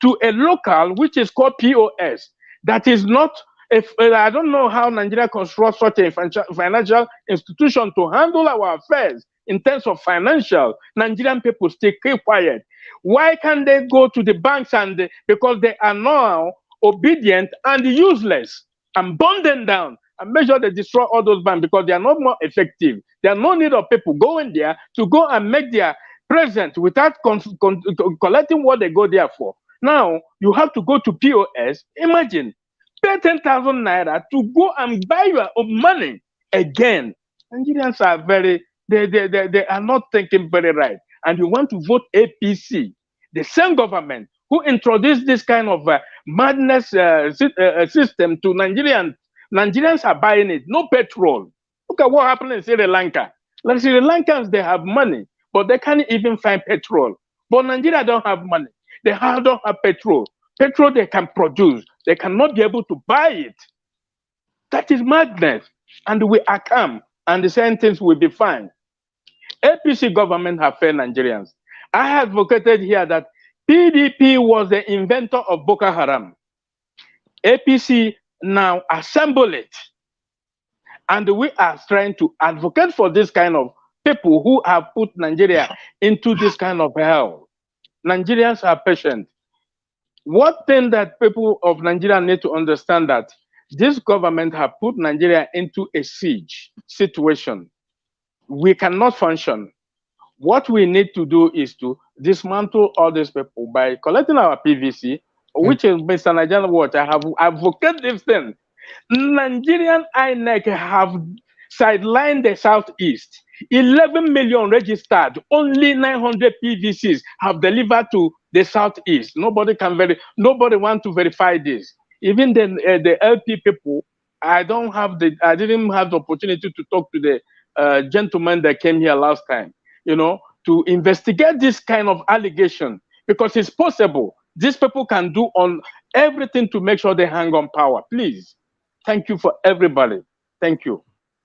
to a local, which is called POS, that is not, if I don't know how Nigeria constructs such a financial institution to handle our affairs in terms of financial. Nigerian people stay quiet. Why can't they go to the banks and because they are now obedient and useless, and burn them down and make sure they destroy all those banks because they are not more effective. There are no need of people going there to go and make their present without collecting what they go there for. Now you have to go to POS. Imagine, pay 10,000 naira to go and buy your own money again. Nigerians are they are not thinking very right. And you want to vote APC, the same government who introduced this kind of madness system to Nigerians. Nigerians are buying it. No petrol. Look at what happened in Sri Lanka. Like Sri Lankans, they have money, but they can't even find petrol. But Nigeria don't have money. They don't have petrol. Petrol they can produce. They cannot be able to buy it. That is madness. And we are calm, and the same things will be fine. APC government have failed Nigerians. I have advocated here that PDP was the inventor of Boko Haram. APC now assemble it. And we are trying to advocate for this kind of people who have put Nigeria into this kind of hell. Nigerians are patient. One thing that people of Nigeria need to understand that this government have put Nigeria into a siege situation. We cannot function. What we need to do is to dismantle all these people by collecting our PVC, which is Mr. Nigerian Watch. I have advocated this thing. Nigerian INEC have sidelined the Southeast. 11 million registered. Only 900 PVCs have delivered to the Southeast. Nobody want to verify this. Even the LP people, I didn't have the opportunity to talk to the gentleman that came here last time, to investigate this kind of allegation, because it's possible. These people can do on everything to make sure they hang on power. Please. Thank you for everybody. Thank you.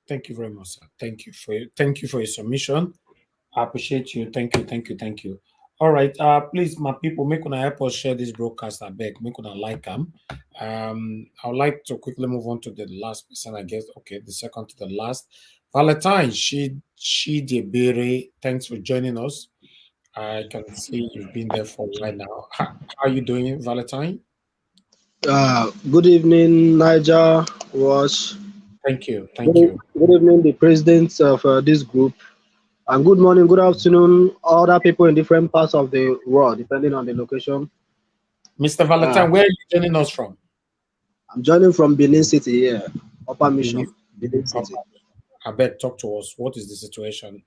Thank you very much, sir. Thank you for your submission. I appreciate you. Thank you. All right. Please, my people, make una help us share this broadcast. I beg, make una like them. I would like to quickly move on to the last person, I guess. Okay, the second to the last. Valentine, she Debere, thanks for joining us. I can see you've been there for a while now. How are you doing, Valentine? Good evening, Niger. Wash. Thank you. Good evening, the presidents of this group. And good morning, good afternoon, other people in different parts of the world, depending on the location. Mr. Valentine, where are you joining us from? I'm joining from Benin City here, Upper Mission, Benin City. I beg, talk to us. What is the situation?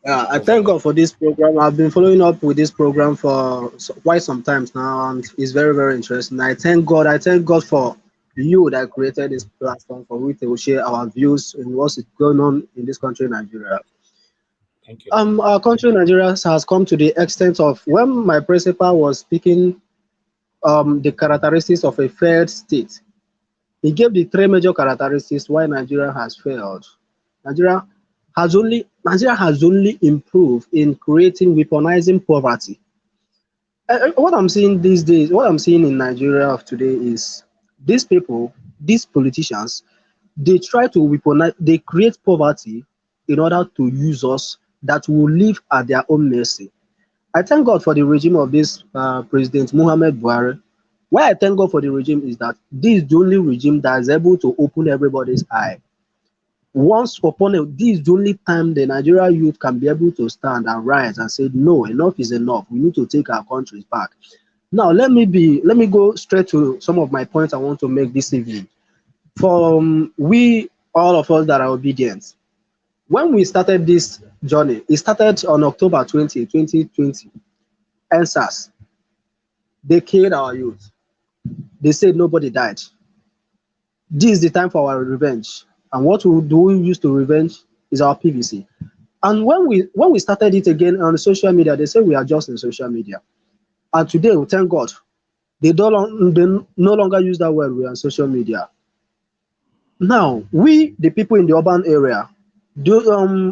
I thank God for this program. I've been following up with this program for quite some time now, and it's very, very interesting. I thank God for you that created this platform for which they will share our views and what's going on in this country, Nigeria. Thank you. Our country, Nigeria, has come to the extent of when my principal was speaking the characteristics of a failed state. He gave the 3 major characteristics why Nigeria has failed. Nigeria has only improved in creating weaponizing poverty. What I'm seeing these days, what I'm seeing in Nigeria of today is these people, these politicians, they try to weaponize, they create poverty in order to use us that will live at their own mercy. I thank God for the regime of this President Muhammad Buhari. Why I thank God for the regime is that this is the only regime that is able to open everybody's eye. Once upon this is the only time the Nigerian youth can be able to stand and rise and say, no, enough is enough. We need to take our countries back. Now, let me go straight to some of my points I want to make this evening. For all of us that are obedient, when we started this journey, it started on October 20, 2020. NSAS, they killed our youth. They said nobody died. This is the time for our revenge. And what we use to revenge is our PVC. And when we started it again on social media, they say we are just in social media. And today, we thank God, they no longer use that word, we are on social media. Now, we, the people in the urban area,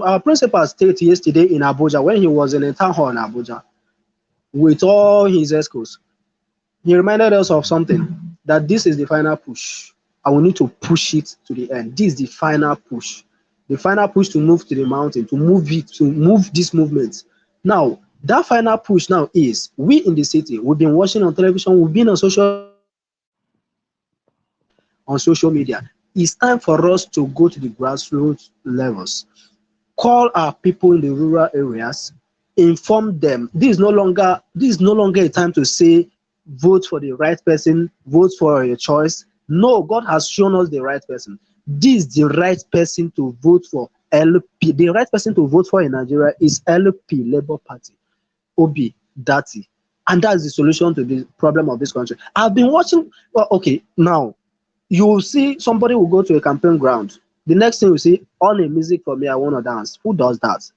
our principal stayed yesterday in Abuja when he was in a town hall in Abuja with all his escorts. He reminded us of something, that this is the final push, and we need to push it to the end. This is the final push to move to the mountain, to move it, to move this movement. Now, that final push now is we in the city. We've been watching on television. We've been on social media. It's time for us to go to the grassroots levels, call our people in the rural areas, inform them. This is no longer a time to say vote for the right person, vote for your choice. No, God has shown us the right person. This is the right person to vote for. LP. The right person to vote for in Nigeria is LP, Labour Party, Obi, Datti. And that's the solution to the problem of this country. I've been watching, well, okay, now you will see somebody will go to a campaign ground. The next thing you see, on a music for me, I want to dance. Who does that?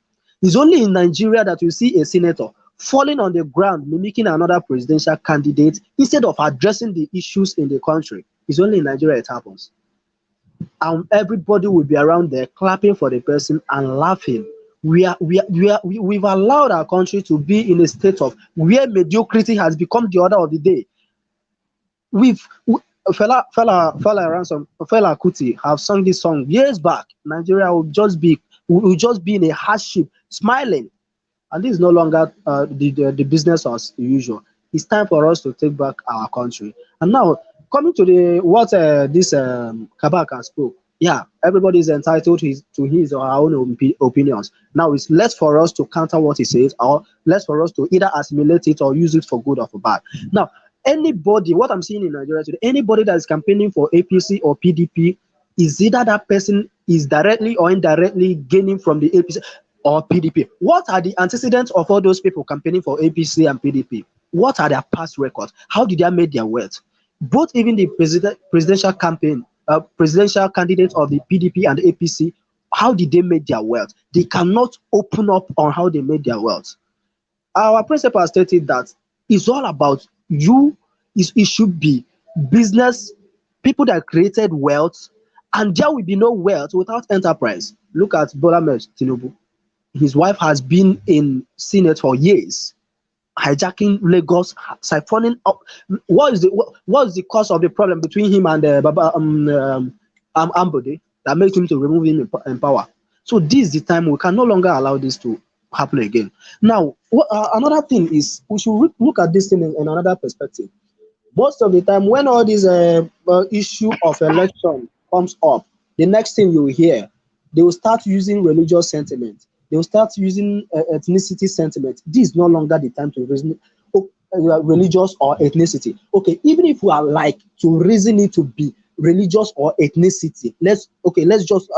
It's only in Nigeria that you see a senator falling on the ground, mimicking another presidential candidate instead of addressing the issues in the country. It's only in Nigeria it happens. And everybody will be around there clapping for the person and laughing. We've allowed our country to be in a state of where mediocrity has become the order of the day. We've fella Kuti have sung this song years back. Nigeria will just be in a hardship, smiling, and this is no longer the business as usual. It's time for us to take back our country. And now, coming to the what this Kabaka spoke, yeah, everybody is entitled to his or her own opinions. Now it's less for us to counter what he says, or less for us to either assimilate it or use it for good or for bad. Now, anybody, what I'm seeing in Nigeria today, anybody that is campaigning for APC or PDP, is either that person is directly or indirectly gaining from the APC or PDP. What are the antecedents of all those people campaigning for APC and PDP? What are their past records? How did they make their wealth? Both even the presidential candidates of the PDP and the APC, how did they make their wealth? They cannot open up on how they made their wealth. Our principal stated that it's all about you. It should be business, people that created wealth, and there will be no wealth without enterprise. Look at Bola Tinubu. His wife has been in Senate for years, hijacking Lagos, siphoning up. What is the cause of the problem between him and Baba Ambode that made him to remove him in power? So this is the time we can no longer allow this to happen again. Now, another thing is we should look at this thing in another perspective. Most of the time, when all this issue of election comes up, the next thing you hear, they will start using religious sentiment. They will start using ethnicity sentiment. This is no longer the time to reason religious or ethnicity. Okay, even if we are like to reason it to be religious or ethnicity, let's just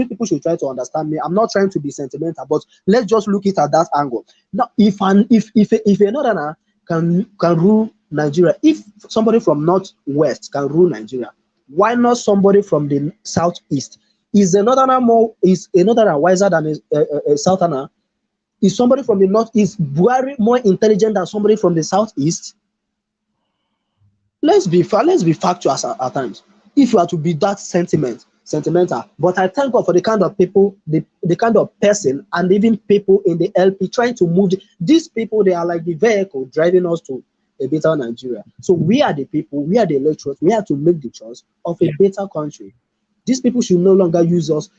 people should try to understand me. I'm not trying to be sentimental, but let's just look it at that angle. Now, if a northerner can rule Nigeria, if somebody from northwest can rule Nigeria, why not somebody from the southeast? Is a northerner wiser than a southerner? Is somebody from the northeast Buhari more intelligent than somebody from the southeast? Let's be factual at times. If you are to be that sentimental, but I thank God for the kind of people, the kind of person, and even people in the LP trying to move. These people, they are like the vehicle driving us to a better Nigeria. So we are the people, we are the electorate, we have to make the choice of a better country. These people should no longer use us.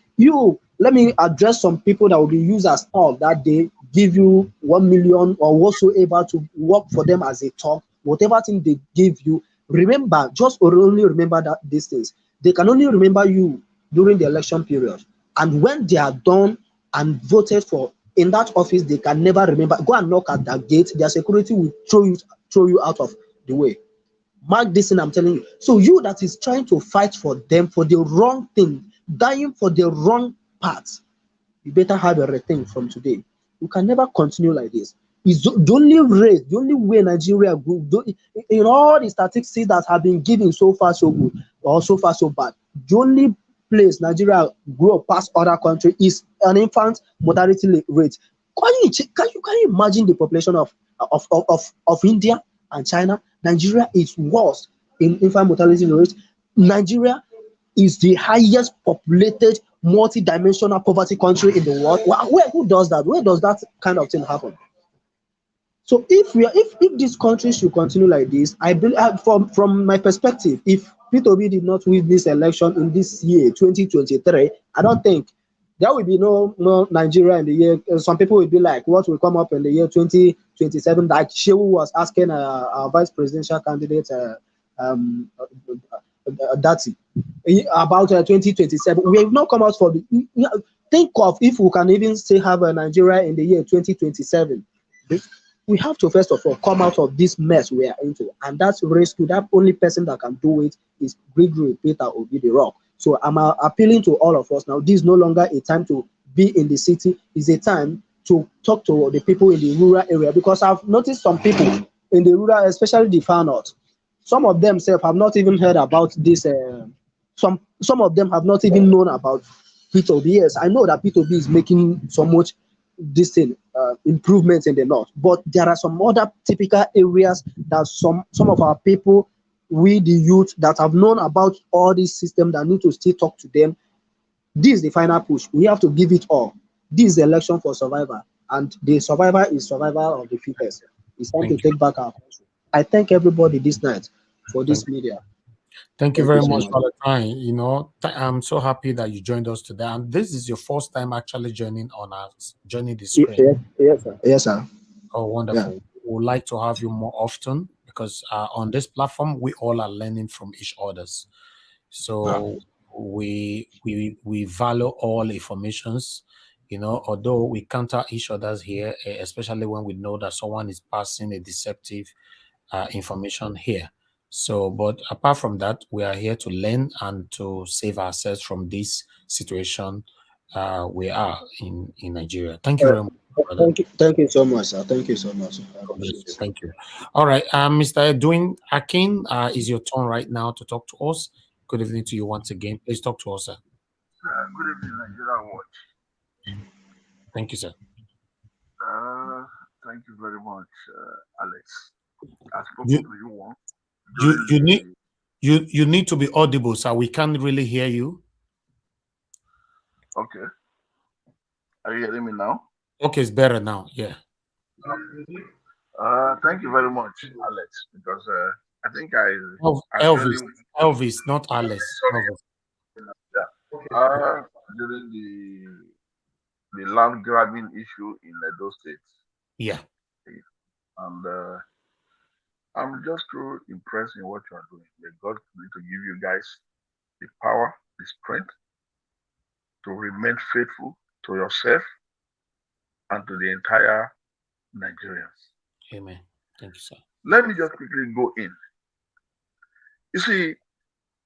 Let me address some people that will be used as talk that they give you 1 million or whatsoever to work for them as a talk, whatever thing they give you. Remember, only remember that these things. They can only remember you during the election period. And when they are done and voted for in that office, they can never remember. Go and knock at that gate. Their security will throw you out of the way. Mark this thing I'm telling you. So you that is trying to fight for them for the wrong thing, dying for the wrong part, you better have a rethink from today. You can never continue like this. It's the only way Nigeria grew. In all the statistics that have been given so far so good or so far so bad, the only place Nigeria grew past other countries is an infant mortality rate. Can you imagine the population of India and China? Nigeria is worse in infant mortality rate. Nigeria is the highest populated, multi-dimensional poverty country in the world. Who does that? Where does that kind of thing happen? So if this country should continue like this, I believe from my perspective, if Peter Obi did not win this election in this year 2023, I don't think there will be no Nigeria in the year. Some people will be like, what will come up in the year 2027? Like Shehu was asking our vice presidential candidate, Datti, about 2027. We have not come out for the. Think of if we can even still have a Nigeria in the year 2027. We have to first of all come out of this mess we are into, and that's rescue. That only person that can do it is Gregory Peter Obi the Rock. So I'm appealing to all of us now. This is no longer a time to be in the city. It's a time to talk to the people in the rural area, because I've noticed some people in the rural, especially the far north. Some of them have not even heard about this. Some of them have not even known about P2B. Yes, I know that P2B is making so much this thing improvements in the north, but there are some other typical areas that some of our people, we the youth that have known about all these systems, that need to still talk to them. This is the final push. We have to give it all. This is the election for survivor, and the survivor is survival of the fittest. It's time to take back our country. I thank everybody this night for this media. Thank you Thank very you so much, much. Valentine. You know, I'm so happy that you joined us today. And this is your first time actually joining the screen. Yes, sir. Yes, sir. Oh, Yeah. wonderful. We would like to have you more often because on this platform, we all are learning from each others. So we value all informations, you know, although we counter each other's here, especially when we know that someone is passing a deceptive information here. So, but apart from that, we are here to learn and to save ourselves from this situation we are in Nigeria. Thank you very much, brother. Thank you so much, sir. Thank you so much. I God bless appreciate you. it. Thank you. All right, Mr. Edwin Akin, is your turn right now to talk to us. Good evening to you once again. Please talk to us, sir. Good evening, Nigeria Watch. Thank you, sir. Thank you very much, Alex. I've spoken You to you once. you need to be audible, sir. We can't really hear you. Okay. Are you hearing me now? Okay, it's better now. Yeah. Thank you very much, Alex, because I think Elvis, not Alice. Elvis. Yeah. During the land grabbing issue in Edo State. Yeah. And I'm just so impressed in what you are doing. May God need to give you guys the power, the strength to remain faithful to yourself and to the entire Nigerians. Amen. Thank you, sir. Let me just quickly go in. You see,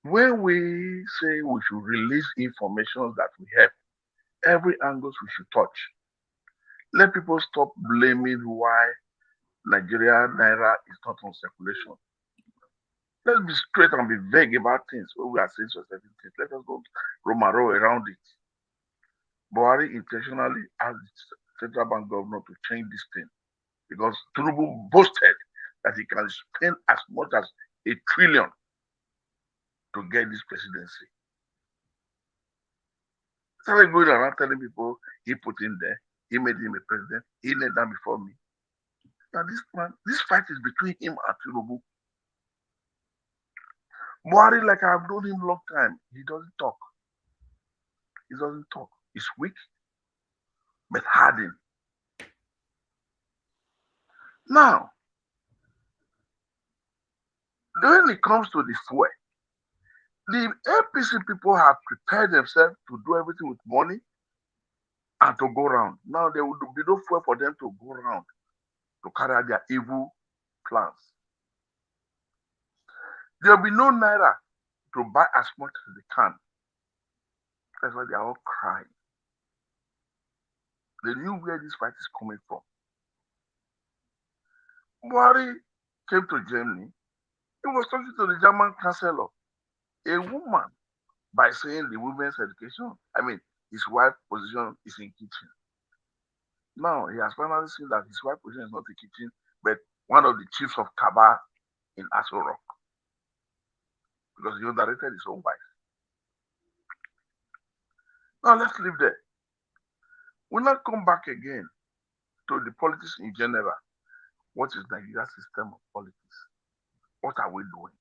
when we say we should release information that we have, every angle we should touch. Let people stop blaming why Nigeria Naira is not on circulation. Let's be straight and be vague about things when we are saying certain things. Let us not romaro around it. Buhari intentionally asked the central bank governor to change this thing because Tinubu boasted that he can spend as much as $1 trillion to get this presidency. Started going around telling people he put in there, he made him a president, he laid down before me. Now this fight is between him and Tinubu. Buhari, like I've known him a long time, he doesn't talk. He doesn't talk. He's weak, but hardened. Now, when it comes to the fuel, the APC people have prepared themselves to do everything with money and to go around. Now there will be no fuel for them to go around to carry out their evil plans. There will be no naira to buy as much as they can. That's why they are all crying. They knew where this fight is coming from. Buhari came to Germany. He was talking to the German chancellor, a woman, by saying the women's education. I mean, his wife's position is in kitchen. Now he has finally seen that his wife's position is not in kitchen, but one of the chiefs of Kabaka in Aso Rock, because he underrated his own wife. Now let's leave there. We'll not come back again to the politics in general. What is Nigeria's system of politics? What are we doing?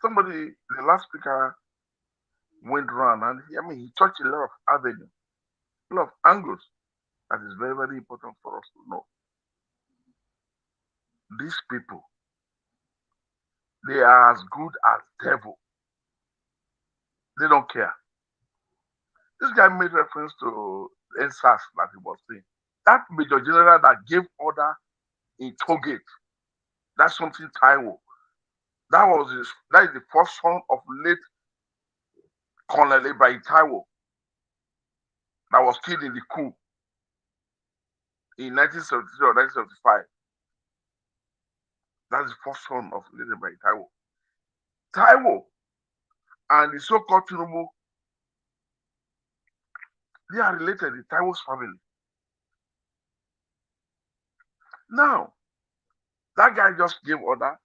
Somebody, the last speaker went around and he touched a lot of avenues, a lot of angles that is very, very important for us to know. These people, they are as good as devil. They don't care. This guy made reference to NSAS that he was saying. That Major General that gave order in Togate, that's something Taiwo. That is the first son of late Colonel Ibrahim Taiwo that was killed in the coup in 1973 or 1975. That's the first son of late Ibrahim Taiwo. Taiwo and the so-called Tinubu, they are related in Taiwo's family. Now, that guy just gave order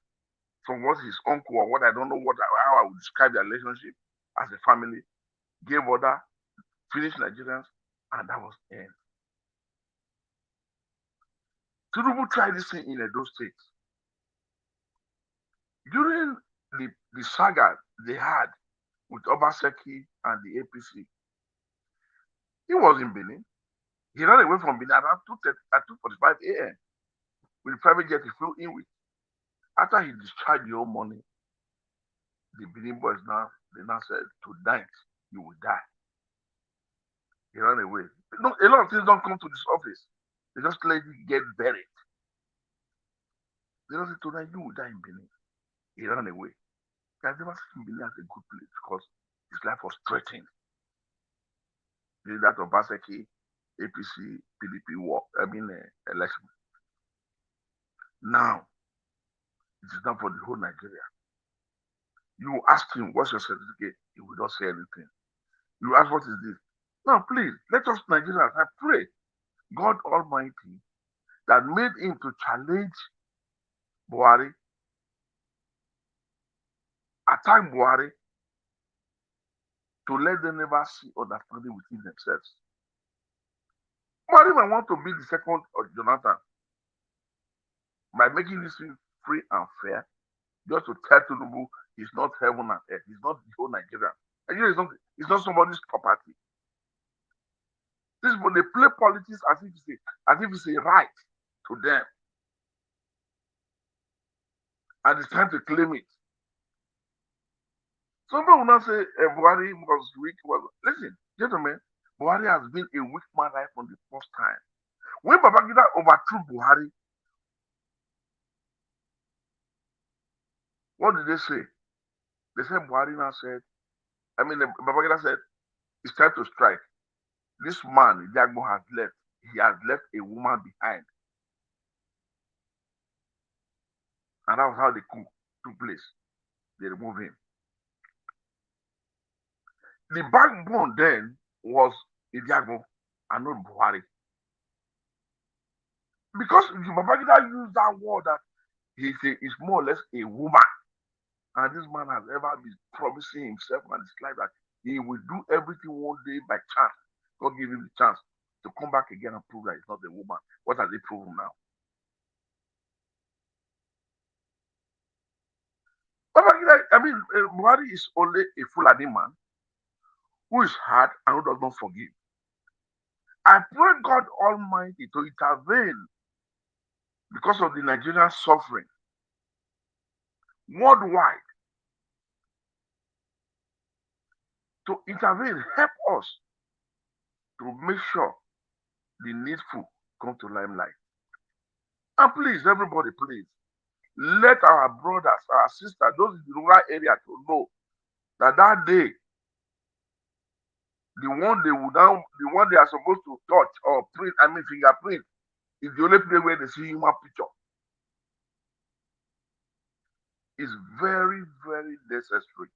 from what his uncle or what I don't know how I would describe their relationship as a family, gave order, finished Nigerians, and that was the end. Tinubu tried this thing in Edo State. During the saga they had with Obaseki and the APC, he was in Benin. He ran away from Benin around 2:45 a.m. with the private jet he flew in with. After he discharged the whole money, the Benin boys they now said, tonight you will die. He ran away. No, a lot of things don't come to this office. They just let you get buried. They don't say, tonight you will die in Benin. He ran away. He has never seen Benin as a good place because his life was threatened. During that Obaseki, APC, PDP war, election. Now, it is not for the whole Nigeria. You ask him, what's your certificate? He will not say anything. You ask, what is this? Now, please, let us Nigerians, I pray, God Almighty, that made him to challenge Buhari, attack Buhari, to let them never see understanding within themselves. Buhari might want to be the second of Jonathan by making this thing free and fair, just to tell Tinubu he's not heaven and earth, he's not the whole Nigeria. Nigeria is not somebody's property. This is when they play politics as if it's a right to them. And it's time to claim it. Somebody will not say Buhari was weak. Listen, gentlemen, Buhari has been a weak man right from the first time. When Babangida overthrew Buhari, what did they say? They said Buhari now said, Babangida said, it's time to strike. This man, Jagbo, has left. He has left a woman behind. And that was how the coup took place. They removed him. The backbone then was Idiago and not Buhari. Because Babangida used that word that he said is more or less a woman. And this man has ever been promising himself and his life that he will do everything one day by chance. God give him the chance to come back again and prove that he's not a woman. What has he proven now? Buhari is only a Fulani man who is hard and who does not forgive. I pray God Almighty to intervene because of the Nigerian suffering worldwide. To intervene, help us to make sure the needful come to limelight. And please, everybody, please, let our brothers, our sisters, those in the rural area to know that day, the one they are supposed to touch or print, fingerprint, is the only place where they see human picture. It's very, very necessary.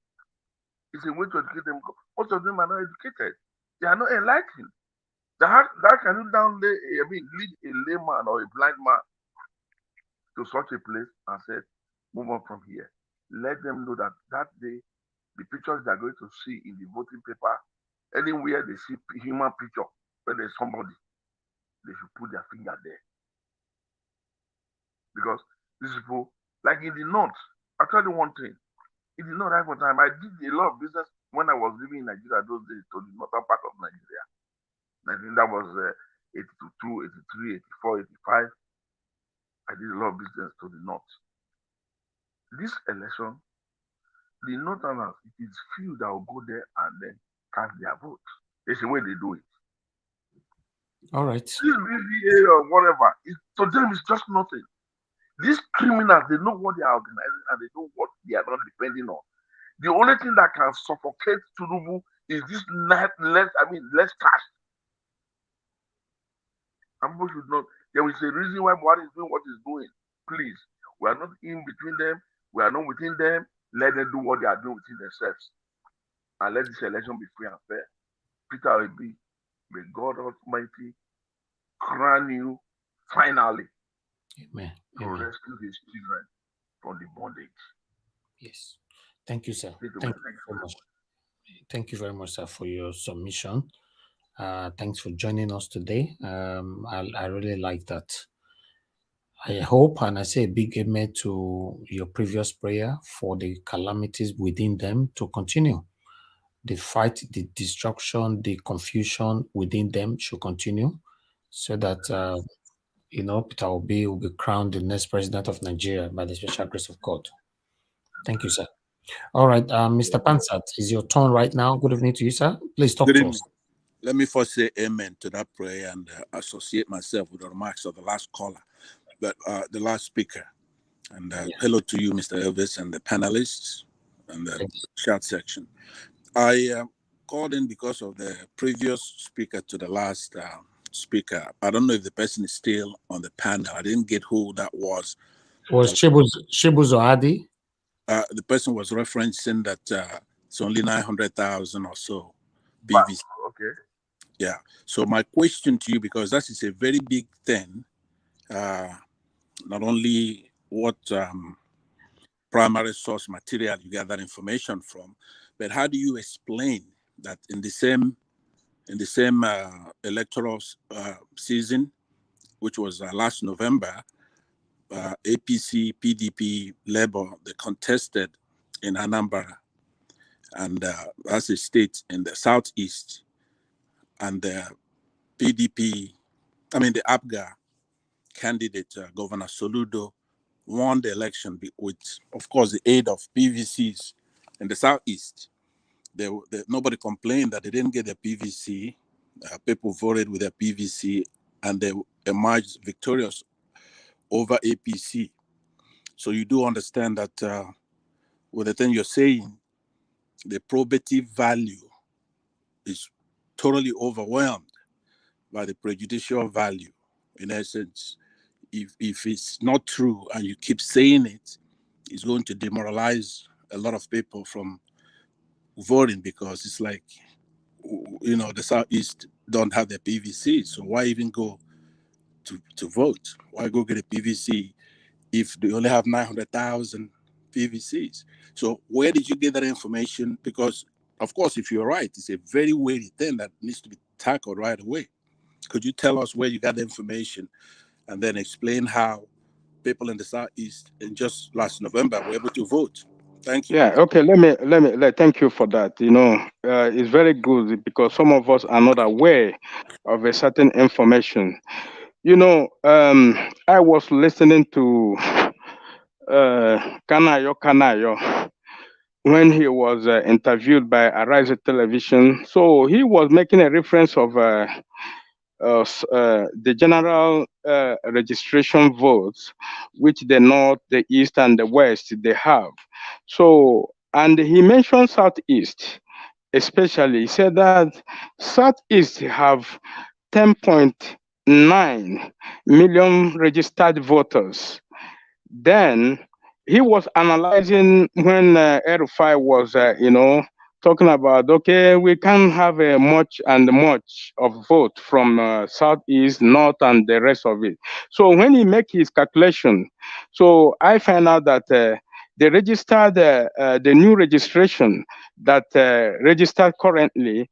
It's a way to educate them. Most of them are not educated. They are not enlightened. That can you lead a layman or a blind man to such a place and say, move on from here. Let them know that day, the pictures they're going to see in the voting paper, anywhere they see human picture, where there's somebody, they should put their finger there. because these people, like in the north, I'll tell you one thing. In the north, for time, I did a lot of business when I was living in Nigeria those days to the northern part of Nigeria. I think that was 82, 83, 84, 85. I did a lot of business to the north. This election, the northerners, it is few that will go there and then cast their vote. It's the way they do it. All right. This BVA or whatever, to them it's just nothing. These criminals, they know what they are organizing and they know what they are not depending on. The only thing that can suffocate Tinubu is this less cash. And people should know there is a reason why Buhari is doing what he's doing. Please, we are not in between them, we are not within them. Let them do what they are doing within themselves. And let this election be free and fair. Peter Obi, may God Almighty crown you finally. Amen. To Amen. rescue his children from the bondage. Yes. Thank you, sir. Thank you very much. Thank you very much, sir, for your submission. Thanks for joining us today. I really like that. I hope and I say a big amen to your previous prayer for the calamities within them to continue. The fight, the destruction, the confusion within them should continue so that, Peter Obi will be crowned the next president of Nigeria by the special grace of God. Thank you, sir. All right, Mr. Pansat, is your turn right now. Good evening to you, sir. Please talk to us. Let me first say amen to that prayer and associate myself with the remarks of the last caller, but the last speaker. And hello to you, Mr. Elvis, and the panelists and the chat section. I called in because of the previous speaker to the last speaker. I don't know if the person is still on the panel. I didn't get who that was. Was Shibuzo Adi? The person was referencing that it's only 900,000 or so PVC. Wow. Okay. Yeah. So my question to you, because that is a very big thing, not only what primary source material you get that information from, but how do you explain that in the same electoral season, which was last November, APC, PDP, Labour, they contested in Anambra, and that's a state in the southeast, and the PDP, the APGA candidate, Governor Soludo, won the election with, of course, the aid of PVCs in the southeast. Nobody complained that they didn't get their PVC. People voted with their PVC, and they emerged victorious over APC. So you do understand that with the thing you're saying, the probative value is totally overwhelmed by the prejudicial value. In essence, if it's not true and you keep saying it, it's going to demoralize a lot of people from voting, because it's like, the Southeast don't have their PVC, so why even go to vote? Why go get a PVC if they only have 900,000 PVCs? So where did you get that information? Because, of course, if you're right, it's a very weighty thing that needs to be tackled right away. Could you tell us where you got the information, and then explain how people in the Southeast in just last November were able to vote? Thank you. Yeah, okay, thank you for that. It's very good because some of us are not aware of a certain information. I was listening to Kanayo when he was interviewed by Arise Television. So he was making a reference of the general registration votes, which the North, the East, and the West they have. So, and he mentioned Southeast, especially. He said that Southeast have 10.9 million registered voters. Then he was analyzing when El-Rufai was, talking about, okay, we can't have much of vote from Southeast, North, and the rest of it. So when he make his calculation, so I find out that they registered the new registration that registered currently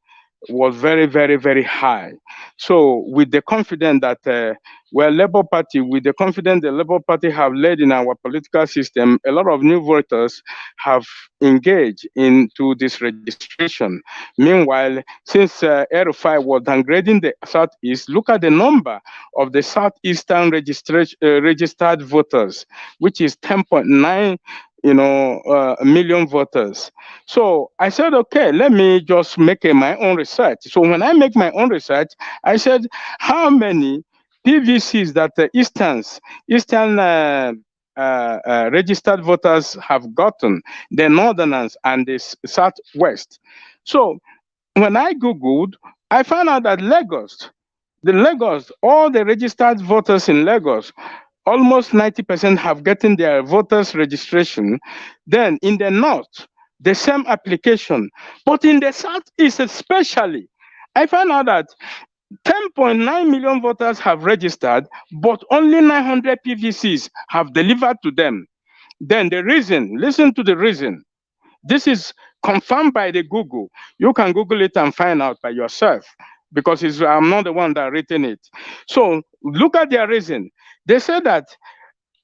was very, very, very high. So with the confidence that, Labour Party, with the confidence the Labour Party have led in our political system, a lot of new voters have engaged into this registration. Meanwhile, since Erufai was downgrading the Southeast, look at the number of the Southeastern registered voters, which is 10.9 million voters. So I said, okay, let me just make my own research. So when I make my own research, I said, how many PVCs that the Eastern registered voters have gotten, the Northerners and the Southwest. So when I Googled, I found out that all the registered voters in Lagos, almost 90% have gotten their voters registration. Then in the north, the same application. But in the southeast especially, I found out that 10.9 million voters have registered, but only 900 PVCs have delivered to them. Then the reason, listen to the reason. This is confirmed by the Google. You can Google it and find out by yourself, because I'm not the one that written it. So look at their reason. They say that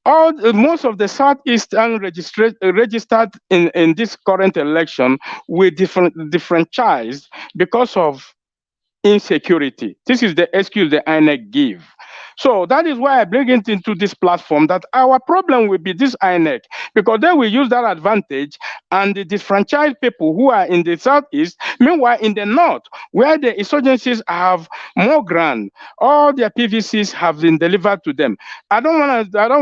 most of the Southeastern registered in this current election were differentialized because of insecurity. This is the excuse the INEC give. So that is why I bring it into this platform, that our problem will be this INEC, because they will use that advantage and the disfranchised people who are in the southeast. Meanwhile, in the north, where the insurgencies have more ground, all their PVCs have been delivered to them. I don't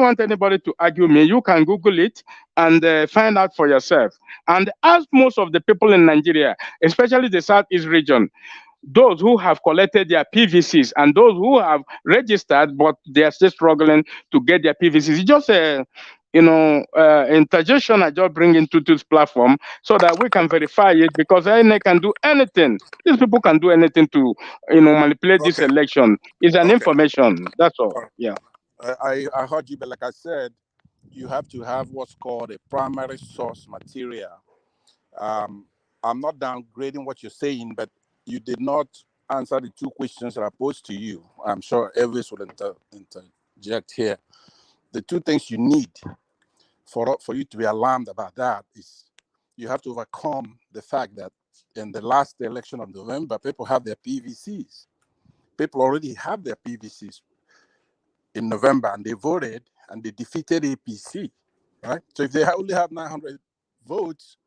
want anybody to argue me. You can Google it and find out for yourself. And ask most of the people in Nigeria, especially the southeast region, those who have collected their PVCs and those who have registered, but they are still struggling to get their PVCs. It's just a interjection I just bring into this platform so that we can verify it, because INEC can do anything. These people can do anything to manipulate this election. It's an information. That's all. Yeah. I heard you, but like I said, you have to have what's called a primary source material. I'm not downgrading what you're saying, but you did not answer the two questions that I posed to you. I'm sure Elvis will interject here. The two things you need for you to be alarmed about that is you have to overcome the fact that in the last election of November, people have their PVCs. People already have their PVCs in November, and they voted and they defeated APC, right? So if they only have 900 votes,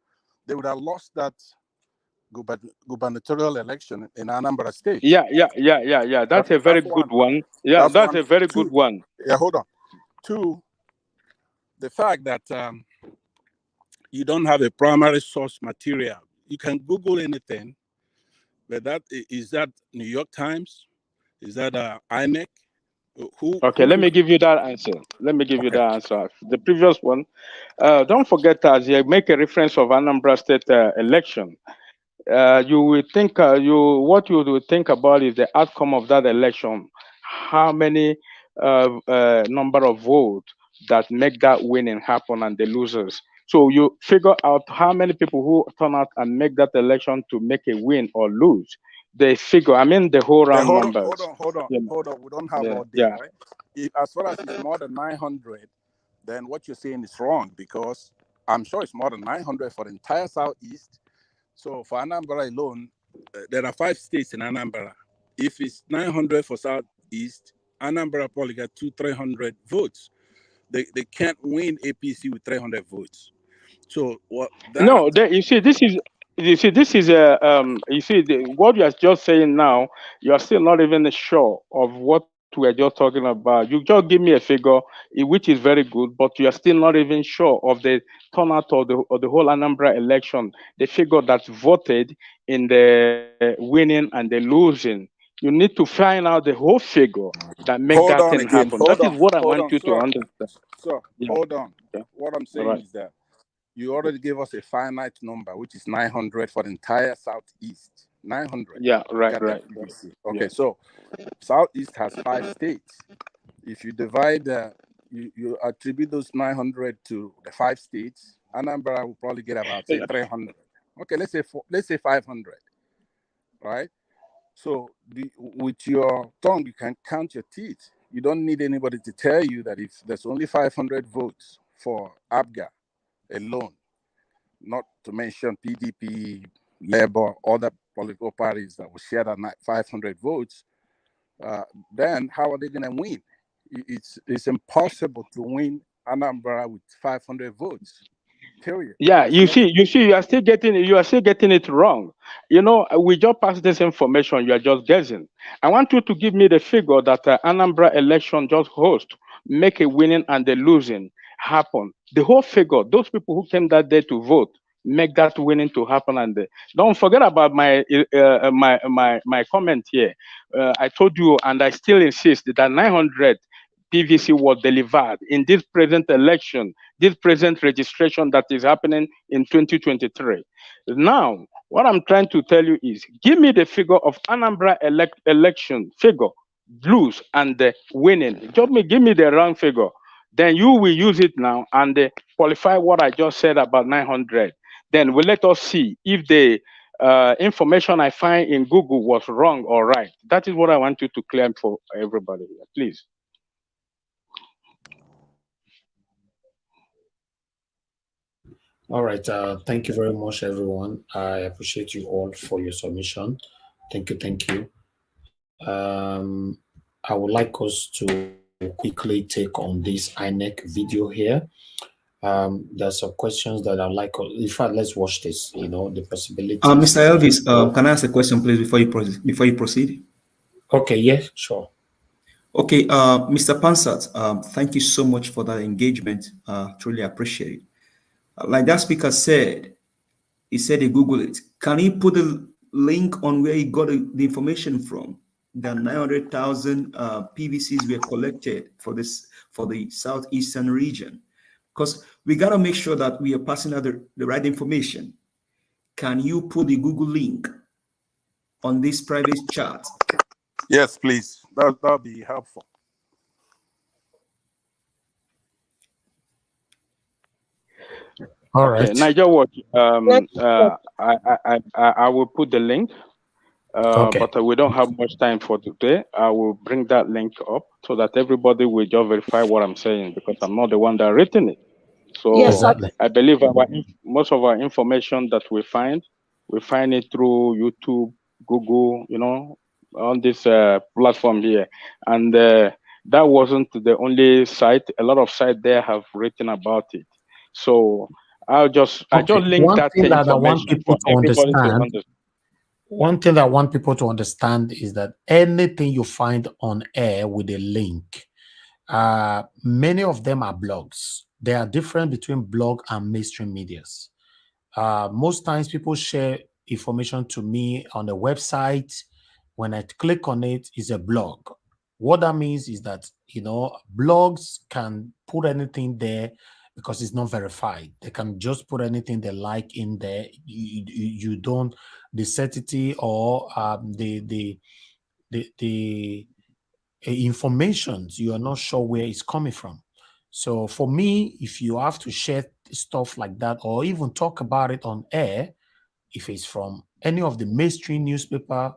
they would have lost that gubernatorial election in Anambra State. Yeah. That's a very good one. Yeah, that's a very good one. Yeah, hold on. Two, the fact that you don't have a primary source material. You can Google anything, but is that New York Times? Is that INEC? Okay, let me give you that answer. The previous one, don't forget, as you make a reference of Anambra State election, you will think what you will think about is the outcome of that election. How many number of votes that make that winning happen and the losers. So you figure out how many people who turn out and make that election to make a win or lose. They figure, I mean, the whole round numbers. Hold on. We don't have all day, right? As far as it's more than 900, then what you're saying is wrong, because I'm sure it's more than 900 for the entire Southeast. So for Anambra alone, there are 5 states in Anambra. If it's 900 for Southeast, Anambra probably got 300 votes. They can't win APC with 300 votes. So what? No, you see, this is what you are just saying now. You are still not even sure of what we are just talking about. You just give me a figure, which is very good, but you are still not even sure of the turnout of the whole Anambra election, the figure that's voted in the winning and the losing. You need to find out the whole figure that make that thing happen. That is what I want you to understand. So hold on. Okay. What I'm saying is that you already gave us a finite number, which is 900 for the entire Southeast. 900. Yeah, right. Okay, so Southeast has 5 states. If you divide, you attribute those 900 to the 5 states, Anambra will probably get about say 300. Okay, let's say 500. right? So with your tongue, you can count your teeth. You don't need anybody to tell you that if there's only 500 votes for ABGA alone, not to mention PDP, Labour, other political parties that will share that 500 votes, then how are they going to win? It's impossible to win Anambra with 500 votes. Period. Yeah, you see, you are still getting it wrong. You know, we just passed this information. You are just guessing. I want you to give me the figure that Anambra election just host, make a winning and the losing happen. The whole figure. Those people who came that day to vote, make that winning to happen. And don't forget about my my comment here. I told you, and I still insist that 900 PVC was delivered in this present election, this present registration that is happening in 2023. Now, what I'm trying to tell you is, give me the figure of Anambra election figure, lose and the winning. Give me the round figure. Then you will use it now and qualify what I just said about 900. Then we'll let us see if the information I find in Google was wrong or right. That is what I want you to claim for everybody here, please. All right. Thank you very much, everyone. I appreciate you all for your submission. Thank you. Thank you. I would like us to quickly take on this INEC video here. There's some questions that I'd like. In fact, let's watch this. You know, the possibility. Mr. Elvis, can I ask a question, please, before you proceed? Okay. Yeah. Sure. Okay, Mr. Pansat, thank you so much for that engagement. Truly appreciate it. Like that speaker said, he said he Googled it. Can he put a link on where he got the information from? The 900,000 PVCs were collected for the southeastern region, because we got to make sure that we are passing out the right information. Can you put the Google link on this private chat? Yes, please. That'll be helpful. All right. Niger Watch. I will put the link. Okay. But we don't have much time for today. I will bring that link up so that everybody will just verify what I'm saying, because I'm not the one that written it. So Yes, I believe most of our information that we find it through YouTube, Google, you know, on this platform here. And that wasn't the only site. A lot of sites there have written about it. So I just link that information for everybody to understand. One thing that I want people to understand is that anything you find on air with a link, many of them are blogs. There are different between blog and mainstream medias. Most times people share information to me on the website. When I click on it, it's a blog. What that means is that, you know, blogs can put anything there because it's not verified. They can just put anything they like in there. You don't, the certitude or the information, you are not sure where it's coming from. So for me, if you have to share stuff like that or even talk about it on air, if it's from any of the mainstream newspaper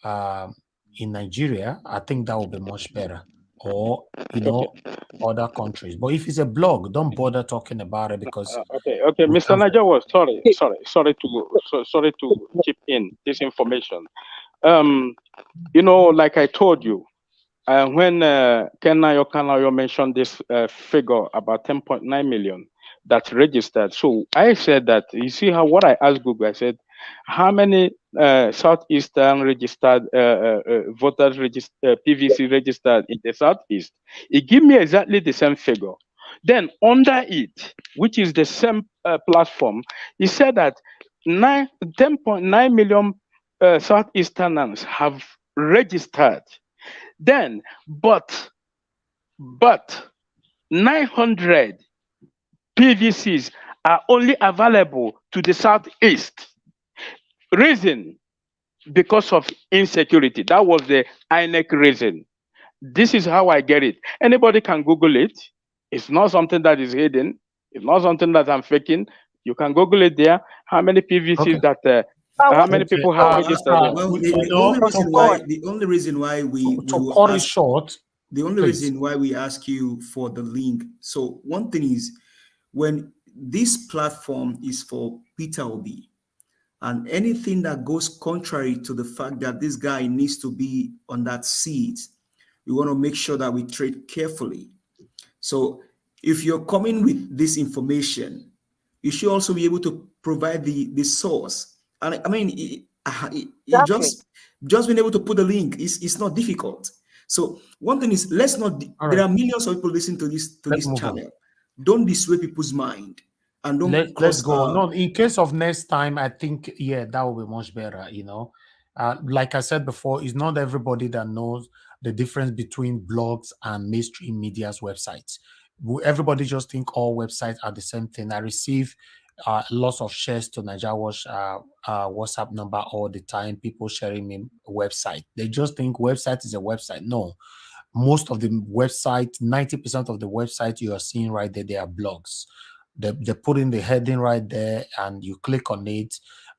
in Nigeria, I think that would be much better. Or, you know, other countries. But if it's a blog, don't bother talking about it because okay, Mr. Niger was sorry to chip in this information. You know, like I told you, when Ken Nayo mentioned this figure about 10.9 million that's registered. So I said that, you see how what I asked Google, I said, how many Southeastern registered voters PVC registered in the Southeast? It gave me exactly the same figure. Then under it, which is the same platform, he said that 10.9 million Southeasterners have registered. Then, but 900 PVCs are only available to the Southeast. Reason, because of insecurity. That was the INEC reason. This is how I get it. Anybody can Google it. It's not something that is hidden. It's not something that I'm faking. You can Google it there. How many PVCs that How many people have registered him? Well, you know, the only reason why we to will cut it ask, short, the only please. reason why we ask you for the link. So one thing is, when this platform is for Peter Obi, and anything that goes contrary to the fact that this guy needs to be on that seat, we want to make sure that we tread carefully. So if you're coming with this information, you should also be able to provide the source. And I mean, just being able to put the link is not difficult. So one thing is, let's not. There are millions of people listening to this channel. Don't dissuade people's mind, and don't. Let's go. No, in case of next time, I think that will be much better. You know, like I said before, it's not everybody that knows the difference between blogs and mainstream media's websites. Everybody just think all websites are the same thing. I receive lots of shares to Nigeria Watch WhatsApp number all the time. People sharing me website. They just think website is a website. No, most of the website, 90% of the website you are seeing right there, they are blogs. They put in the heading right there, and you click on it,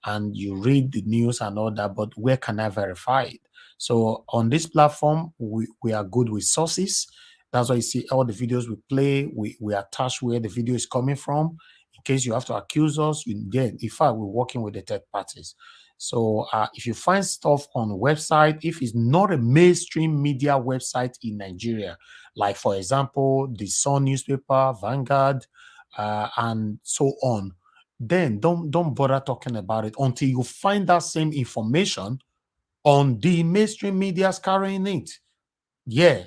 and you read the news and all that. But where can I verify it? So on this platform, we are good with sources. That's why you see all the videos we play. We attach where the video is coming from. In case you have to accuse us, in fact, we're working with the third parties. So if you find stuff on a website, if it's not a mainstream media website in Nigeria, like for example, the Sun newspaper, Vanguard, and so on, then don't bother talking about it until you find that same information on the mainstream media's carrying it. Yeah,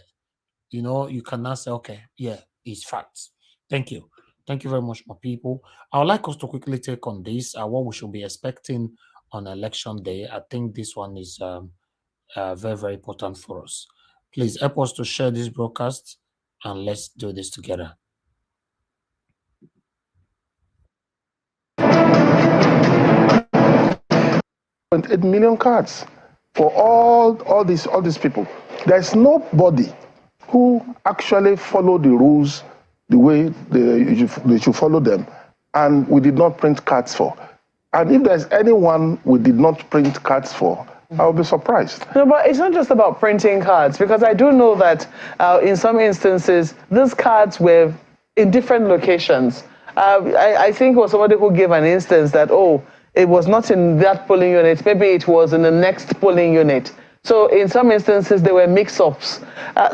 you know, you cannot say, okay, yeah, it's facts. Thank you. Thank you very much, my people. I would like us to quickly take on this, what we should be expecting on election day. I think this one is very, very important for us. Please help us to share this broadcast, and let's do this together. 8 million cards for all these people. There's nobody who actually follow the rules the way they should follow them, and we did not print cards for. And if there's anyone we did not print cards for, I'll be surprised. No, but it's not just about printing cards, because I do know that in some instances, these cards were in different locations. I think it was somebody who gave an instance that, oh, it was not in that polling unit, maybe it was in the next polling unit. So in some instances, there were mix-ups.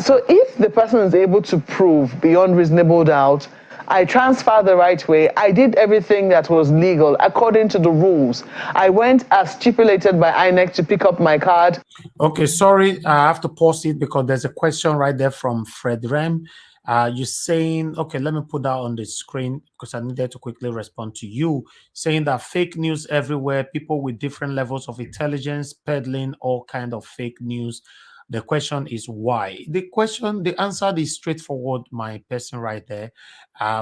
So if the person is able to prove beyond reasonable doubt, I transferred the right way, I did everything that was legal according to the rules. I went as stipulated by INEC to pick up my card. Okay, sorry, I have to pause it because there's a question right there from Fred Rem. You're saying, okay, let me put that on the screen because I needed to quickly respond to you, saying that fake news everywhere, people with different levels of intelligence peddling all kind of fake news. The question is why? The answer is straightforward, my person right there.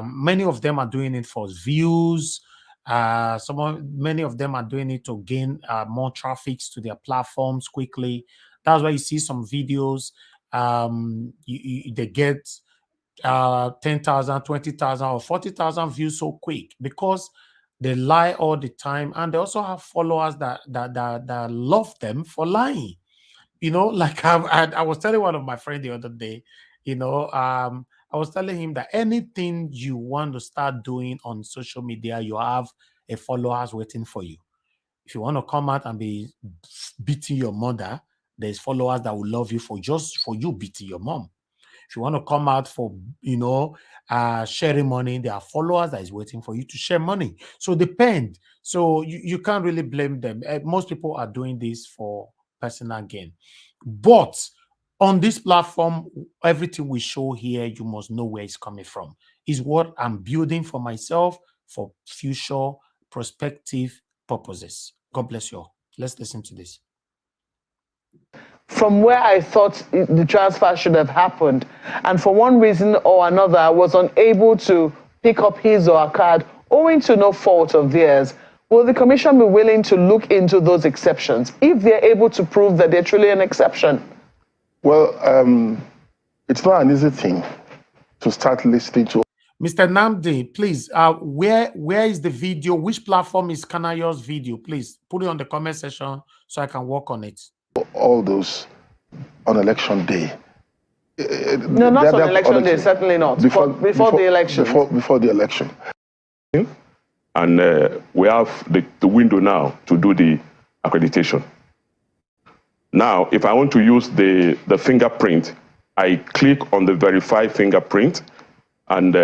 Many of them are doing it for views. Many of them are doing it to gain more traffic to their platforms quickly. That's why you see some videos, they get 10,000, 20,000, or 40,000 views so quick because they lie all the time, and they also have followers that love them for lying. You know, like I was telling one of my friends the other day, you know, I was telling him that anything you want to start doing on social media, you have a followers waiting for you. If you want to come out and be beating your mother, there's followers that will love you for you beating your mom. If you want to come out for, you know, sharing money, there are followers that is waiting for you to share money. So depend. So you can't really blame them. Most people are doing this for personal gain. But on this platform, everything we show here, you must know where it's coming from. Is what I'm building for myself for future prospective purposes. God bless you all. Let's listen to this. From where I thought the transfer should have happened, and for one reason or another, I was unable to pick up his or her card owing to no fault of theirs. Will the commission be willing to look into those exceptions if they're able to prove that they're truly an exception? Well, it's not an easy thing to start listening to. Mr. Namdi, please, where is the video? Which platform is Kanayo's video? Please put it on the comment section so I can work on it. All those on election day. No, not on election day, certainly not. Before the election. Before the election. And we have the window now to do the accreditation. Now, if I want to use the fingerprint, I click on the verify fingerprint, and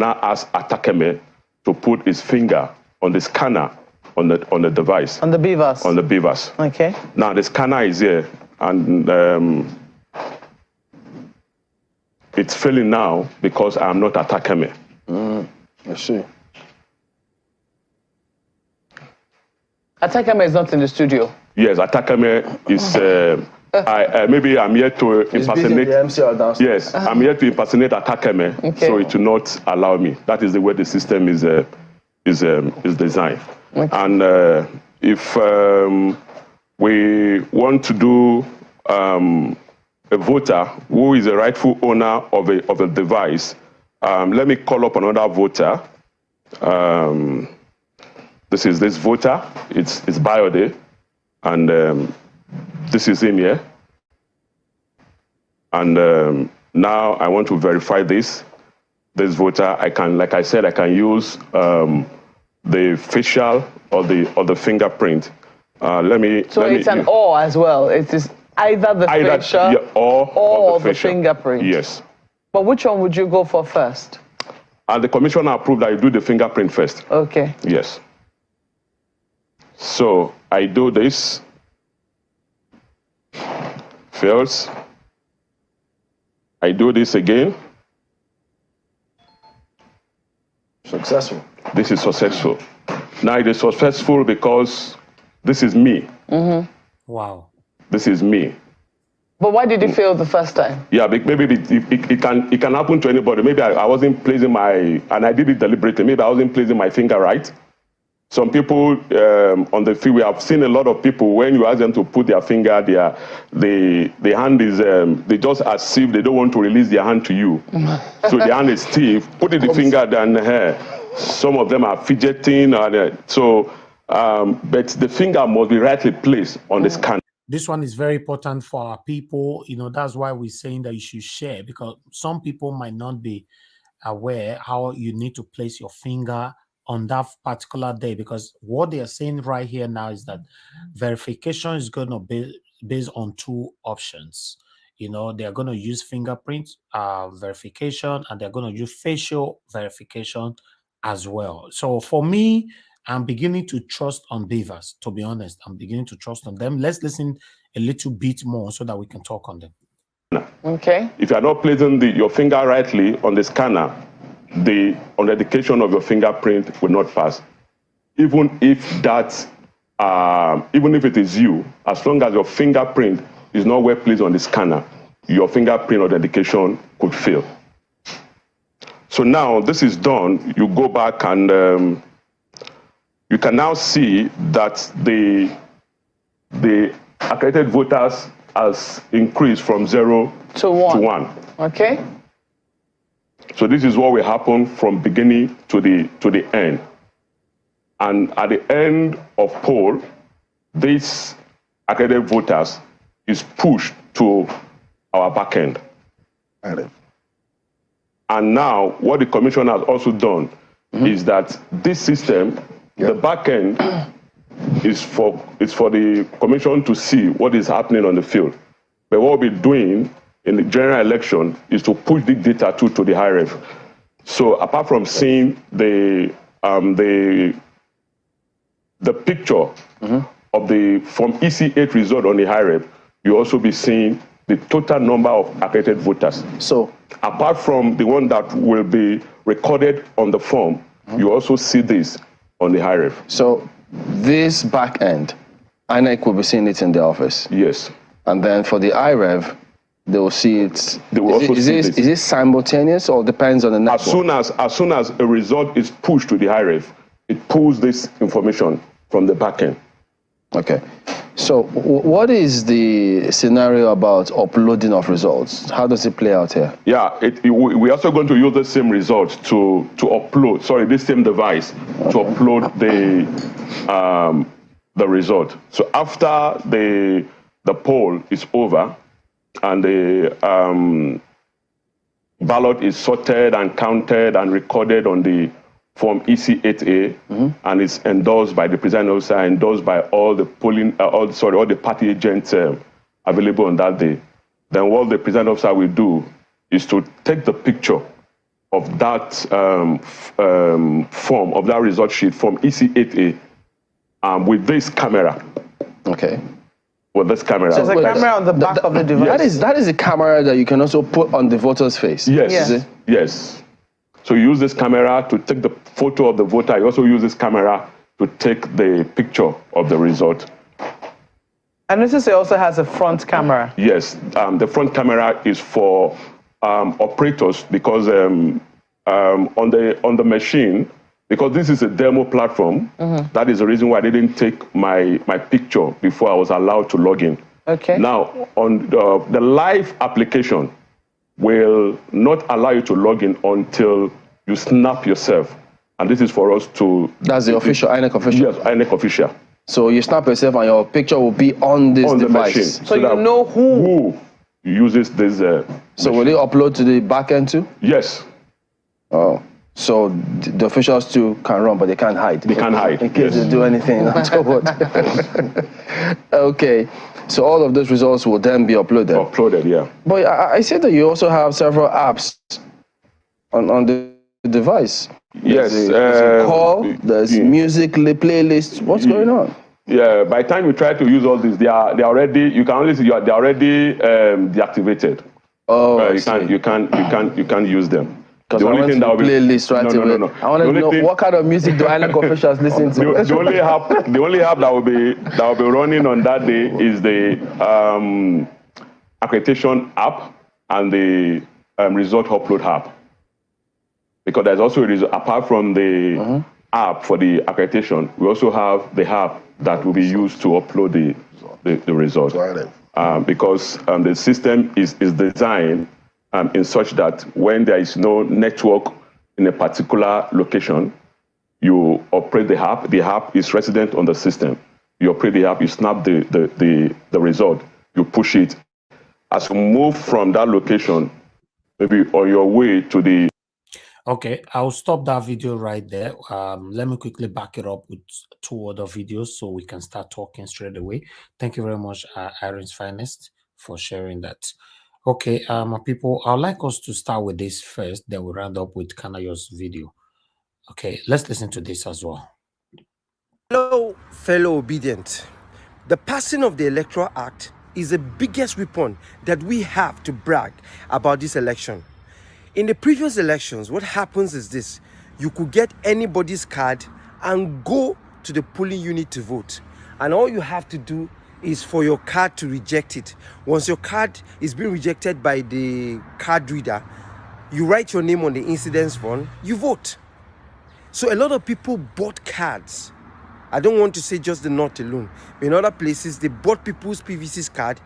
I ask Atakeme to put his finger on the scanner on the device. On the BVAS. On the BVAS. Okay. Now the scanner is here, and it's failing now because I'm not Atakeme. I see. Atakeme is not in the studio. Yes, Atakeme is. Maybe I'm here to impersonate. Yes, I'm here to impersonate Atakeme, so it will not allow me. That is the way the system is designed. Okay. And if we want to do a voter who is a rightful owner of a device, let me call up another voter. This is this voter. It's Biode, and this is him here. And now I want to verify this voter. I can, like I said, I can use the facial or the fingerprint. Let me. So it's an or as well. It is either the facial or the fingerprint. Yes. But which one would you go for first? And the commissioner approved that you do the fingerprint first. Okay. Yes. So I do this. Fails. I do this again. Successful. This is successful. Now it is successful because this is me. Wow. This is me. But why did it fail the first time? Yeah, maybe it can happen to anybody. Maybe I wasn't placing and I did it deliberately. Maybe I wasn't placing my finger right. Some people on the field, we have seen a lot of people, when you ask them to put their finger, the hand is, they just as if they don't want to release their hand to you. So the hand is stiff, putting the finger down here. Some of them are fidgeting. But the finger must be rightly placed on the scanner. This one is very important for our people. You know, that's why we're saying that you should share, because some people might not be aware how you need to place your finger on that particular day, because what they are saying right here now is that verification is going to be based on two options. You know, they are going to use fingerprint verification, and they're going to use facial verification as well. So for me, I'm beginning to trust on BVAS, to be honest. I'm beginning to trust on them. Let's listen a little bit more so that we can talk on them. Okay. If you are not placing your finger rightly on the scanner, the authentication of your fingerprint will not pass. Even if it is you, as long as your fingerprint is not well placed on the scanner, your fingerprint authentication could fail. So now this is done. You go back and you can now see that the accredited voters has increased from 0 to 1. Okay. So this is what will happen from beginning to the end. And at the end of poll, these accredited voters is pushed to our back end. And now what the commission has also done is that this system, the back end, is for the commission to see what is happening on the field. But what we'll be doing in the general election is to push the data to the high ref. So apart from seeing the picture of the from EC8 result on the high ref, you also be seeing the total number of accredited voters. So apart from the one that will be recorded on the form, you also see this on the high ref. So this back end, INEC will be seeing it in the office. Yes. And then for the IREV, they will see it. They will also see this. Is it simultaneous or depends on the network? As soon as a result is pushed to the high ref, it pulls this information from the back end. Okay. So what is the scenario about uploading of results? How does it play out here? Yeah, we're also going to use the same result to upload, sorry, this same device to upload the result. So after the poll is over and the ballot is sorted and counted and recorded on the Form EC8A, and it's endorsed by the presiding officer, endorsed by all the all the party agents available on that day. Then what the presiding officer will do is to take the picture of that form, of that result sheet, Form EC8A, with this camera. Okay. With this camera. So there's a camera on the back of the device. That is a camera that you can also put on the voter's face. Yes. Yeah. Yes. So you use this camera to take the photo of the voter. You also use this camera to take the picture of the result. And this also has a front camera. Yes, the front camera is for operators because on the machine, because this is a demo platform, that is the reason why I didn't take my picture before I was allowed to log in. Okay. Now, on the live application will not allow you to log in until you snap yourself. And this is for us to... That's the official, INEC official? Yes, INEC official. So you snap yourself and your picture will be on this device. The machine. So you know who uses this So will it upload to the back end too? Yes. Oh. So the officials too can run, but they can't hide. They can't hide. In case they do anything untoward. Okay. So all of those results will then be uploaded. Uploaded, yeah. But I see that you also have several apps on the device. Yes. There's a call, there's music playlist. What's going on? Yeah. By the time you try to use all this, they are already. You can only see they're already deactivated. Oh, you can't use them. Because I went to playlist right away. No. I want to know what kind of music do INEC officials listen to. The only app that will be running on that day is the accreditation app and the result upload app. Because there's also apart from the app for the accreditation, we also have the app that will be used to upload the result. Because the system is designed in such that when there is no network in a particular location, you operate the app is resident on the system. You operate the app, you snap the result, you push it. As you move from that location, maybe on your way to the... Okay, I'll stop that video right there. Let me quickly back it up with 2 other videos so we can start talking straight away. Thank you very much, Iron's Finest, for sharing that. Okay, my people, I'd like us to start with this first, then we'll round up with Kanayo's video. Okay, let's listen to this as well. Hello, fellow obedient. The passing of the Electoral Act is the biggest weapon that we have to brag about this election. In the previous elections, what happens is this: you could get anybody's card and go to the polling unit to vote. And all you have to do is for your card to reject it. Once your card is being rejected by the card reader, you write your name on the incidence form, you vote. So a lot of people bought cards. I don't want to say just the North alone. In other places, they bought people's PVC's card,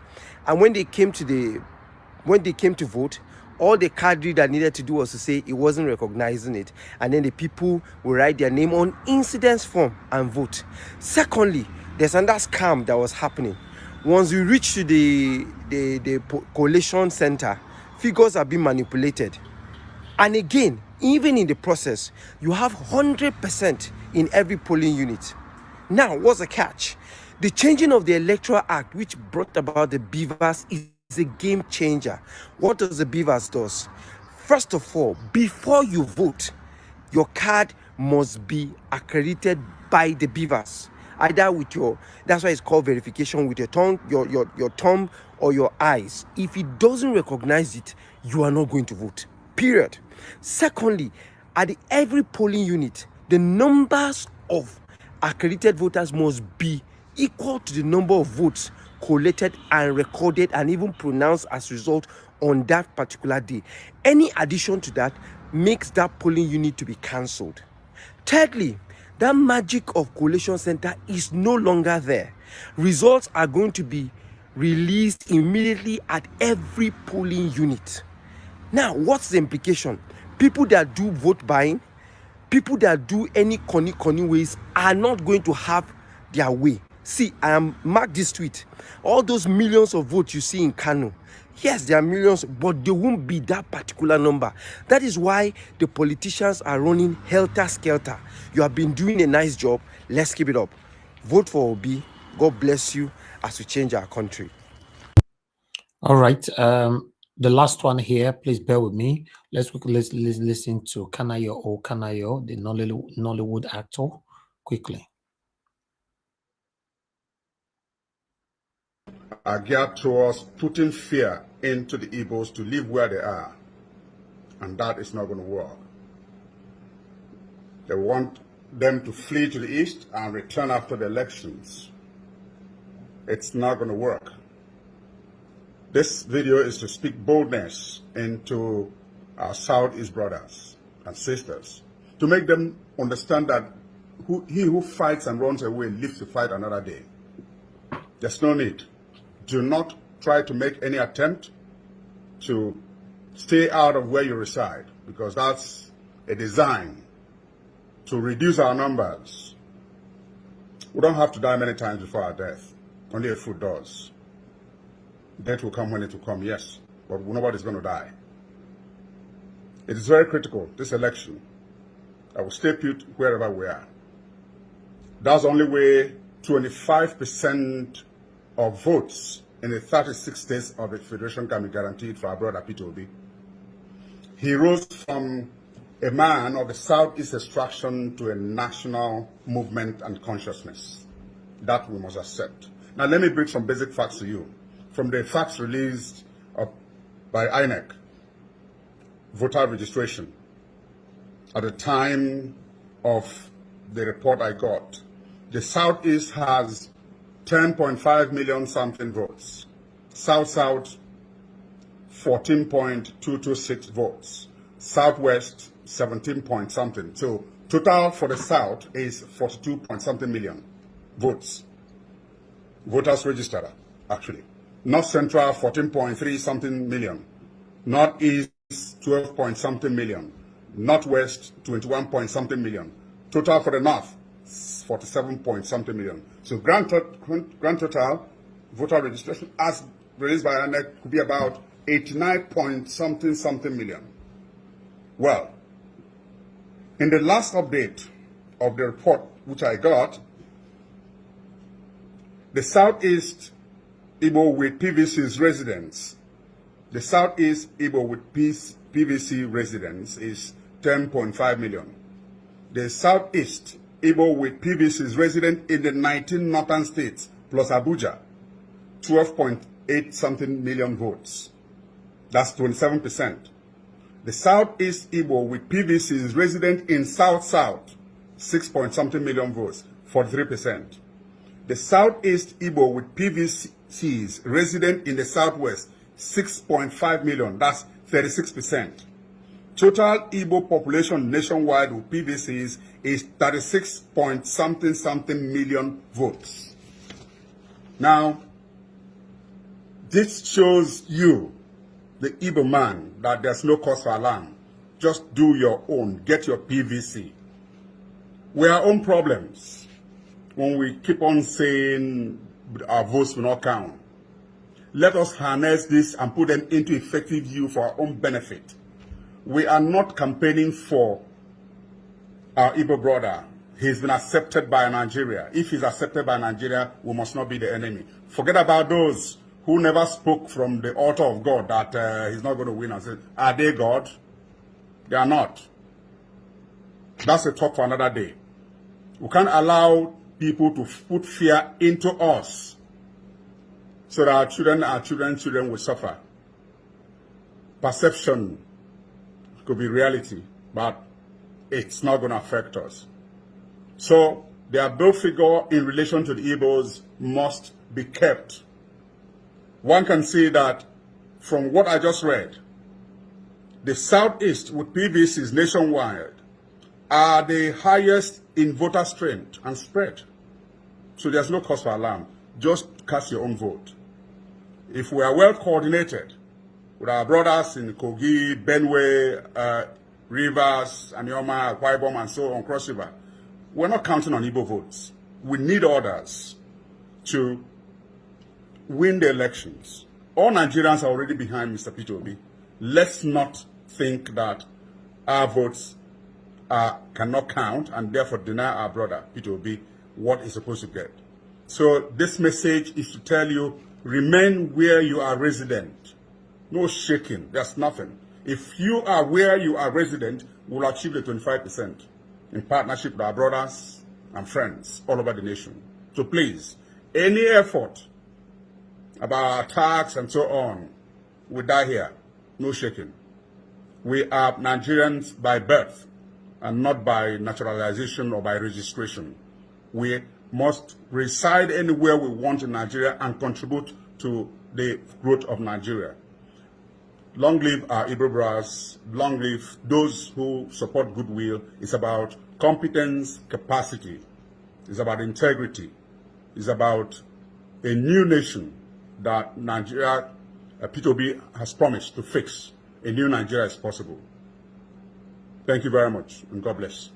and when they came to vote, all the card reader needed to do was to say it wasn't recognizing it, and then the people will write their name on incidence form and vote. Secondly, there's another scam that was happening. Once you reach to the collation center, figures are being manipulated. And again, even in the process, you have 100% in every polling unit. Now, what's the catch? The changing of the Electoral Act, which brought about the beavers, is a game changer. What does the beavers do? First of all, before you vote, your card must be accredited by the beavers. Either with your, that's why it's called verification, with your tongue, your thumb or your eyes. If it doesn't recognize it, you are not going to vote. Period. Secondly, at every polling unit, the numbers of accredited voters must be equal to the number of votes collated and recorded and even pronounced as result on that particular day. Any addition to that makes that polling unit to be cancelled. Thirdly, That magic of collation center is no longer there. Results are going to be released immediately at every polling unit. Now, what's the implication? People that do vote buying, people that do any corny ways are not going to have their way. See, I am mark this tweet. All those millions of votes you see in Kano, yes, there are millions, but there won't be that particular number. That is why the politicians are running helter-skelter. You have been doing a nice job. Let's keep it up. Vote for Obi. God bless you as we change our country. All right. The last one here, please bear with me. Let's quickly listen to Kanayo, the Nollywood actor, quickly. Are geared towards putting fear into the Igbos to live where they are. And that is not going to work. They want them to flee to the east and return after the elections. It's not going to work. This video is to speak boldness into our Southeast brothers and sisters, to make them understand that he who fights and runs away lives to fight another day. There's no need. Do not try to make any attempt to stay out of where you reside, because that's a design to reduce our numbers. We don't have to die many times before our death. Only a fool does. Death will come when it will come, yes, but nobody's going to die. It is very critical, this election. I will stay put wherever we are. That's the only way 25% of votes in the 36 states of the Federation can be guaranteed for our brother Peter Obi. He rose from a man of the Southeast extraction to a national movement and consciousness. That we must accept. Now let me bring some basic facts to you. From the facts released by INEC, voter registration, at the time of the report I got, the Southeast has 10.5 million something votes. South-South, 14.226 votes. Southwest, 17 point something. So total for the South is 42 point something million votes. Voters registered, actually. North Central, 14.3 something million. Northeast, 12 point something million. Northwest, 21 point something million. Total for the North, 47 point something million. So grand total voter registration as released by INEC could be about 89 point something million. Well, in the last update of the report which I got, the Southeast Igbo with PVC's residents, the Southeast Igbo with PVC residents is 10.5 million. The Southeast Igbo with PVC's resident in the 19 northern states plus Abuja, 12.8 something million votes. That's 27%. The Southeast Igbo with PVC's resident in South-South, 6 point something million votes, 43%. The Southeast Igbo with PVC's resident in the Southwest, 6.5 million, that's 36%. Total Igbo population nationwide with PVCs is 36 point something million votes. Now, this shows you, the Igbo man, that there's no cause for alarm. Just do your own, get your PVC. We are our own problems when we keep on saying our votes will not count. Let us harness this and put them into effective use for our own benefit. We are not campaigning for our Igbo brother. He's been accepted by Nigeria. If he's accepted by Nigeria, we must not be the enemy. Forget about those who never spoke from the altar of God that he's not going to win and say, are they God? They are not. That's a talk for another day. We can't allow people to put fear into us so that our children will suffer. Perception could be reality, but it's not going to affect us. So their bill figure in relation to the Igbos must be kept. One can see that from what I just read, the Southeast with PVCs nationwide are the highest in voter strength and spread. So there's no cause for alarm. Just cast your own vote. If we are well coordinated with our brothers in Kogi, Benue, Rivers, Anioma, Akwa Ibom, and so on, Cross River, we're not counting on Igbo votes. We need others to win the elections. All Nigerians are already behind Mr. Peter Obi. Let's not think that our votes cannot count and therefore deny our brother Peter Obi what he's supposed to get. So this message is to tell you, remain where you are resident. No shaking, there's nothing. If you are where you are resident, we'll achieve the 25% in partnership with our brothers and friends all over the nation. So please, any effort about attacks and so on, we die here. No shaking. We are Nigerians by birth and not by naturalization or by registration. We must reside anywhere we want in Nigeria and contribute to the growth of Nigeria. Long live our Igbo brothers, long live those who support goodwill. It's about competence, capacity. It's about integrity. It's about a new nation that Nigeria, Peter Obi has promised to fix. A new Nigeria is possible. Thank you very much, and God bless.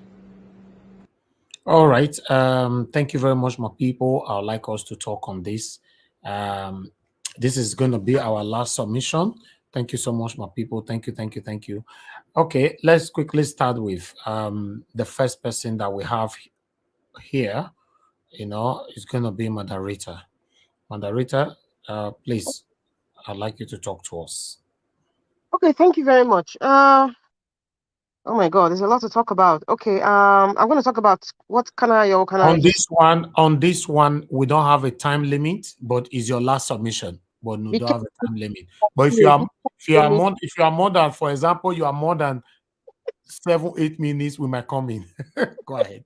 All right. Thank you very much, my people. I would like us to talk on this. This is going to be our last submission. Thank you so much, my people. Thank you, thank you, thank you. Okay, let's quickly start with the first person that we have here. Is going to be moderator. Moderator, please, I'd like you to talk to us. Okay, thank you very much. Oh my God, there's a lot to talk about. Okay, I'm going to talk about what can I. On this one, we don't have a time limit, but it's your last submission. But we don't have a time limit. But if you are more than, for example, you are more than 7-8 minutes, we might come in. Go ahead.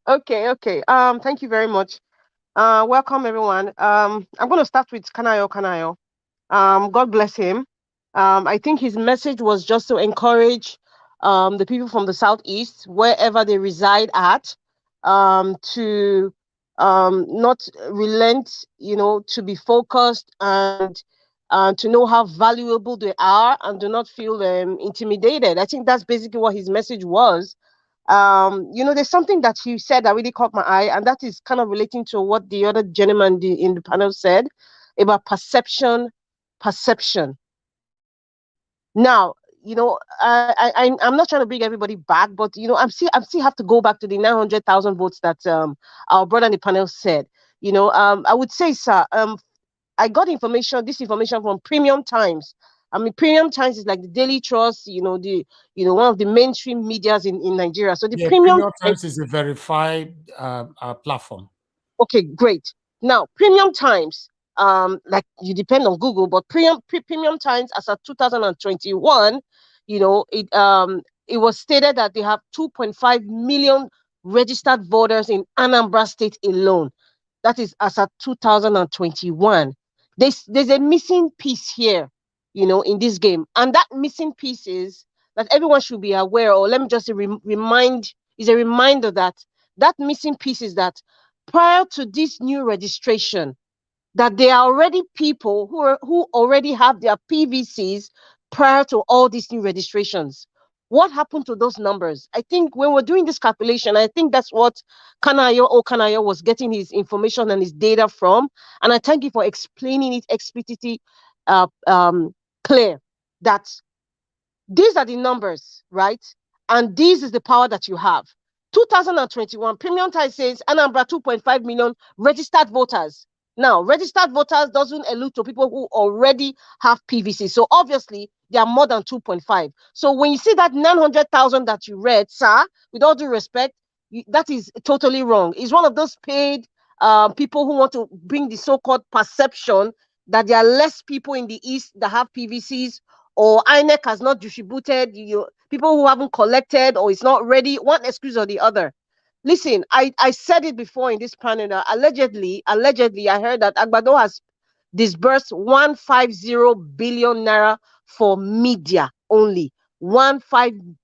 Okay. Thank you very much. Welcome everyone. I'm going to start with Kanayo. God bless him. I think his message was just to encourage the people from the Southeast, wherever they reside at, to not relent, to be focused and to know how valuable they are and do not feel intimidated. I think that's basically what his message was. There's something that he said that really caught my eye, and that is kind of relating to what the other gentleman in the panel said about perception. Now, I'm not trying to bring everybody back, but I still have to go back to the 900,000 votes that our brother in the panel said. I would say, sir, I got this information from Premium Times. I mean, Premium Times is like the Daily Trust, one of the mainstream medias in Nigeria. So the Premium Times is a verified platform. Okay, great. Now, Premium Times, like you depend on Google, but Premium Times as of 2021, it was stated that they have 2.5 million registered voters in Anambra State alone. That is as of 2021. There's a missing piece here, in this game, and that missing piece is that everyone should be aware. Or let me just is a reminder that missing piece is that prior to this new registration, that there are already people who already have their PVCs prior to all these new registrations. What happened to those numbers? I think when we're doing this calculation, I think that's what Kanayo was getting his information and his data from. And I thank you for explaining it explicitly clear that these are the numbers, right? And this is the power that you have. 2021, Premium Times says Anambra 2.5 million registered voters. Now, registered voters doesn't allude to people who already have PVC. So obviously, there are more than 2.5. So when you see that 900,000 that you read, sir, with all due respect, that is totally wrong. It's one of those paid people who want to bring the so-called perception that there are less people in the East that have PVCs, or INEC has not distributed, people who haven't collected, or it's not ready, one excuse or the other. Listen, I said it before in this panel. Allegedly, I heard that Agbado has disbursed 150 billion naira for media only. 150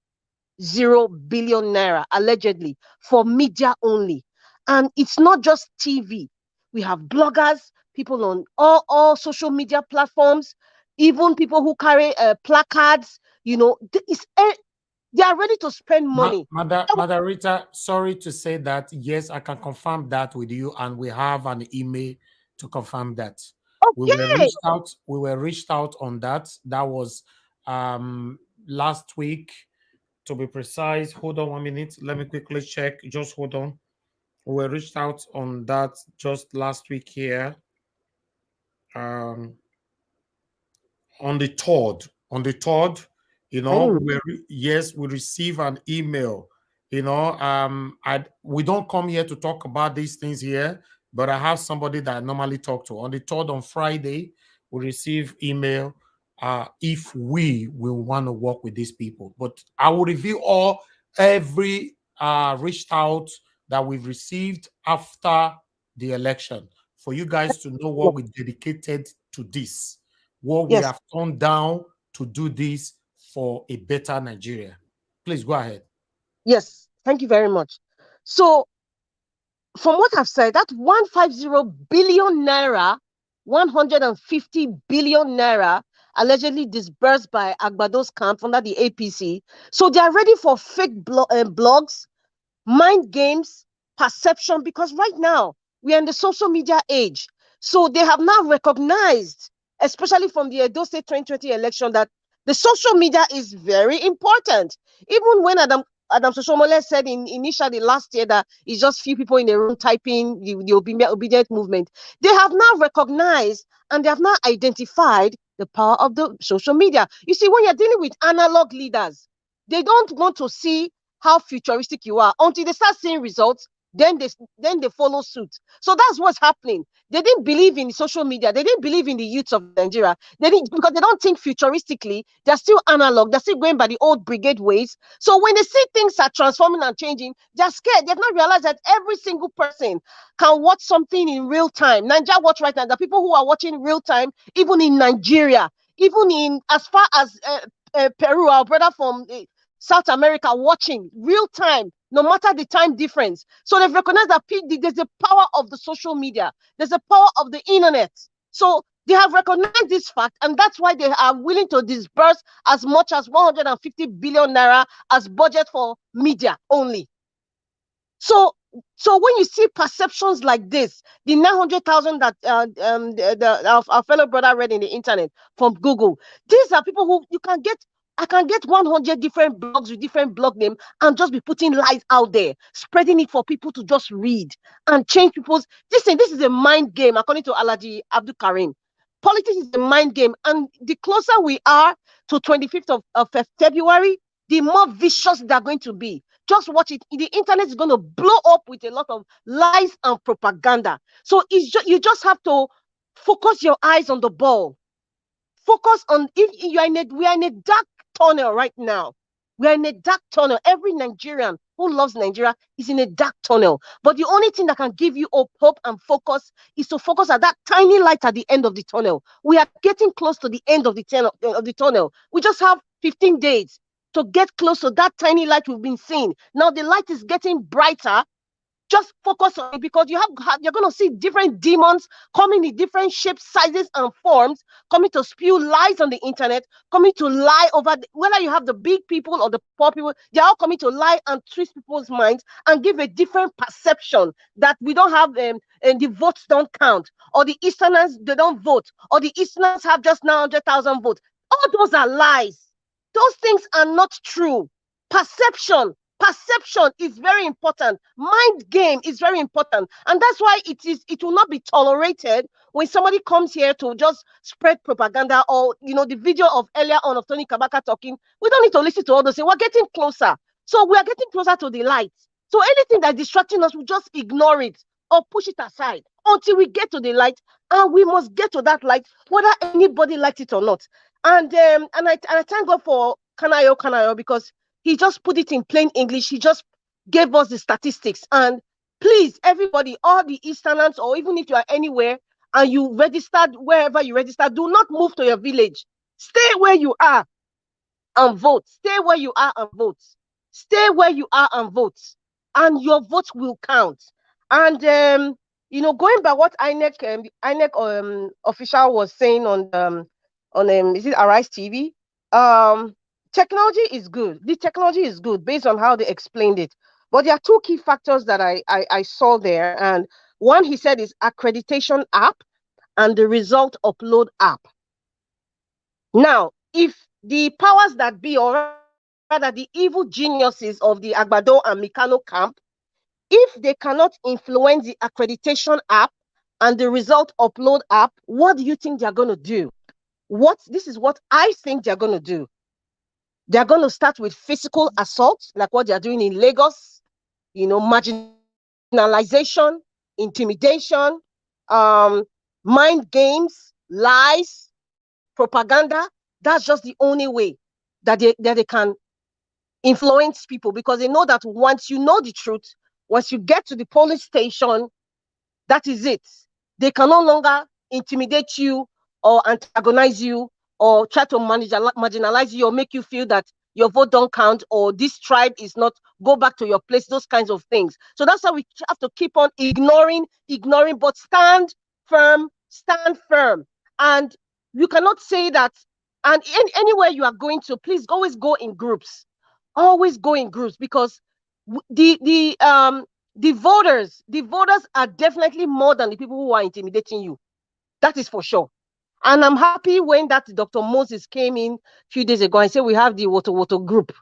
billion naira, allegedly, for media only. And it's not just TV. We have bloggers, people on all social media platforms, even people who carry placards, they are ready to spend money. Mother Rita, sorry to say that. Yes, I can confirm that with you, and we have an email to confirm that. Okay. We were reached out on that. That was last week, to be precise. Hold on 1 minute. Let me quickly check. Just hold on. We were reached out on that just last week here. On the 3rd. On the 3rd, we receive an email. We don't come here to talk about these things here, but I have somebody that I normally talk to. On the 3rd, on Friday, we receive email if we will want to work with these people. But I will review every reached out that we've received after the election for you guys to know what we dedicated to this, what we have turned down to do this for a better Nigeria. Please go ahead. Yes, thank you very much. So, from what I've said, that 150 billion naira, 150 billion naira, allegedly disbursed by Agbado's camp under the APC. So they are ready for fake blogs, mind games, perception, because right now we are in the social media age. So they have now recognized, especially from the Edo State 2020 election, that the social media is very important. Even when Adam Oshiomhole said initially last year that it's just few people in the room typing the obedient movement, they have now recognized and they have now identified the power of the social media. You see, when you're dealing with analog leaders, they don't want to see how futuristic you are until they start seeing results. Then they follow suit. So that's what's happening. They didn't believe in social media. They didn't believe in the youth of Nigeria. They didn't, because they don't think futuristically. They're still analog. They're still going by the old brigade ways. So when they see things are transforming and changing, they're scared. They've not realized that every single person can watch something in real time. Nigeria Watch right now, the people who are watching real time, even in Nigeria, even in as far as Peru, our brother from South America, watching real time, no matter the time difference. So they've recognized that there's the power of the social media. There's the power of the internet. So they have recognized this fact, and that's why they are willing to disburse as much as 150 billion naira as budget for media only. So when you see perceptions like this, the 900,000 that our fellow brother read in the internet from Google, these are people who I can get 100 different blogs with different blog name and just be putting lies out there, spreading it for people to just read and change people's. This is a mind game, according to Alhaji Abdul Karim. Politics is a mind game, and the closer we are to 25th of February, the more vicious they're going to be. Just watch it. The internet is going to blow up with a lot of lies and propaganda. So you just have to focus your eyes on the ball. Focus on, we are in a dark tunnel right now. We are in a dark tunnel. Every Nigerian who loves Nigeria is in a dark tunnel. But the only thing that can give you hope and focus is to focus at that tiny light at the end of the tunnel. We are getting close to the end of the tunnel. We just have 15 days to get close to that tiny light we've been seeing. Now the light is getting brighter. Just focus on it, because you're going to see different demons coming in different shapes, sizes, and forms, coming to spew lies on the internet, coming to lie over whether you have the big people or the poor people. They're all coming to lie and twist people's minds and give a different perception that we don't have and the votes don't count, or the Easterners, they don't vote, or the Easterners have just 900,000 votes. All those are lies. Those things are not true. Perception is very important. Mind game is very important. And that's why it will not be tolerated when somebody comes here to just spread propaganda, or, the video of earlier on of Tony Kabaka talking. We don't need to listen to all those. We're getting closer. So we are getting closer to the light. So anything that's distracting us, we just ignore it or push it aside until we get to the light. And we must get to that light, whether anybody likes it or not. And I thank God for Kanayo, because he just put it in plain English. He just gave us the statistics. And please, everybody, all the Easterners, or even if you are anywhere and you registered, wherever you registered, do not move to your village. Stay where you are and vote. Stay where you are and vote. Stay where you are and vote, and your vote will count. And going by what INEC official was saying on is it Arise TV? Technology is good. The technology is good based on how they explained it. But there are two key factors that I saw there, and one he said is accreditation app and the result upload app. Now, if the powers that be, or rather the evil geniuses of the Agbado and Mikano camp, if they cannot influence the accreditation app and the result upload app, what do you think they're going to do? This is what I think they're going to do. They're going to start with physical assault, like what they're doing in Lagos, marginalization, intimidation, mind games, lies, propaganda. That's just the only way that they can influence people, because they know that once you know the truth, once you get to the police station, that is it. They can no longer intimidate you or antagonize you or try to marginalize you or make you feel that your vote don't count or this tribe is not, go back to your place, those kinds of things. So that's why we have to keep on ignoring, but stand firm. And you cannot say that, and anywhere you are going to, please always go in groups. Always go in groups, because the voters are definitely more than the people who are intimidating you. That is for sure. And I'm happy when that Dr. Moses came in a few days ago and said we have the Woto group.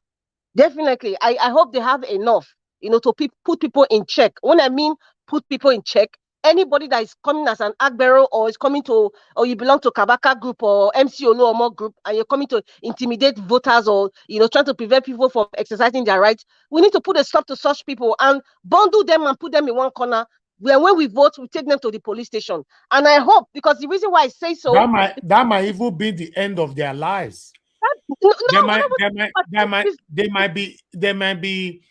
Definitely. I hope they have enough, to put people in check. When I mean put people in check, anybody that is coming as an Agbero or is coming to, or you belong to Kabaka group or MC Oluomo group, and you're coming to intimidate voters or, trying to prevent people from exercising their rights, we need to put a stop to such people and bundle them and put them in one corner. When we vote, we take them to the police station. And I hope, because the reason why I say so, that might even be the end of their lives. They might be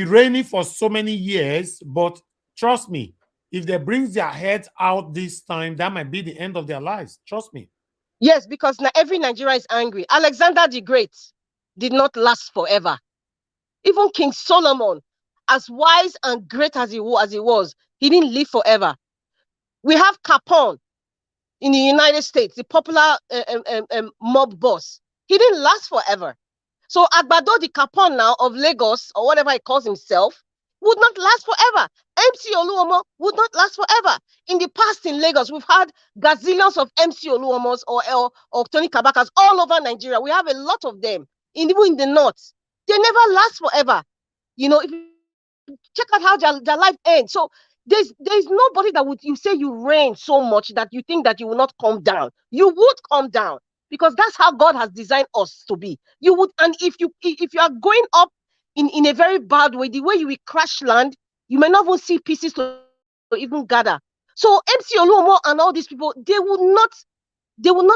reigning for so many years, but trust me, if they bring their heads out this time, that might be the end of their lives. Trust me. Yes, because every Nigerian is angry. Alexander the Great did not last forever. Even King Solomon, as wise and great as he was, he didn't live forever. We have Capone in the United States, the popular mob boss. He didn't last forever. So Agbado the Capone now of Lagos, or whatever he calls himself, would not last forever. MC Oluomo would not last forever. In the past in Lagos, we've had gazillions of MC Oluomos or Tony Kabakas all over Nigeria. We have a lot of them, even in the north. They never last forever. If you check out how their life ends. So there's nobody that you say you reign so much that you think that you will not come down. You would come down, because that's how God has designed us to be. You would, and if you are going up in a very bad way, the way you will crash land, you may not even see pieces to even gather. So MC Oluomo and all these people, they will not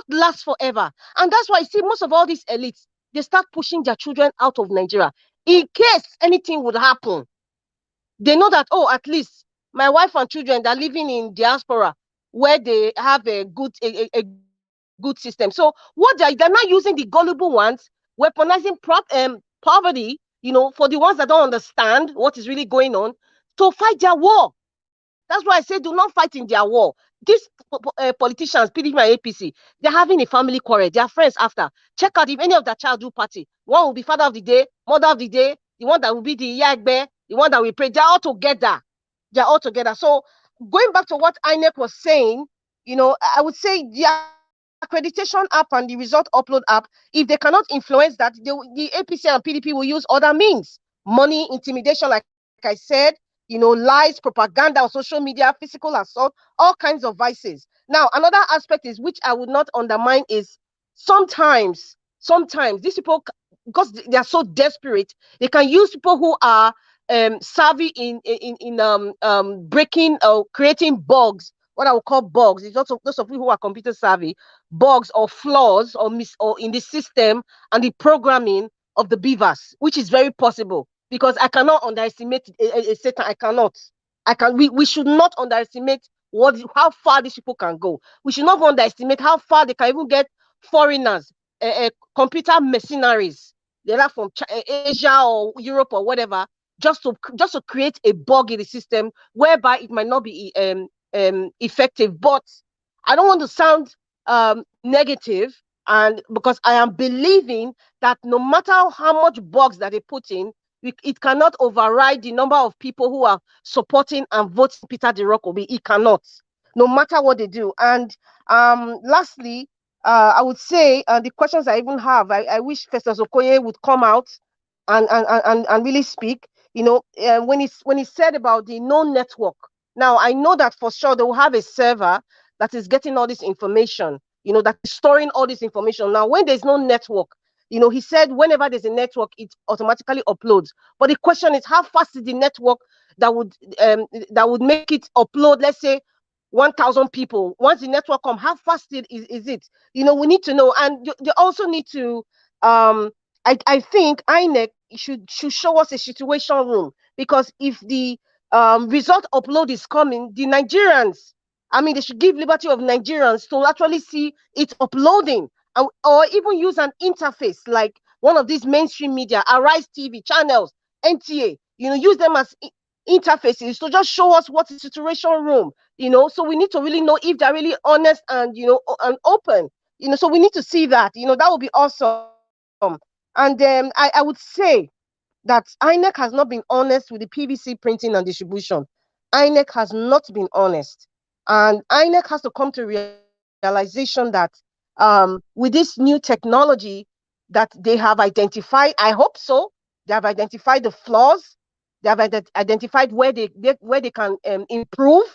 last forever. And that's why I see most of all these elites, they start pushing their children out of Nigeria. In case anything would happen, they know that, at least my wife and children, they're living in diaspora where they have a good system. So what they're not using the gullible ones, weaponizing poverty, for the ones that don't understand what is really going on, to fight their war. That's why I say do not fight in their war. These politicians, PDP and APC, they're having a family quarrel. They are friends after. Check out if any of their child do party. One will be father of the day, mother of the day, the one that will be the Yagbe, the one that we pray. They're all together. So going back to what INEC was saying, I would say the accreditation app and the result upload app, if they cannot influence that, the APC and PDP will use other means. Money, intimidation, like I said, lies, propaganda on social media, physical assault, all kinds of vices. Now, another aspect is, which I would not undermine, is sometimes these people, because they are so desperate, they can use people who are savvy in breaking or creating bugs, what I would call bugs. It's also those of you who are computer savvy, bugs or flaws or in the system and the programming of the beavers, which is very possible, because I cannot underestimate Satan. We should not underestimate how far these people can go. We should not underestimate how far they can even get foreigners, computer mercenaries, the other from Asia or Europe or whatever, just to create a bug in the system whereby it might not be effective. But I don't want to sound negative, and because I am believing that no matter how much bugs that they put in, it cannot override the number of people who are supporting and voting Peter Obi. It cannot, no matter what they do. And lastly, I would say the questions I even have, I wish Festus Okoye would come out and really speak. You know, when he said about the no network. Now I know that for sure they will have a server that is getting all this information. You know, that is storing all this information. Now, when there's no network, you know, he said whenever there's a network, it automatically uploads. But the question is, how fast is the network that would make it upload? Let's say 1,000 people. Once the network come, how fast is it? You know, we need to know, and they also need to. I think INEC should show us a situation room, because if the result upload is coming, the Nigerians, I mean, they should give liberty of Nigerians to actually see it uploading, or even use an interface like one of these mainstream media, Arise TV channels, NTA, you know, use them as interfaces to just show us what's the situation room, you know. So we need to really know if they're really honest and, you know, and open, you know. So we need to see that, you know, that would be awesome. And I would say that INEC has not been honest with the PVC printing and distribution. INEC has not been honest. And INEC has to come to realization that with this new technology that they have identified, I hope so, they have identified the flaws, they have identified where they can improve,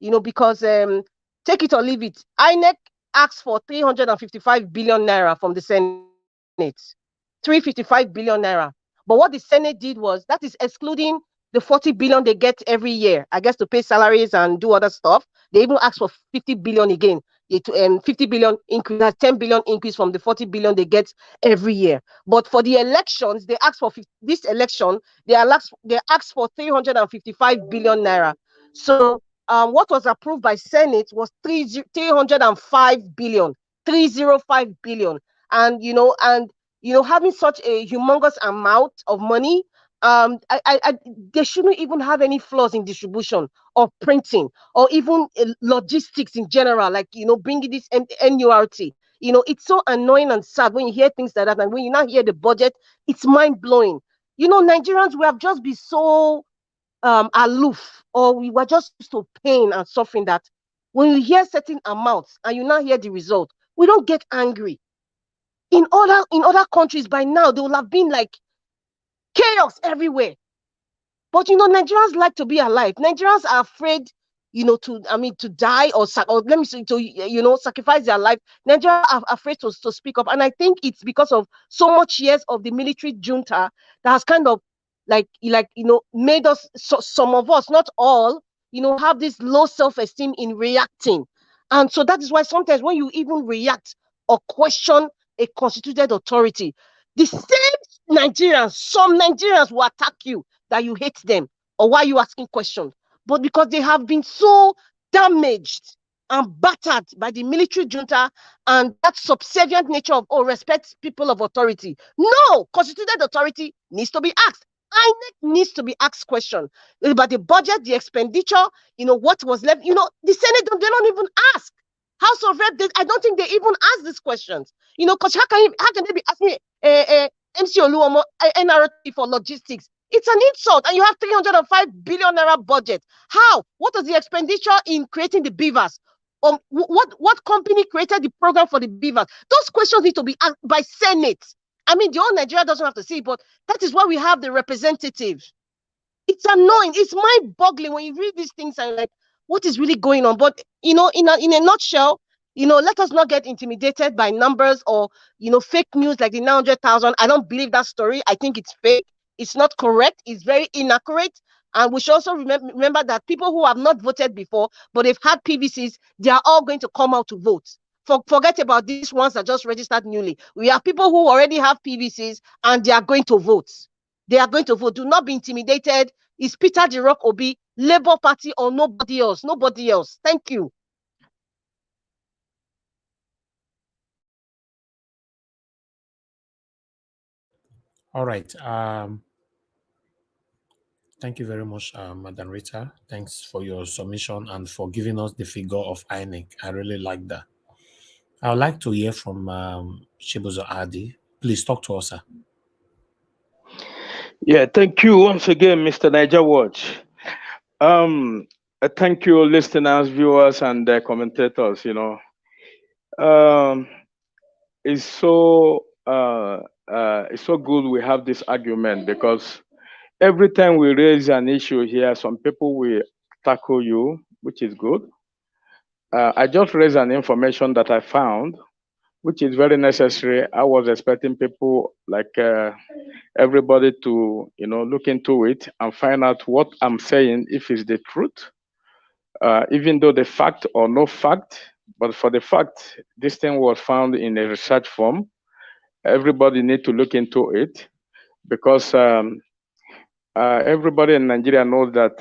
you know, because take it or leave it, INEC asked for 355 billion naira from the Senate. 355 billion naira. But what the Senate did was, that is excluding the 40 billion they get every year, I guess, to pay salaries and do other stuff. They even asked for 50 billion again. 50 billion increase, that's 10 billion increase from the 40 billion they get every year. But for the elections, they asked for this election, they asked for 355 billion naira. So what was approved by Senate was 305 billion, 305 billion. And having such a humongous amount of money, they shouldn't even have any flaws in distribution or printing or even logistics in general, like, you know, bringing this NURT. You know, it's so annoying and sad when you hear things like that, and when you now hear the budget, it's mind-blowing. You know, Nigerians, we have just been so aloof, or we were just used to pain and suffering, that when you hear certain amounts and you now hear the result, we don't get angry. In other countries by now, they will have been like chaos everywhere. But, you know, Nigerians like to be alive. Nigerians are afraid, you know, to die or let me say, to, you know, sacrifice their life. Nigerians are afraid to speak up. And I think it's because of so much years of the military junta that has kind of like, you know, made us, some of us, not all, you know, have this low self-esteem in reacting. And so that is why sometimes when you even react or question a constituted authority, the same Nigerians, some Nigerians will attack you that you hate them, or why you asking questions. But because they have been so damaged and battered by the military junta and that subservient nature of, respect people of authority. No, constituted authority needs to be asked. INEC needs to be asked questions about the budget, the expenditure, you know, what was left. You know, the Senate, they don't even ask. House of Rep, I don't think they even ask these questions. You know, because how can they be asking MC Oluomo NRT for logistics? It's an insult, and you have 305 billion naira budget. How? What was the expenditure in creating the beavers? What company created the program for the beavers? Those questions need to be asked by Senate. I mean, the whole Nigeria doesn't have to see, but that is why we have the representative. It's annoying. It's mind-boggling when you read these things and like, what is really going on? But, you know, in a nutshell, you know, let us not get intimidated by numbers or, you know, fake news like the 900,000. I don't believe that story. I think it's fake. It's not correct. It's very inaccurate. And we should also remember that people who have not voted before, but they've had PVCs, they are all going to come out to vote. Forget about these ones that just registered newly. We have people who already have PVCs and they are going to vote. They are going to vote. Do not be intimidated. It's Peter Obi, Labour Party, or nobody else. Nobody else. Thank you. All right. Thank you very much, Madam Rita. Thanks for your submission and for giving us the figure of INEC. I really like that. I would like to hear from Shibuzo Adi. Please talk to us, sir. Yeah, thank you once again, Mr. Niger Watch. Thank you, listeners, viewers, and commentators. It's so good we have this argument, because every time we raise an issue here, some people will tackle you, which is good. I just raised an information that I found, which is very necessary. I was expecting people like everybody to, look into it and find out what I'm saying, if it's the truth, even though the fact or no fact. But for the fact, this thing was found in a research form. Everybody need to look into it, because everybody in Nigeria knows that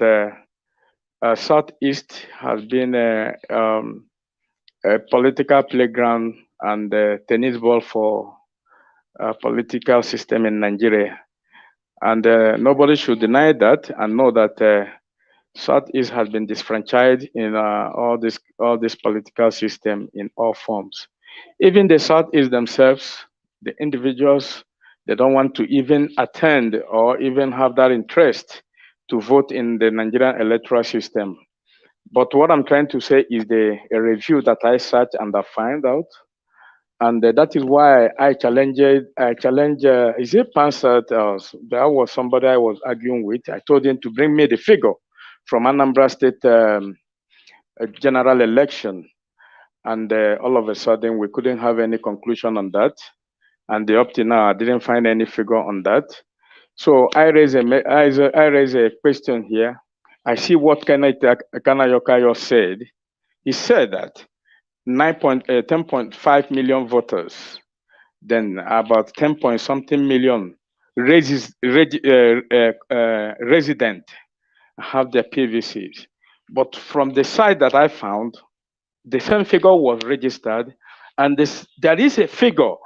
Southeast has been a political playground and a tennis ball for political system in Nigeria. And nobody should deny that and know that Southeast has been disfranchised in all this political system in all forms. Even the Southeast themselves, the individuals, they don't want to even attend or even have that interest to vote in the Nigerian electoral system. But what I'm trying to say is a review that I searched and I find out. And that is why I challenge, is it Pansat? There was somebody I was arguing with. I told him to bring me the figure from Anambra State general election. And all of a sudden, we couldn't have any conclusion on that. And up to now, I didn't find any figure on that. So I raise a question here. I see what Kanayokayo said. He said that 10.5 million voters, then about 10 point something million resident have their PVCs. But from the site that I found, the same figure was registered, and there is a figure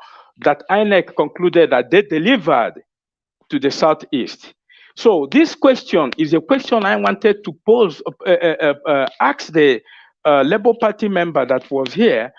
that INEC concluded that they delivered to the Southeast. So this question is a question I wanted to pose, ask the Labour Party member that was here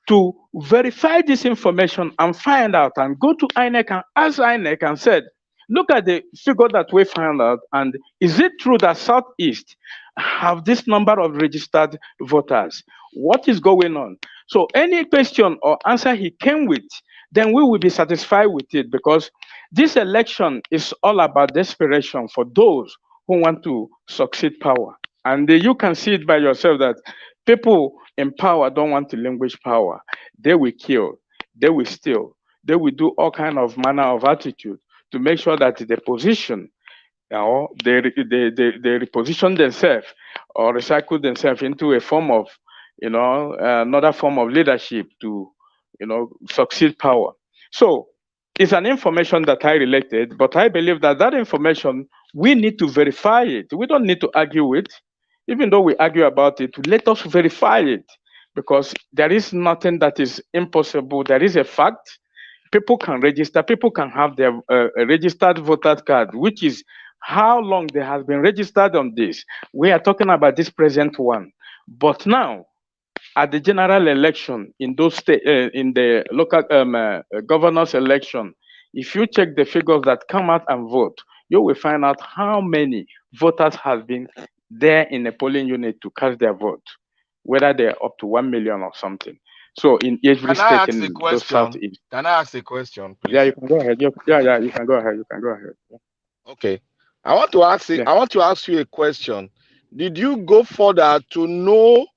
to verify this information and find out, and go to INEC and ask INEC and said, look at the figure that we found out, and is it true that Southeast have this number of registered voters? What is going on? So any question or answer he came with, then we will be satisfied with it, because this election is all about desperation for those who want to succeed power. And you can see it by yourself that people in power don't want to relinquish power. They will kill, they will steal, they will do all kind of manner of attitude to make sure that the position, they reposition themselves or recycle themselves into a form of, another form of leadership to, succeed power. So it's an information that I related, but I believe that information, we need to verify it. We don't need to argue it. Even though we argue about it, let us verify it, because there is nothing that is impossible. There is a fact. People can register. People can have their registered voter card, which is how long they have been registered on this. We are talking about this present one. But now, at the general election in those in the local governors election, if you check the figures that come out and vote, you will find out how many voters have been there in a polling unit to cast their vote, whether they're up to 1 million or something. So in every state in the Southeast. Can I ask a question, please? Yeah, you can go ahead. You can go ahead. You can go ahead. Okay. I want to ask you a question. Did you go further to know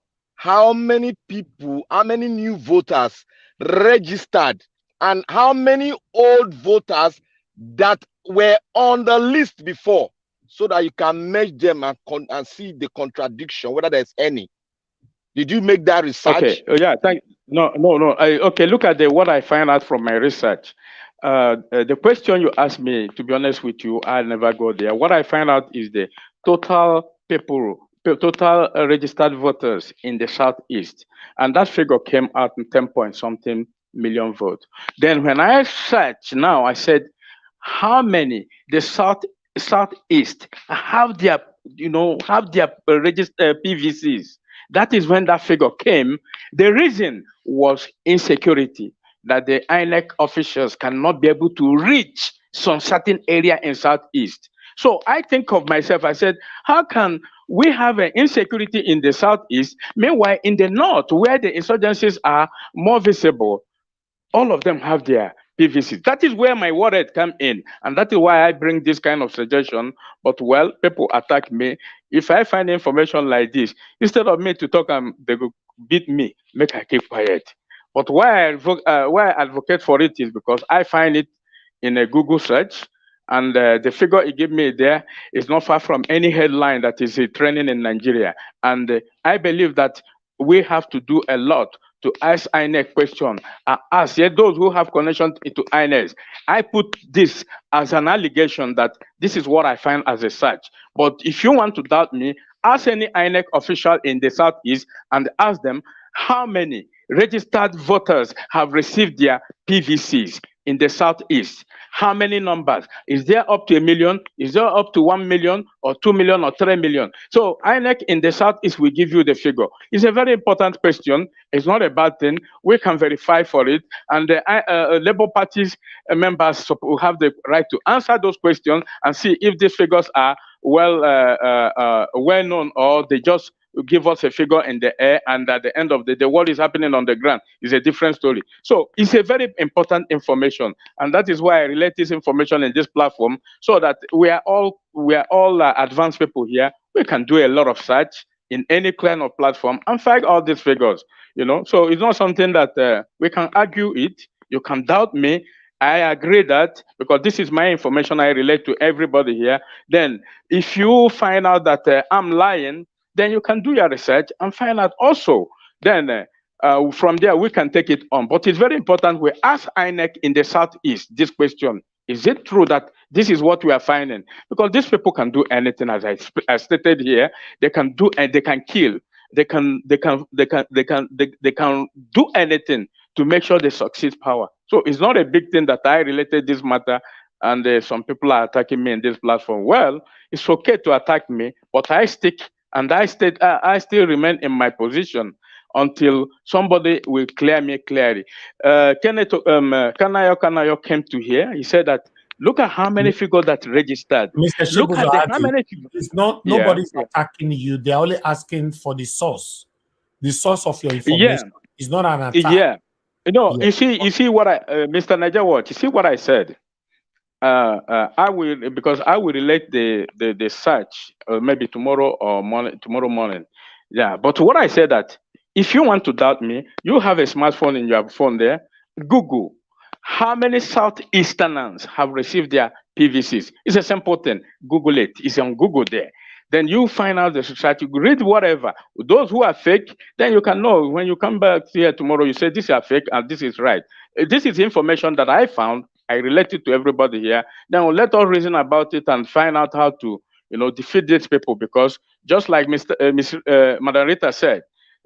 how many people, how many new voters registered, and how many old voters that were on the list before, so that you can match them and see the contradiction, whether there's any? Did you make that research? Okay. Yeah. No. Okay. Look at what I find out from my research. The question you asked me, to be honest with you, I never go there. What I find out is the total registered voters in the Southeast, and that figure came out in 10 point something million votes. Then when I searched, now I said, how many the southeast have their registered PVCs. That is when that figure came. The reason was insecurity, that the INEC officials cannot be able to reach some certain area in southeast. So I think of myself, I said, how can we have an insecurity in the southeast, meanwhile in the north, where the insurgencies are more visible, all of them have their PVC. That is where my worry come in, and that is why I bring this kind of suggestion. But well, people attack me. If I find information like this, instead of me to talk, they go beat me, make I keep quiet. But why I advocate for it is because I find it in a Google search, and the figure it gave me there is not far from any headline that is trending in Nigeria. And I believe that we have to do a lot to ask INEC question. Ask those who have connection to INEC. I put this as an allegation that this is what I find as a search. But if you want to doubt me, ask any INEC official in the Southeast and ask them how many registered voters have received their PVCs in the Southeast. How many numbers? Is there up to 1 million? Is there up to 1 million or 2 million or 3 million? So INEC in the Southeast will give you the figure. It's a very important question. It's not a bad thing. We can verify for it. And the Labour Party's members will have the right to answer those questions and see if these figures are well known, or they just give us a figure in the air, and at the end of the day, what is happening on the ground is a different story. So it's a very important information, and that is why I relate this information in this platform, so that we are all advanced people here. We can do a lot of search in any kind of platform and find all these figures. So it's not something that we can argue it. You can doubt me. I agree that because this is my information, I relate to everybody here. Then, if you find out that I'm lying, then you can do your research and find out also. Then from there, we can take it on. But it's very important we ask INEC in the Southeast this question. Is it true that this is what we are finding? Because these people can do anything, as I stated here. They can do, and they can kill. They can do anything to make sure they succeed power. So it's not a big thing that I related this matter, and some people are attacking me in this platform. Well, it's okay to attack me, but I stick. And I still remain in my position until somebody will clear me clearly. Kenneth Kanayo came to here. He said that look at how many figures that registered. Mr. Look at how many. It's not nobody's attacking you. They're only asking for the source of your information. It's not an attack. You see what Mr. Naja Watch. You see what I said. I will relate the search maybe tomorrow morning. Yeah, but what I said that if you want to doubt me, you have a smartphone in your phone there. Google how many Southeasterners have received their PVCs. It's a simple thing. Google it. It's on Google there. Then you find out the society, read whatever. Those who are fake, then you can know when you come back here tomorrow, you say this is fake and this is right. This is information that I found. I relate it to everybody here. Then let us reason about it and find out how to, defeat these people. Because just like Madam Rita said,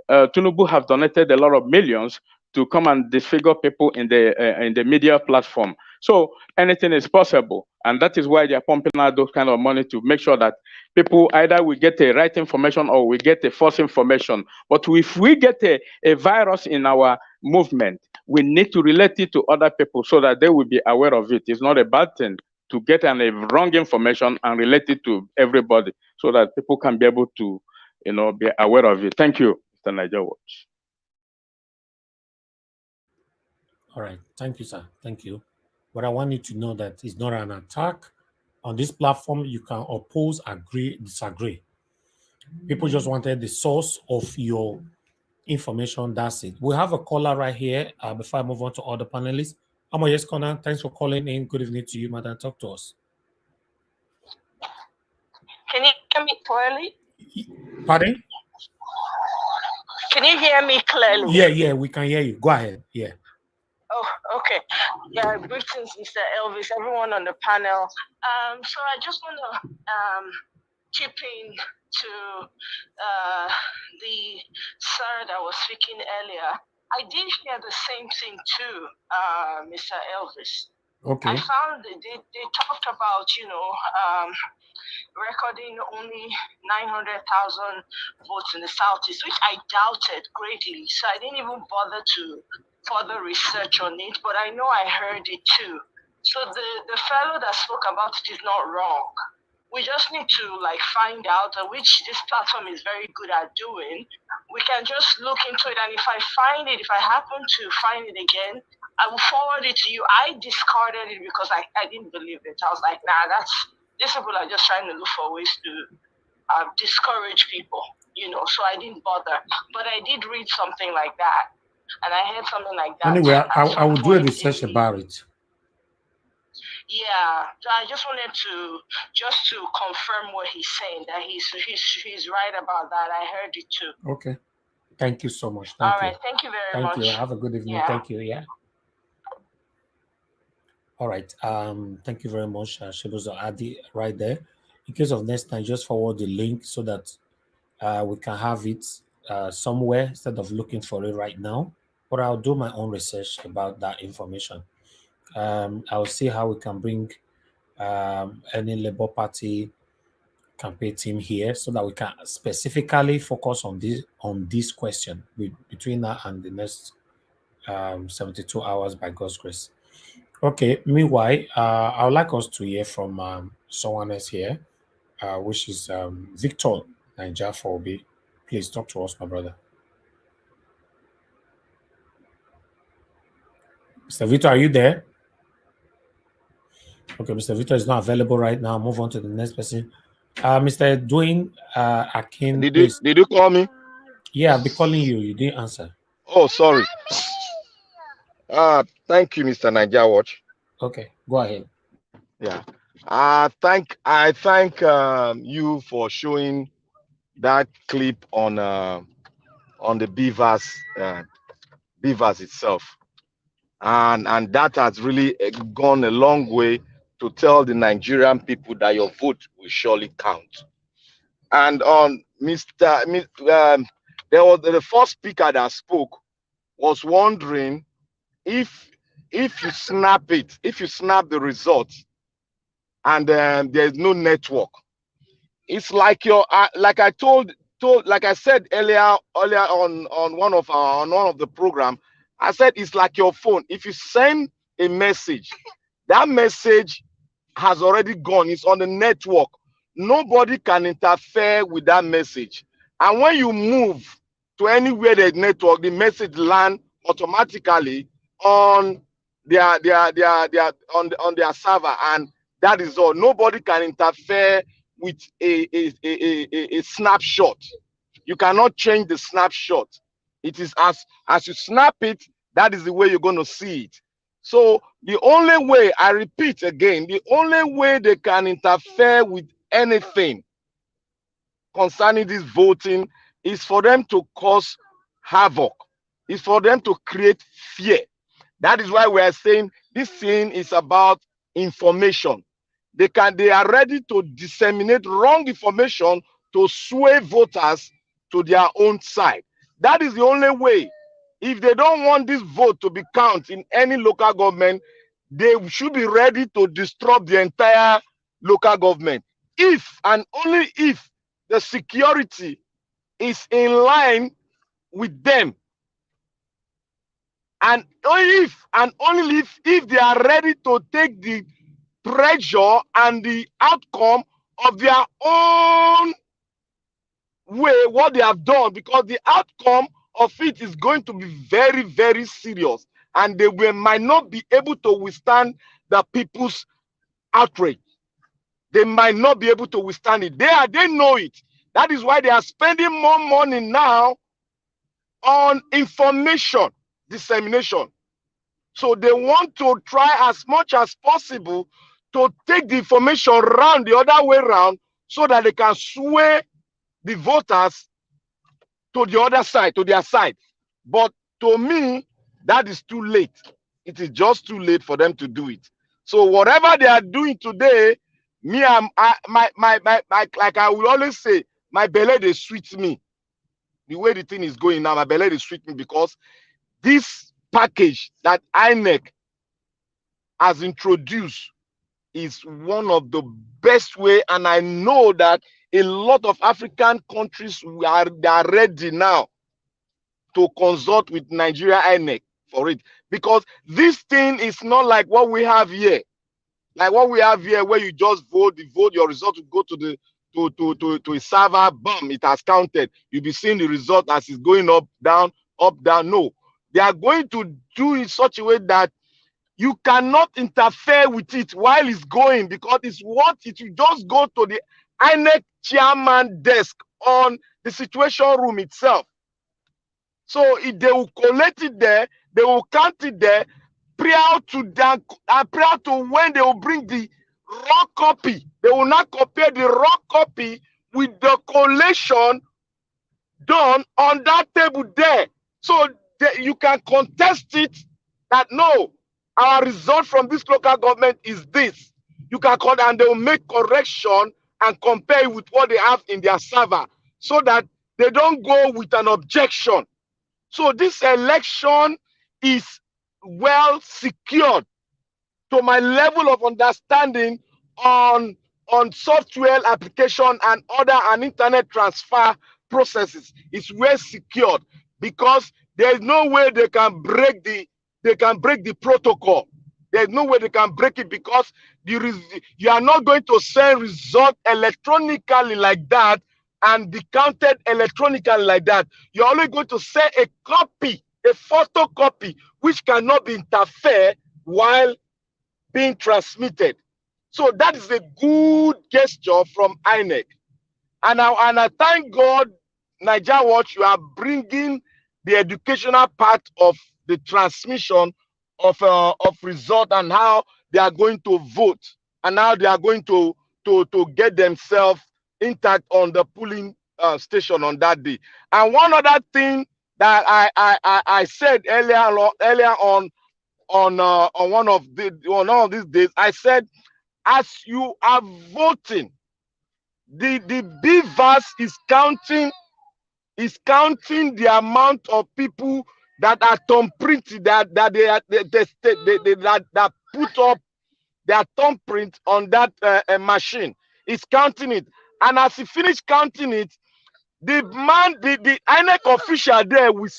Tinubu have donated a lot of millions to come and disfigure people in the media platform. So anything is possible, and that is why they are pumping out those kind of money to make sure that people either we get the right information or we get the false information. But if we get a virus in our movement, we need to relate it to other people so that they will be aware of it. It's not a bad thing to get a wrong information and relate it to everybody so that people can be able to, be aware of it. Thank you, Mr. Niger Watch. All right. Thank you, sir. Thank you. But I want you to know that it's not an attack. On this platform, you can oppose, agree, disagree. People just wanted the source of your information. That's it. We have a caller right here before I move on to other panelists. Yes, Connor, thanks for calling in. Good evening to you, madam. Talk to us. Can you hear me clearly? Pardon? Can you hear me clearly? Yeah, we can hear you. Go ahead. Yeah. Oh, okay. Yeah, greetings, Mr. Elvis, everyone on the panel. So I just want to chip in to the sir that was speaking earlier. I did hear the same thing too, Mr. Elvis. Okay. I found they talked about, recording only 900,000 votes in the Southeast, which I doubted greatly. So I didn't even bother to further research on it, but I know I heard it too. So the fellow that spoke about it is not wrong. We just need to find out, which this platform is very good at doing. We can just look into it, and if I find it, if I happen to find it again, I will forward it to you. I discarded it because I didn't believe it. I was like, nah, these people are just trying to look for ways to discourage people, so I didn't bother. But I did read something like that, and I heard something like that. Anyway, I will do a research about it. Yeah, so I just wanted to confirm what he's saying, that he's right about that. I heard it too. Okay. Thank you so much. All right. Thank you very much. Thank you. Have a good evening. Yeah. Thank you. Yeah. All right. Thank you very much, Shibuzo Adi, right there. In case of next time, just forward the link so that we can have it somewhere instead of looking for it right now. But I'll do my own research about that information. I'll see how we can bring any Labour Party campaign team here so that we can specifically focus on this question between now and the next 72 hours by God's grace. Okay, meanwhile, I would like us to hear from someone else here, which is Victor Niger 4B. Please talk to us, my brother. Mr. Victor, are you there? Okay, Mr. Victor is not available right now. Move on to the next person. Mr. Dwayne Akin. Did you call me? Yeah, I've been calling you. You didn't answer. Oh, sorry. Thank you, Mr. Niger Watch. Okay, go ahead. Yeah. I thank you for showing that clip on the beavers itself, and that has really gone a long way to tell the Nigerian people that your vote will surely count. And on there was the first speaker that spoke was wondering if you snap the results and there's no network, it's like like I said earlier on one of the program, I said it's like your phone. If you send a message, that message has already gone. It's on the network. Nobody can interfere with that message. And when you move to anywhere there's network, the message land automatically on their server, and that is all. Nobody can interfere with a snapshot. You cannot change the snapshot. It is as you snap it, that is the way you're going to see it. So the only way, I repeat again, the only way they can interfere with anything concerning this voting is for them to cause havoc, is for them to create fear. That is why we are saying this thing is about information. They are ready to disseminate wrong information to sway voters to their own side. That is the only way. If they don't want this vote to be counted in any local government, they should be ready to disrupt the entire local government. If and only if the security is in line with them, and only if they are ready to take the pressure and the outcome of their own way, what they have done, because the outcome of it is going to be very, very serious, and they might not be able to withstand the people's outrage. They might not be able to withstand it. They know it. That is why they are spending more money now on information dissemination. So they want to try as much as possible to take the information around the other way around so that they can sway the voters to the other side, to their side. But to me, that is too late. It is just too late for them to do it. So whatever they are doing today, me, like I will always say, my belly they sweet me. The way the thing is going now, my belly they sweet me, because this package that INEC has introduced is one of the best way, and I know that a lot of African countries they are ready now to consult with Nigeria INEC for it, because this thing is not like what we have here. Like what we have here, where you just vote, your result will go to the to a server, boom, it has counted. You'll be seeing the result as it's going up, down, up, down. No, they are going to do it such a way that you cannot interfere with it while it's going, because it will just go to the INEC chairman desk on the situation room itself. So if they will collect it there, they will count it there, prior to when they will bring the raw copy. They will not compare the raw copy with the collation done on that table there. So you can contest it that no, our result from this local government is this. You can call, and they will make correction and compare with what they have in their server, so that they don't go with an objection. So this election is well secured, to my level of understanding on software application and other and internet transfer processes. Is well secured, because there is no way they can break the protocol. There's no way they can break it, because you are not going to send result electronically like that and be counted electronically like that. You're only going to send a copy, a photocopy, which cannot be interfered while being transmitted. So that is a good gesture from INEC. And I thank God, Niger Watch, you are bringing the educational part of the transmission of result, and how they are going to vote, and how they are going to get themselves intact on the polling station on that day. And one other thing that I said earlier on one of these days, I said, as you are voting, the BVAS is counting the amount of people that are thumbprinted, that put up their thumbprint on that machine. It's counting it, and as he finished counting it, the INEC official there will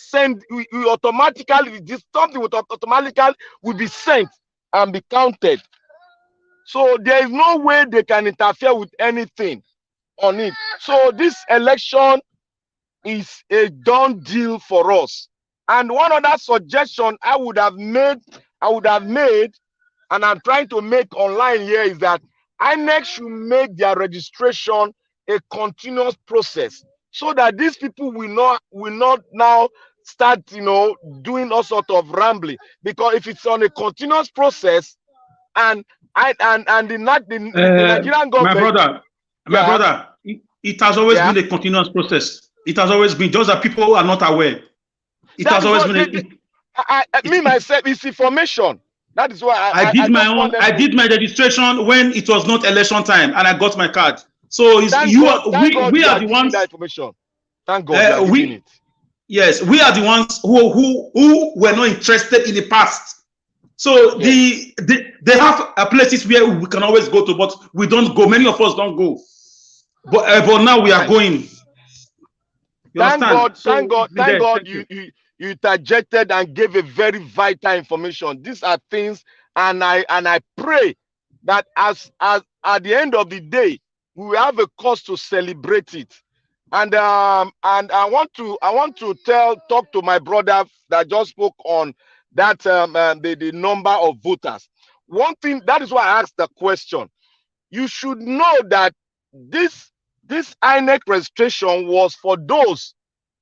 automatically, something will automatically will be sent and be counted. So there is no way they can interfere with anything on it. So this election is a done deal for us. And one other suggestion I would have made, and I'm trying to make online here, is that INEC should make their registration a continuous process, so that these people will not now start, doing all sort of rambling. Because if it's on a continuous process, and the Nigerian government, my brother, it has always been a continuous process. It has always been, just that people are not aware. It has always been. Me myself, it's information. That is why I did my own. I did my registration when it was not election time, and I got my card. So we are the ones. That information. Thank God you are giving it. Yes, we are the ones who were not interested in the past. So yes. They have places where we can always go to, but we don't go. Many of us don't go. But now we are going. Thank God you interjected and gave a very vital information. These are things, and I pray that as at the end of the day, we will have a cause to celebrate it. And I want to talk to my brother that just spoke on that the number of voters. One thing, that is why I asked the question. You should know that this INEC registration was for those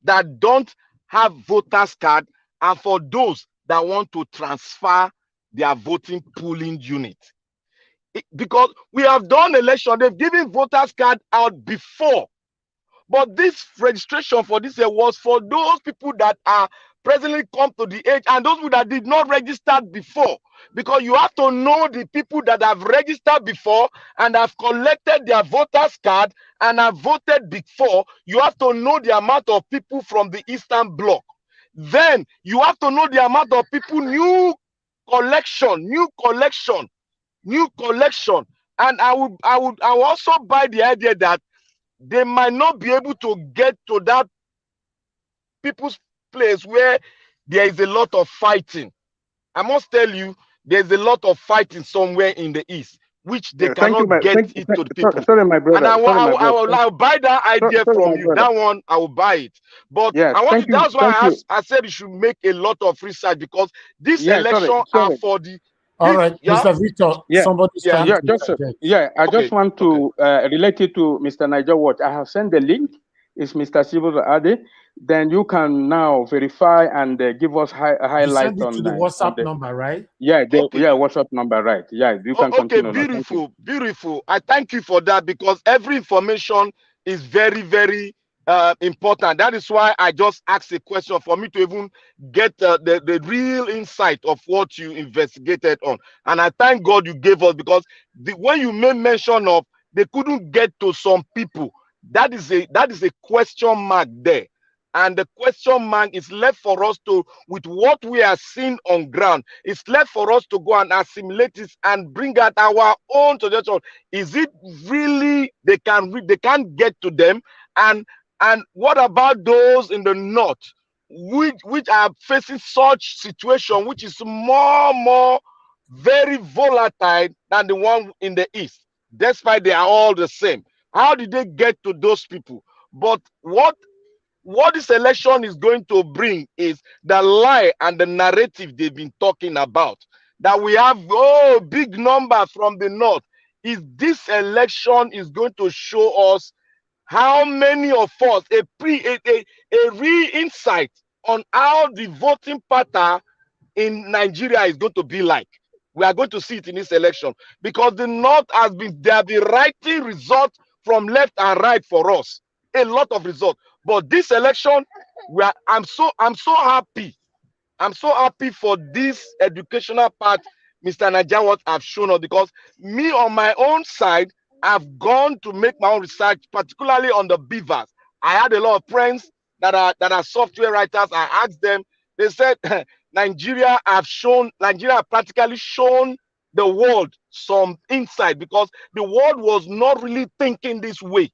that don't have voters card, and for those that want to transfer their voting polling unit. Because we have done election, they've given voters card out before. But this registration for this year was for those people that are presently come to the age, and those people that did not register before. Because you have to know the people that have registered before and have collected their voters card and have voted before. You have to know the amount of people from the Eastern Bloc. Then you have to know the amount of people, new collection, new collection. And I will also buy the idea that they might not be able to get to that people's place where there is a lot of fighting. I must tell you, there's a lot of fighting somewhere in the east, which they cannot get it to the people. Sorry, my brother. And I'll buy that idea from you. That one, I will buy it. But yes, I want to, that's why I said you should make a lot of research, because this election are for the. All right, Mr. Victor, somebody's trying to I just want to relate it to Mr. Niger Watch. I have sent the link. It's Mr. Sibu Ade. Then you can now verify and give us highlight you send it on to the WhatsApp number, right? Yeah, WhatsApp number, right? Yeah, you can continue. Beautiful. I thank you for that, because every information is very, very important. That is why I just asked a question for me to even get the real insight of what you investigated on. And I thank God you gave us, because when you made mention of they couldn't get to some people, that is a question mark there. And the question mark is left for us to, with what we are seeing on ground, it's left for us to go and assimilate it and bring out our own suggestion. Is it really they can't get to them? And what about those in the north, which are facing such situation, which is more very volatile than the one in the east, despite they are all the same? How did they get to those people? But what this election is going to bring is the lie and the narrative they've been talking about, that we have big numbers from the north. Is this election is going to show us how many of us, a real insight on how the voting pattern in Nigeria is going to be like. We are going to see it in this election, because the north has been writing results from left and right for us, a lot of results. But this election, I'm so happy. I'm so happy for this educational part Mr. Najawat have shown us, because me on my own side, I've gone to make my own research, particularly on the beavers. I had a lot of friends that are software writers. I asked them, they said Nigeria have practically shown the world some insight, because the world was not really thinking this way.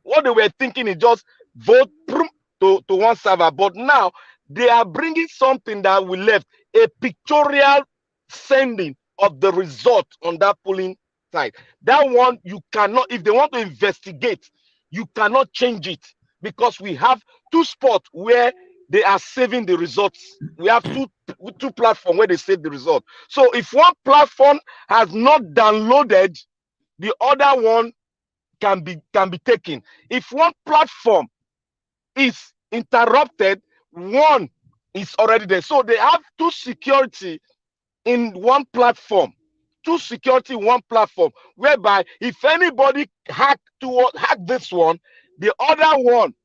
What they were thinking is just vote to one server. But now they are bringing something that we left, a pictorial sending of the result on that polling side. That one, you cannot, if they want to investigate, you cannot change it, because we have two spots where they are saving the results. We have two platforms where they save the result. So if one platform has not downloaded, the other one can be taken. If one platform is interrupted, one is already there. So they have two security in one platform. Whereby if anybody hack this one, the other one,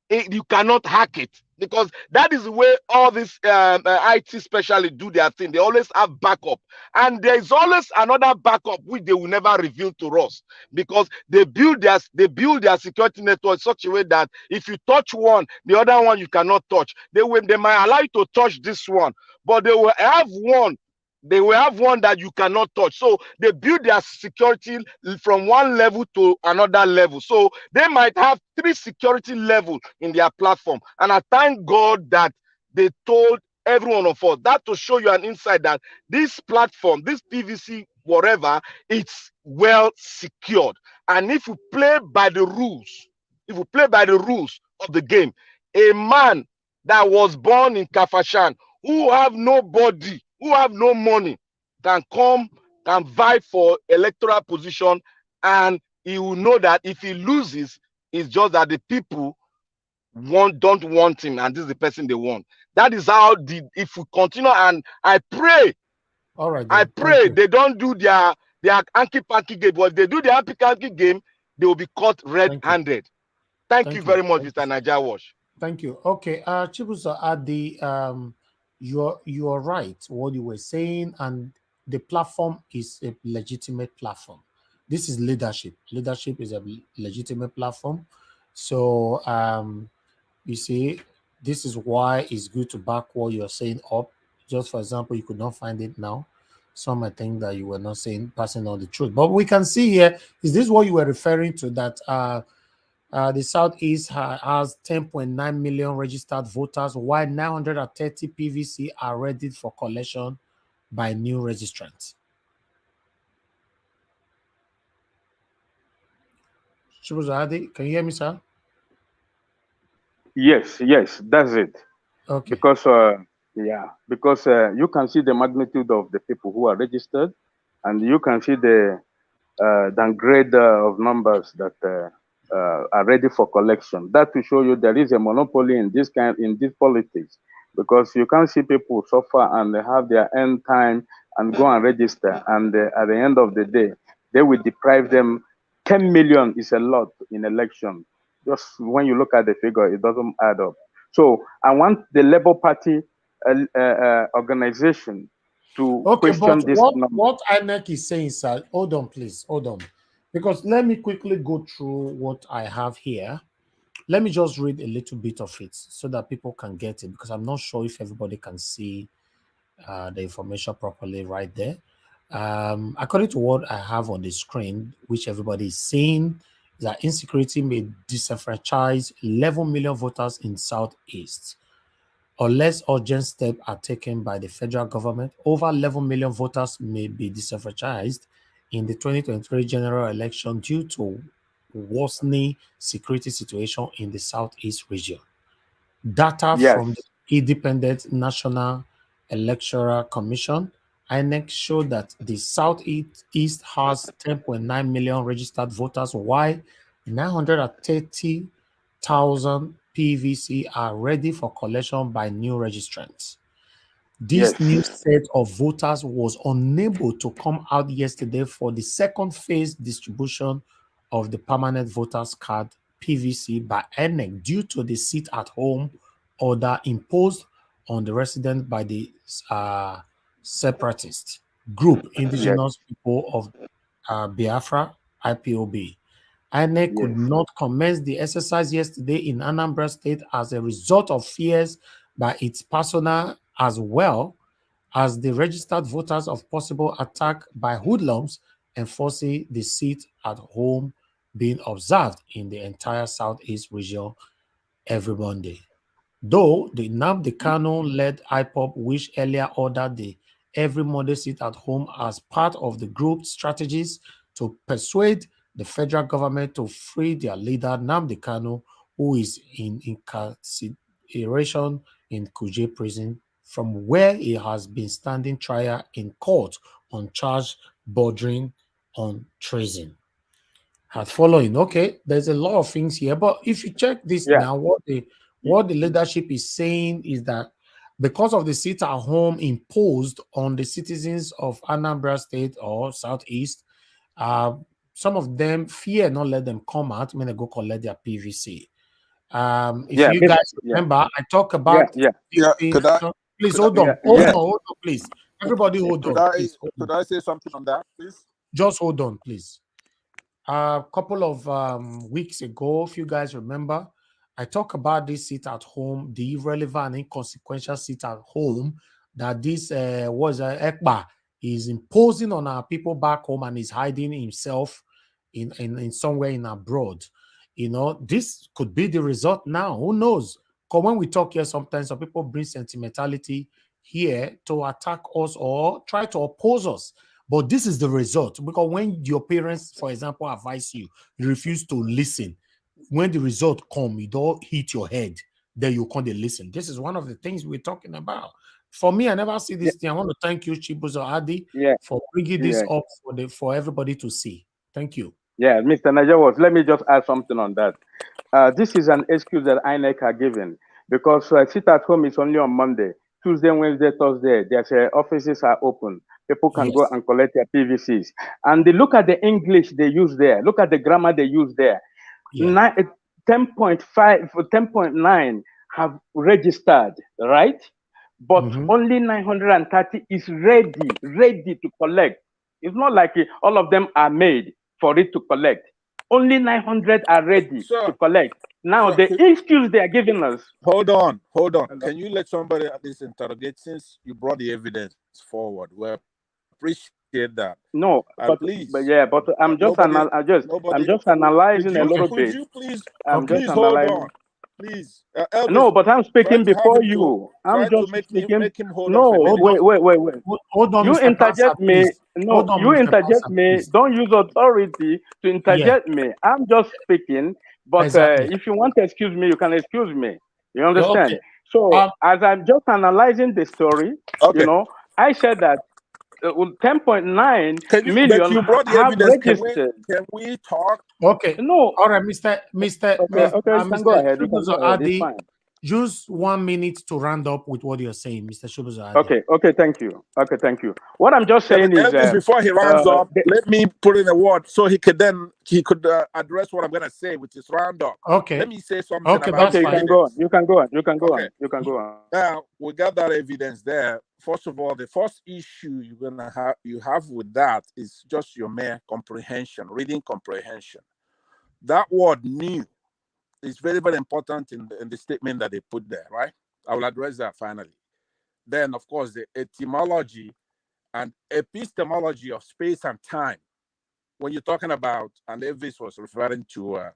you cannot hack it, because that is the way all these IT specialists do their thing. They always have backup, and there is always another backup which they will never reveal to us, because they build their security network in such a way that if you touch one, the other one you cannot touch. They might allow you to touch this one, but they will have one that you cannot touch. So they build their security from one level to another level. So they might have 3 security levels in their platform. And I thank God that they told every one of us that, to show you an insight that this platform, this PVC, whatever, it's well secured. And if you play by the rules, of the game, a man that was born in Kafashan, who have nobody, who have no money, can vie for electoral position, and he will know that if he loses, it's just that the people don't want him, and this is the person they want. That is how if we continue, and I pray, all right, I pray they don't do their hanky-panky game, but if they do their hanky-panky game, they will be caught red-handed. Thank you very much, Mr. Naija Wash. Thank you. Okay, Chibuzo, at the you are right what you were saying, and the platform is a legitimate platform. This is leadership. Leadership is a legitimate platform. So you see, this is why it's good to back what you're saying up. just for example, you could not find it now. Some might think that you were not saying, passing on the truth. But we can see here, is this what you were referring to, that the Southeast has 10.9 million registered voters, while 930 PVC are ready for collection by new registrants? Shibuzade, can you hear me, sir? Yes, that's it. Okay. Because you can see the magnitude of the people who are registered, and you can see the downgrade of numbers that are ready for collection. That will show you there is a monopoly in this politics, because you can't see people suffer and they have their end time and go and register, and at the end of the day, they will deprive them. 10 million is a lot in election. Just when you look at the figure, it doesn't add up. So I want the Labour Party organization to question this number. What INEC is saying, sir, hold on, please, hold on. Because let me quickly go through what I have here. Let me just read a little bit of it so that people can get it, because I'm not sure if everybody can see the information properly right there. According to what I have on the screen, which everybody is seeing, that insecurity may disenfranchise 11 million voters in Southeast. Unless urgent steps are taken by the federal government, over 11 million voters may be disenfranchised in the 2023 general election due to worsening security situation in the Southeast region. Data from the Independent National Electoral Commission, INEC, showed that the Southeast has 10.9 million registered voters, while 930,000 PVC are ready for collection by new registrants. This new set of voters was unable to come out yesterday for the second phase distribution of the permanent voters card PVC by INEC due to the sit-at-home order imposed on the resident by the separatist group Indigenous People of Biafra, IPOB. INEC could not commence the exercise yesterday in Anambra State as a result of fears by its personnel, as well as the registered voters, of possible attack by hoodlums, enforcing the seat at home being observed in the entire Southeast region every Monday. Though the Nnamdi Kanu-led IPOB, which earlier ordered the every Monday sit at home as part of the group's strategies to persuade the federal government to free their leader Nnamdi Kanu, who is in incarceration in Kuje prison, from where he has been standing trial in court on charge bordering on treason. Had following. Okay, there's a lot of things here, but if you check this now, what the leadership is saying is that because of the sit at home imposed on the citizens of Anambra State or Southeast, some of them fear not let them come out when they go collect their PVC. If you guys remember, I talk about please hold on, please. Everybody hold on, please. Could I say something on that, please? Just hold on, please. A couple of weeks ago, if you guys remember, I talk about this sit at home, the irrelevant and inconsequential sit at home that this Ekpa is imposing on our people back home and is hiding himself in somewhere in abroad. You know, this could be the result now. Who knows? Because when we talk here, sometimes some people bring sentimentality here to attack us or try to oppose us. But this is the result, because when your parents, for example, advise you, you refuse to listen. When the result comes, you don't hit your head, then you can't listen. This is one of the things we're talking about. For me, I never see this thing. I want to thank you, Chibuzo Adi, for bringing this up for everybody to see. Thank you. Yeah, Mr. Najawas, let me just add something on that. This is an excuse that INEC are given, because sit at home is only on Monday. Tuesday, Wednesday, Thursday, their offices are open. People can go and collect their PVCs. And they look at the English they use there. Look at the grammar they use there. 10.5, 10.9 have registered, right? But only 930 is ready to collect. It's not like all of them are made for it to collect. Only 900 are ready to collect. Now, So, the excuse they are giving us. hold on. Can you let somebody at least interrogate, since you brought the evidence forward? We appreciate that. No, And but I'm just nobody. analyzing a little Could bit. you please, I'm just please hold analyzing. on, please, Elvis. No, but I'm Try speaking to have before him you. try I'm to just make speaking. him hold on for a No, minute. wait. Hold on, You Mr. Pansa, interject me. please. No, Hold on, you Mr. interject Pansa, me. please. Don't use authority to interject me. I'm just speaking. But Exactly. if you want to excuse me, you can excuse me. You understand? Okay. So as I'm just analyzing the story, Okay. I said that 10.9 But million you brought the have evidence. registered. Can we talk? Okay. No. All right, Mr. Okay, you can go ahead. You can go ahead. It's Adi, fine. use 1 minute to round up with what you're saying, Mr. Shubuzo Adi. Okay, thank you. What I'm just saying is, Elvis, before he rounds up, let me put in a word so he could address what I'm gonna say, which is round up. Okay. Let me say something Okay, about that's you fine. can go on. You can go on. You can go Okay. on. You can go on. Now we got that evidence there. First of all, the first issue you have with that is just your mere comprehension, reading comprehension. That word "new" is very, very important in the statement that they put there, right? I will address that finally. Then, of course, the etymology and epistemology of space and time. When you're talking about, and Elvis was referring to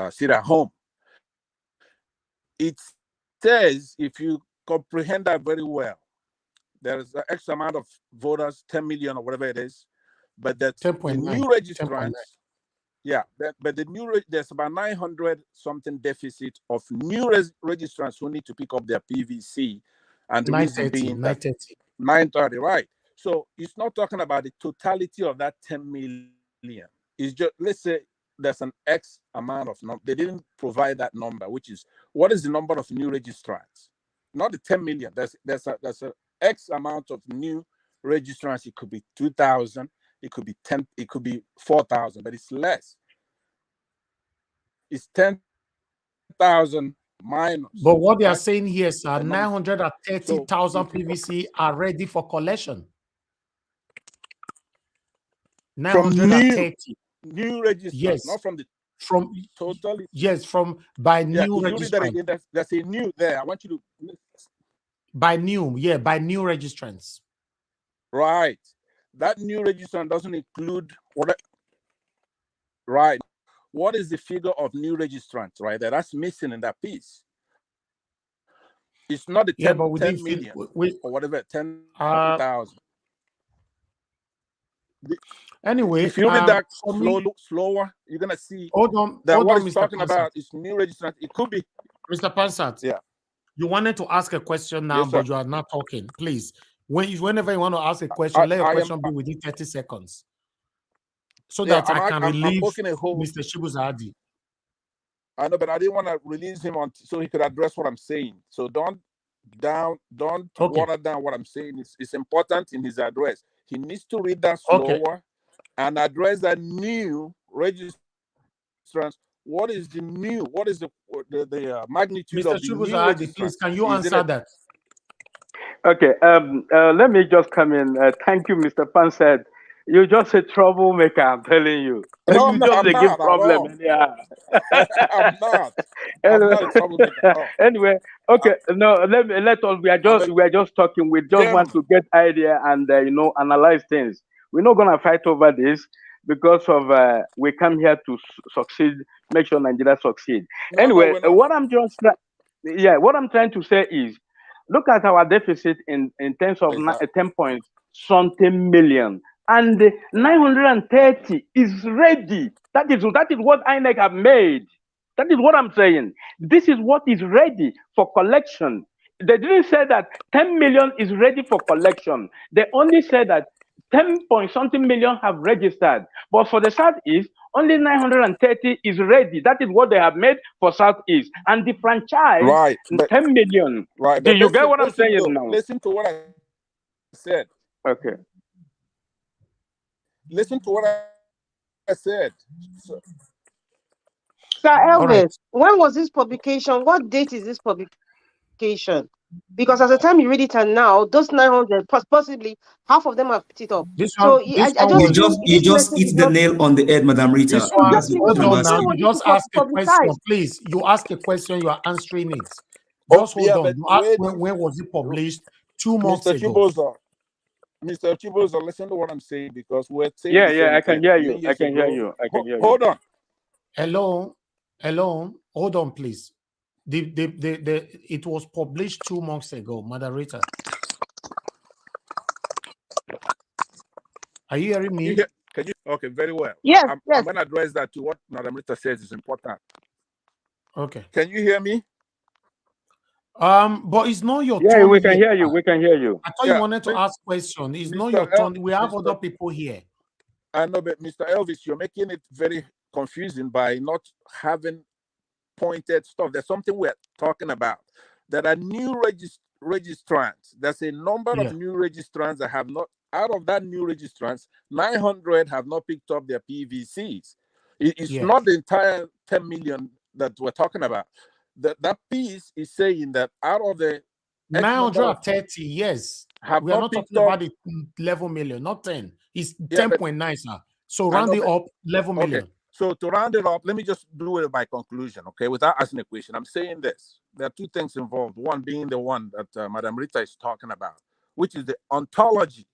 sit at home, it says, if you comprehend that very well, there's an X amount of voters, 10 million or whatever it is, but that the 10.9. new registrants, but there's about 900 something deficit of new registrants who need to pick up their PVC, and the reason being that 930, right? So it's not talking about the totality of that 10 million. It's just, let's say there's an X amount of number. They didn't provide that number, which is, what is the number of new registrants? Not the 10 million. There's a X amount of new registrants. It could be 2,000. It could be 10. It could be 4,000, but it's less. It's 10,000 minus. But what they are saying here, sir, 930,000 PVC are ready for collection. 930 new registrants, yes, not from the total. Yes, by new registrants. There's a new there. I want you to by new registrants. Right. That new registrant doesn't include what. Right. What is the figure of new registrants? Right. That's missing in that piece. It's not the 10 million or whatever, 10,000. Anyway, if you read that slower, you're gonna see that what it's talking about is new registrants. It could be Mr. Pansat. Yeah. You wanted to ask a question now, but you are not talking. Please, whenever you want to ask a question, let your question be within 30 seconds. So that I can relieve Mr. Shibuzadi. I know, but I didn't want to release him so he could address what I'm saying. So don't water down what I'm saying. It's important in his address. He needs to read that slower and address that new registrants. What is the new? What is the magnitude Mr. of the new registrants? Please, can you answer that? Okay. Let me just come in. Thank you, Mr. Pansat. You're just a troublemaker, I'm telling you. No, you just give problem. Yeah. I'm not. I'm not a troublemaker. Anyway, okay. No, let us. We are just talking. We just want to get idea and analyze things. We're not gonna fight over this because of we come here to succeed, make sure Nigeria succeed. Anyway, what I'm trying to say is, look at our deficit in terms of 10 point something million. And 930 is ready. That is what INEC have made. That is what I'm saying. This is what is ready for collection. They didn't say that 10 million is ready for collection. They only said that 10 point something million have registered. But for the Southeast, only 930 is ready. That is what they have made for Southeast. And the franchise, 10 million. Right. Do you get what I'm saying now? Listen to what I said. Okay. Listen to what I said. Sir Elvis, when was this publication? What date is this publication? Because at the time you read it and now, those 900, possibly half of them have picked it up. This So one, this I one just was think You this just message hit is the not nail on the head, Madam Rita. this one. That's exactly what because Hold I'm on people now. don't asking. You want it to just ask a question, publicize. please. You ask a question. You are answering it. Oh, Just hold yeah, on. but You ask wait, when was it published? 2 months Mr. ago. Mr. Chibozo, listen to what I'm saying because we're saying Yeah, the yeah, same I can thing. hear Even you. I years can hear ago. you. I can hear you. Hold on. Hello, hello. Hold on, please. It was published 2 months ago, moderator. Are you hearing me? Can you? Okay, very well. Yes, I'm yes. going to address that to what Madam Rita says is important. Okay. Can you hear me? But it's not your Yeah, turn we can yet. hear you. We can hear you. I thought you wanted to ask question. It's not your turn. We have other people here. I know, but Mr. Elvis, you're making it very confusing by not having pointed stuff. There's something we're talking about. There are new registrants. There's a number of new registrants that have not, out of that new registrants, 900 have not picked up their PVCs. It's not the entire 10 million that we're talking about. That piece is saying that out of the 930, yes. have We are not not picked talking up. about the 11 million, not 10. It's Yeah, but 10.9, sir. So I round know, it but up, 11 million. okay. So to round it up, let me just do it by conclusion, okay? Without asking a question, I'm saying this. There are two things involved. One being the one that Madam Rita is talking about, which is the ontology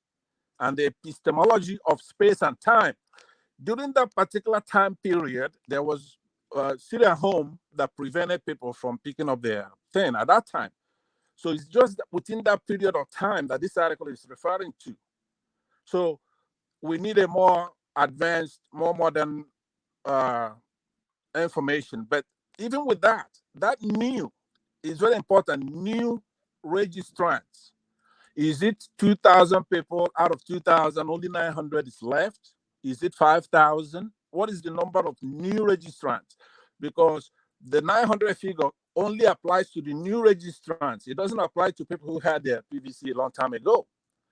and the epistemology of space and time. During that particular time period, there was sit at home that prevented people from picking up their thing at that time. So it's just within that period of time that this article is referring to. So we need a more advanced, more modern information. But even with that, that new is very important. New registrants. Is it 2,000 people out of 2,000? Only 900 is left. Is it 5,000? What is the number of new registrants? Because the 900 figure only applies to the new registrants. It doesn't apply to people who had their PVC a long time ago.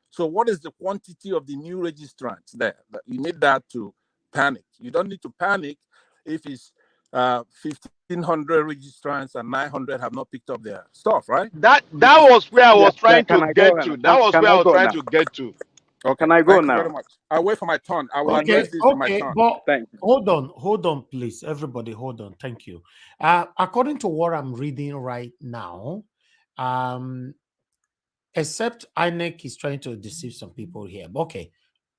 So what is the quantity of the new registrants there? You need that to panic. You don't need to panic if it's 1,500 registrants and 900 have not picked up their stuff, right? That was where I was trying Can to I go? get to. That was Can where I I was go trying now? to get to. Okay. Can I go Thank you now? very much. I'll wait for my turn. I will Okay, address this in my turn. But Thank you. hold on, please. Everybody, hold on. Thank you. According to what I'm reading right now, except INEC is trying to deceive some people here. But okay,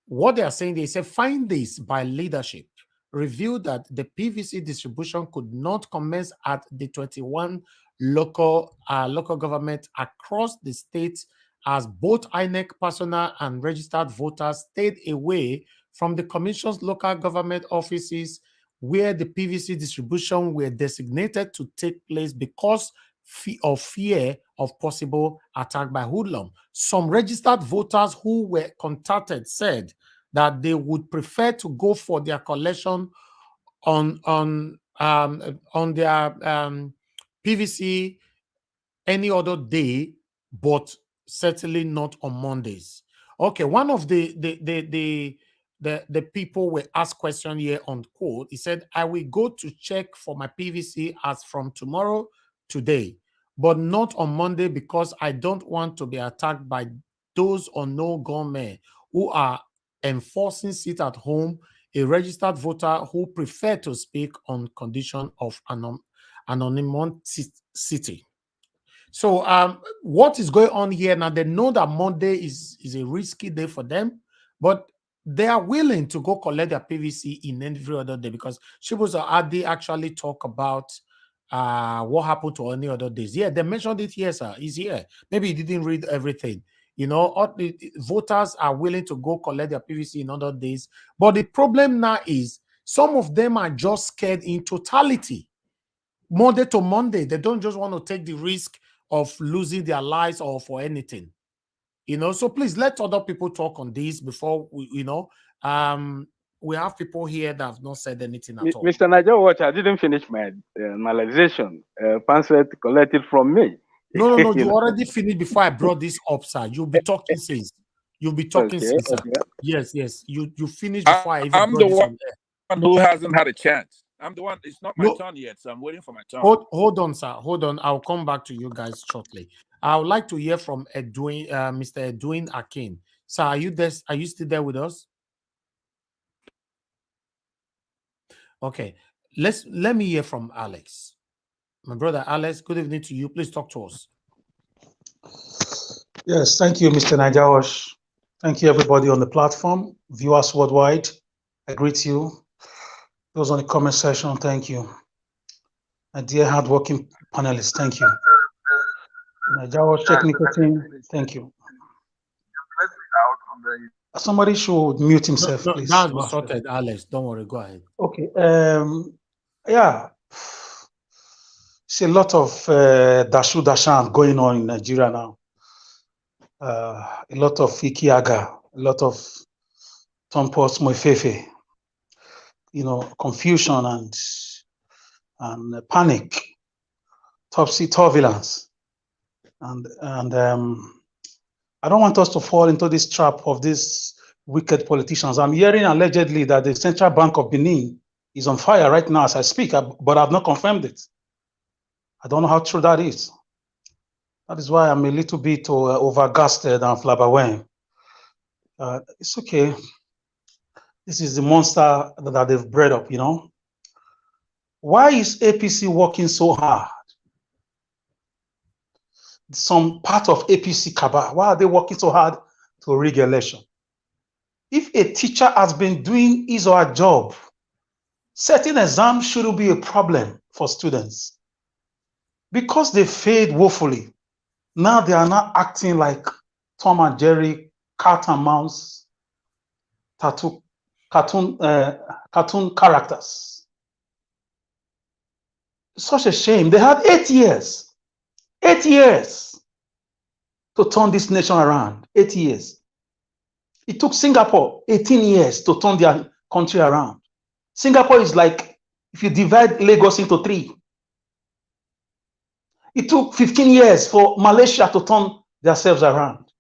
what they are saying, they say findings by leadership revealed that the PVC distribution could not commence at the 21 local government across the states, as both INEC personnel and registered voters stayed away from the commission's local government offices where the PVC distribution were designated to take place because of fear of possible attack by hoodlum. Some registered voters who were contacted said that they would prefer to go for their collection on their PVC any other day, but certainly not on Mondays. Okay, one of the people were asked question here on quote. He said, "I will go to check for my PVC as from tomorrow today, but not on Monday because I don't want to be attacked by those unknown gunmen who are enforcing sit at home, a registered voter who prefer to speak on condition of anonymity." So what is going on here now? They know that Monday is a risky day for them, but they are willing to go collect their PVC in every other day because Shibuzo Adi actually talk about what happened to any other days. Yeah, they mentioned it here, sir. He's here. Maybe he didn't read everything. You know, all the voters are willing to go collect their PVC in other days. But the problem now is some of them are just scared in totality. Monday to Monday, they don't just want to take the risk of losing their lives or for anything, you know. So please let other people talk on this before we, we have people here that have not said anything at all. Mr. Niger Watch, I didn't finish my analyzation. Panset collected from me. No, you already finished before I brought this up, sir. You'll be talking since. You'll be talking since, sir. Yes. You finished before I even brought this up there. Who hasn't had a chance. I'm the one. It's not my turn yet, so I'm waiting for my turn. Hold on, sir. Hold on. I'll come back to you guys shortly. I would like to hear from Mr. Edwin Akin. Sir, are you there? Are you still there with us? Okay, let me hear from Alex. My brother Alex, good evening to you. Please talk to us. Yes, thank you, Mr. Najawash. Thank you, everybody on the platform, viewers worldwide. I greet you. Those on the comment section, thank you. My dear hardworking panelists, thank you. Najawash technical team, thank you. Somebody should mute himself, please. That's been sorted, Alex. Don't worry, go ahead. Okay. Yeah. It's a lot of dashan going on in Nigeria now. A lot of ikiaga, a lot of tompos moifefe, confusion and panic, topsy-turvulence, and I don't want us to fall into this trap of these wicked politicians. I'm hearing allegedly that the Central Bank of Benin is on fire right now as I speak, but I've not confirmed it. I don't know how true that is. That is why I'm a little bit overgasted and flabbergasted. It's okay. This is the monster that they've bred up, Why is APC working so hard? Some part of APC Kabaka, why are they working so hard to rig election? If a teacher has been doing his or her job, setting exams shouldn't be a problem for students. Because they failed woefully, now they are not acting like Tom and Jerry, cat and mouse, cartoon characters. Such a shame. They had 8 years. 8 years to turn this nation around. 8 years. It took Singapore 18 years to turn their country around. Singapore is like if you divide Lagos into 3. It took 15 years for Malaysia to turn themselves around.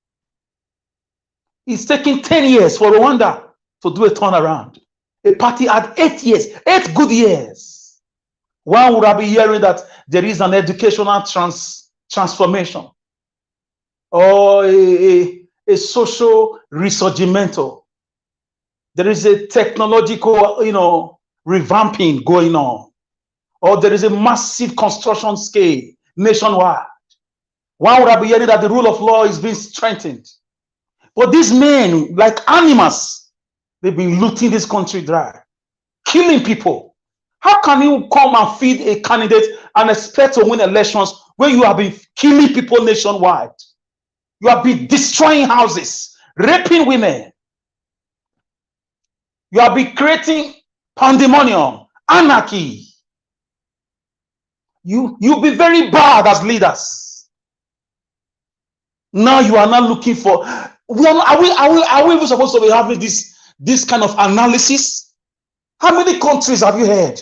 It's taking 10 years for Rwanda to do a turnaround. A party had 8 years, 8 good years. One would have been hearing that there is an educational transformation or a social risorgimento. There is a technological, revamping going on, or there is a massive construction scale nationwide. One would have been hearing that the rule of law is being strengthened. But these men, like animals, they've been looting this country dry, killing people. How can you come and feed a candidate and expect to win elections when you have been killing people nationwide? You have been destroying houses, raping women. You have been creating pandemonium, anarchy. You'll be very bad as leaders. Now you are not looking for. Are we even supposed to be having this kind of analysis? How many countries have you heard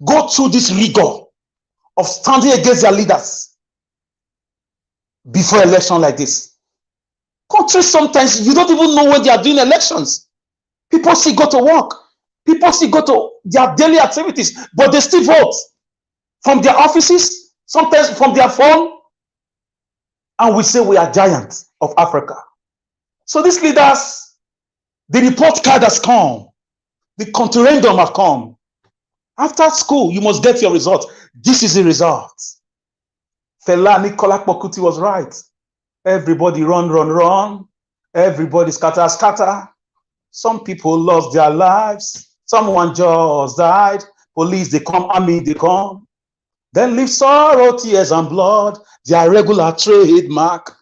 go through this rigor of standing against their leaders before election like this? Countries sometimes you don't even know when they are doing elections. People still go to work. People still go to their daily activities, but they still vote from their offices, sometimes from their phone, and we say we are giants of Africa. So these leaders, the report card has come, the conferendum have come. After school, you must get your result. This is the result. Fela Nicola Pokuti was right. Everybody run. Everybody scatter. Some people lost their lives. Someone just died. Police, they come. Army, they come. Then leave sorrow, tears, and blood. Their regular trademark.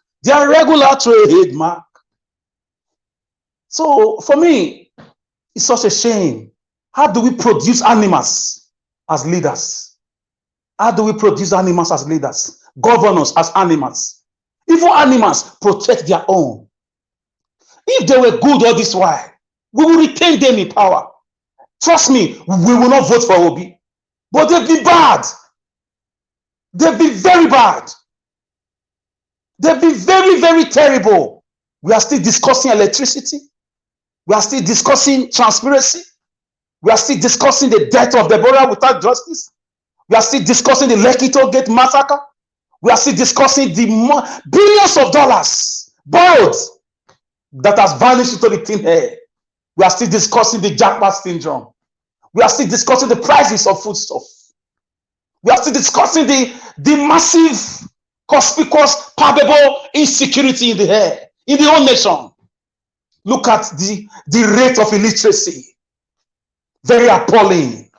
So for me, it's such a shame. How do we produce animals as leaders? How do we produce animals as leaders? Governors as animals. Even animals protect their own. If they were good all this while, we will retain them in power. Trust me, we will not vote for Obi. But they've been bad. They've been very bad. They've been very, very terrible. We are still discussing electricity. We are still discussing transparency. We are still discussing the death of Deborah without justice. We are still discussing the Lekki Toll Gate massacre. We are still discussing the billions of dollars borrowed that has vanished into the thin air. We are still discussing the jackpot syndrome. We are still discussing the prices of foodstuff. We are still discussing the massive, conspicuous, palpable insecurity in the air, in the whole nation. Look at the rate of illiteracy. Very appalling.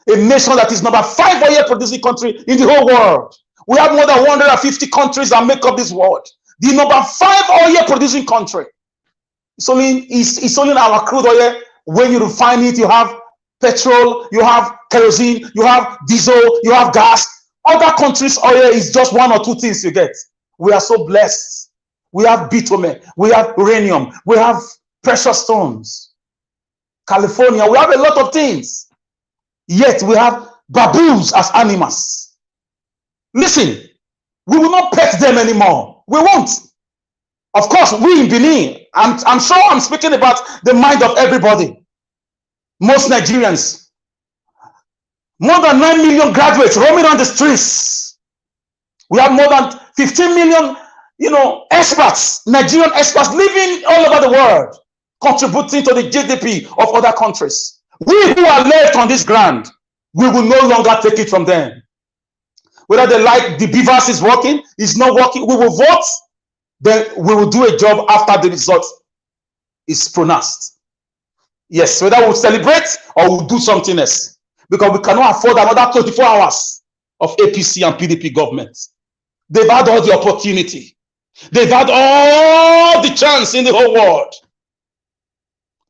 A nation that is number 5 oil producing country in the whole world. We have more than 150 countries that make up this world. The number 5 oil producing country. It's only our crude oil. When you refine it, you have petrol, you have kerosene, you have diesel, you have gas. Other countries' oil is just 1 or 2 things you get. We are so blessed. We have bitumen, we have uranium, we have precious stones. California, we have a lot of things. Yet we have baboons as animals. Listen, we will not pet them anymore. We won't. Of course, we in Benin, I'm sure I'm speaking about the mind of everybody. Most Nigerians, more than 9 million graduates roaming on the streets. We have more than 15 million, experts, Nigerian experts living all over the world, contributing to the GDP of other countries. We who are left on this ground, we will no longer take it from them. Whether they like the beavers is working, is not working, we will vote, then we will do a job after the result is pronounced. Yes, whether we'll celebrate or we'll do something else. Because we cannot afford another 24 hours of APC and PDP government. They've had all the opportunity. They've had all the chance in the whole world.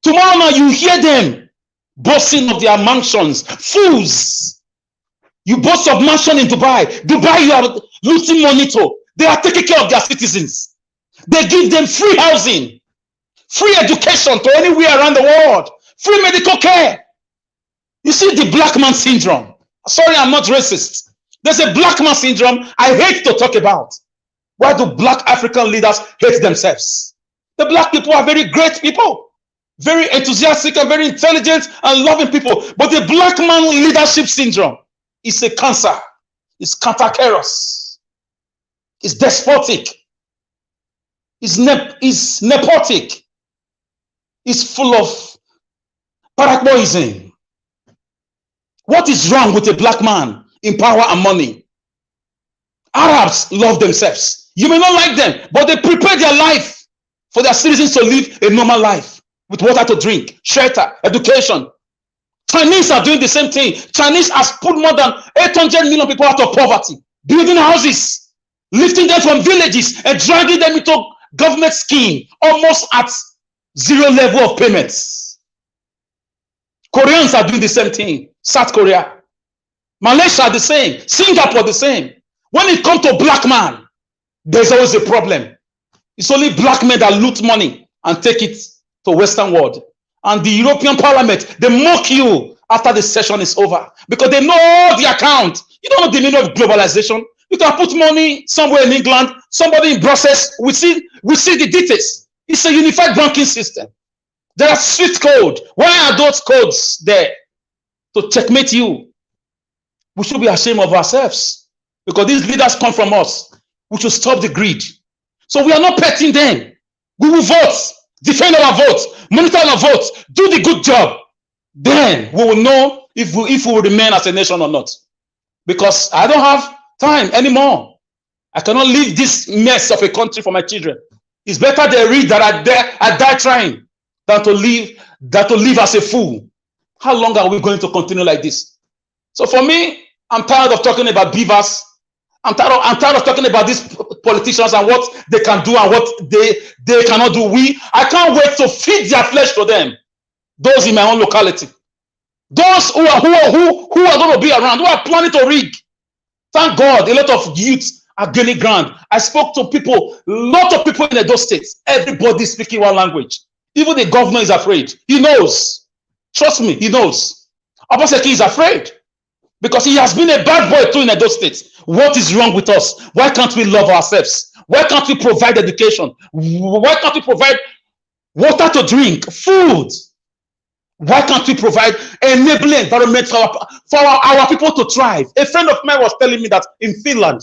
Tomorrow now you hear them boasting of their mansions. Fools. You boast of mansion in Dubai. Dubai, you are losing money to. They are taking care of their citizens. They give them free housing, free education to anywhere around the world, free medical care. You see the black man syndrome. Sorry, I'm not racist. There's a black man syndrome I hate to talk about. Why do black African leaders hate themselves? The black people are very great people, very enthusiastic and very intelligent and loving people. But the black man leadership syndrome is a cancer. It's cantankerous. It's despotic. It's nepotic. It's full of paraquoism. What is wrong with a black man in power and money? Arabs love themselves. You may not like them, but they prepare their life for their citizens to live a normal life with water to drink, shelter, education. Chinese are doing the same thing. Chinese has put more than 800 million people out of poverty, building houses, lifting them from villages and dragging them into government scheme, almost at zero level of payments. Koreans are doing the same thing. South Korea, Malaysia the same, Singapore the same. When it comes to black man, there's always a problem. It's only black men that loot money and take it to Western world. And the European Parliament, they mock you after the session is over because they know the account. You don't know the meaning of globalization. You can put money somewhere in England, somebody in Brussels. We see the details. It's a unified banking system. There are SWIFT code. Why are those codes there? To checkmate you. We should be ashamed of ourselves because these leaders come from us. We should stop the greed. So we are not petting them. We will vote, defend our vote, monitor our vote, do the good job. Then we will know if we will remain as a nation or not. Because I don't have time anymore. I cannot leave this mess of a country for my children. It's better they read that I die trying than to live as a fool. How long are we going to continue like this? So for me, I'm tired of talking about beavers. I'm tired of talking about these politicians and what they can do and what they cannot do. I can't wait to feed their flesh to them. Those in my own locality. Those who are going to be around, who are planning to rig. Thank God, a lot of youths are gaining ground. I spoke to people, a lot of people in Edo State. Everybody speaking one language. Even the governor is afraid. He knows. Trust me, he knows. Obaseki is afraid because he has been a bad boy too in Edo State. What is wrong with us? Why can't we love ourselves? Why can't we provide education? Why can't we provide water to drink, food? Why can't we provide enabling environment for our people to thrive? A friend of mine was telling me that in Finland,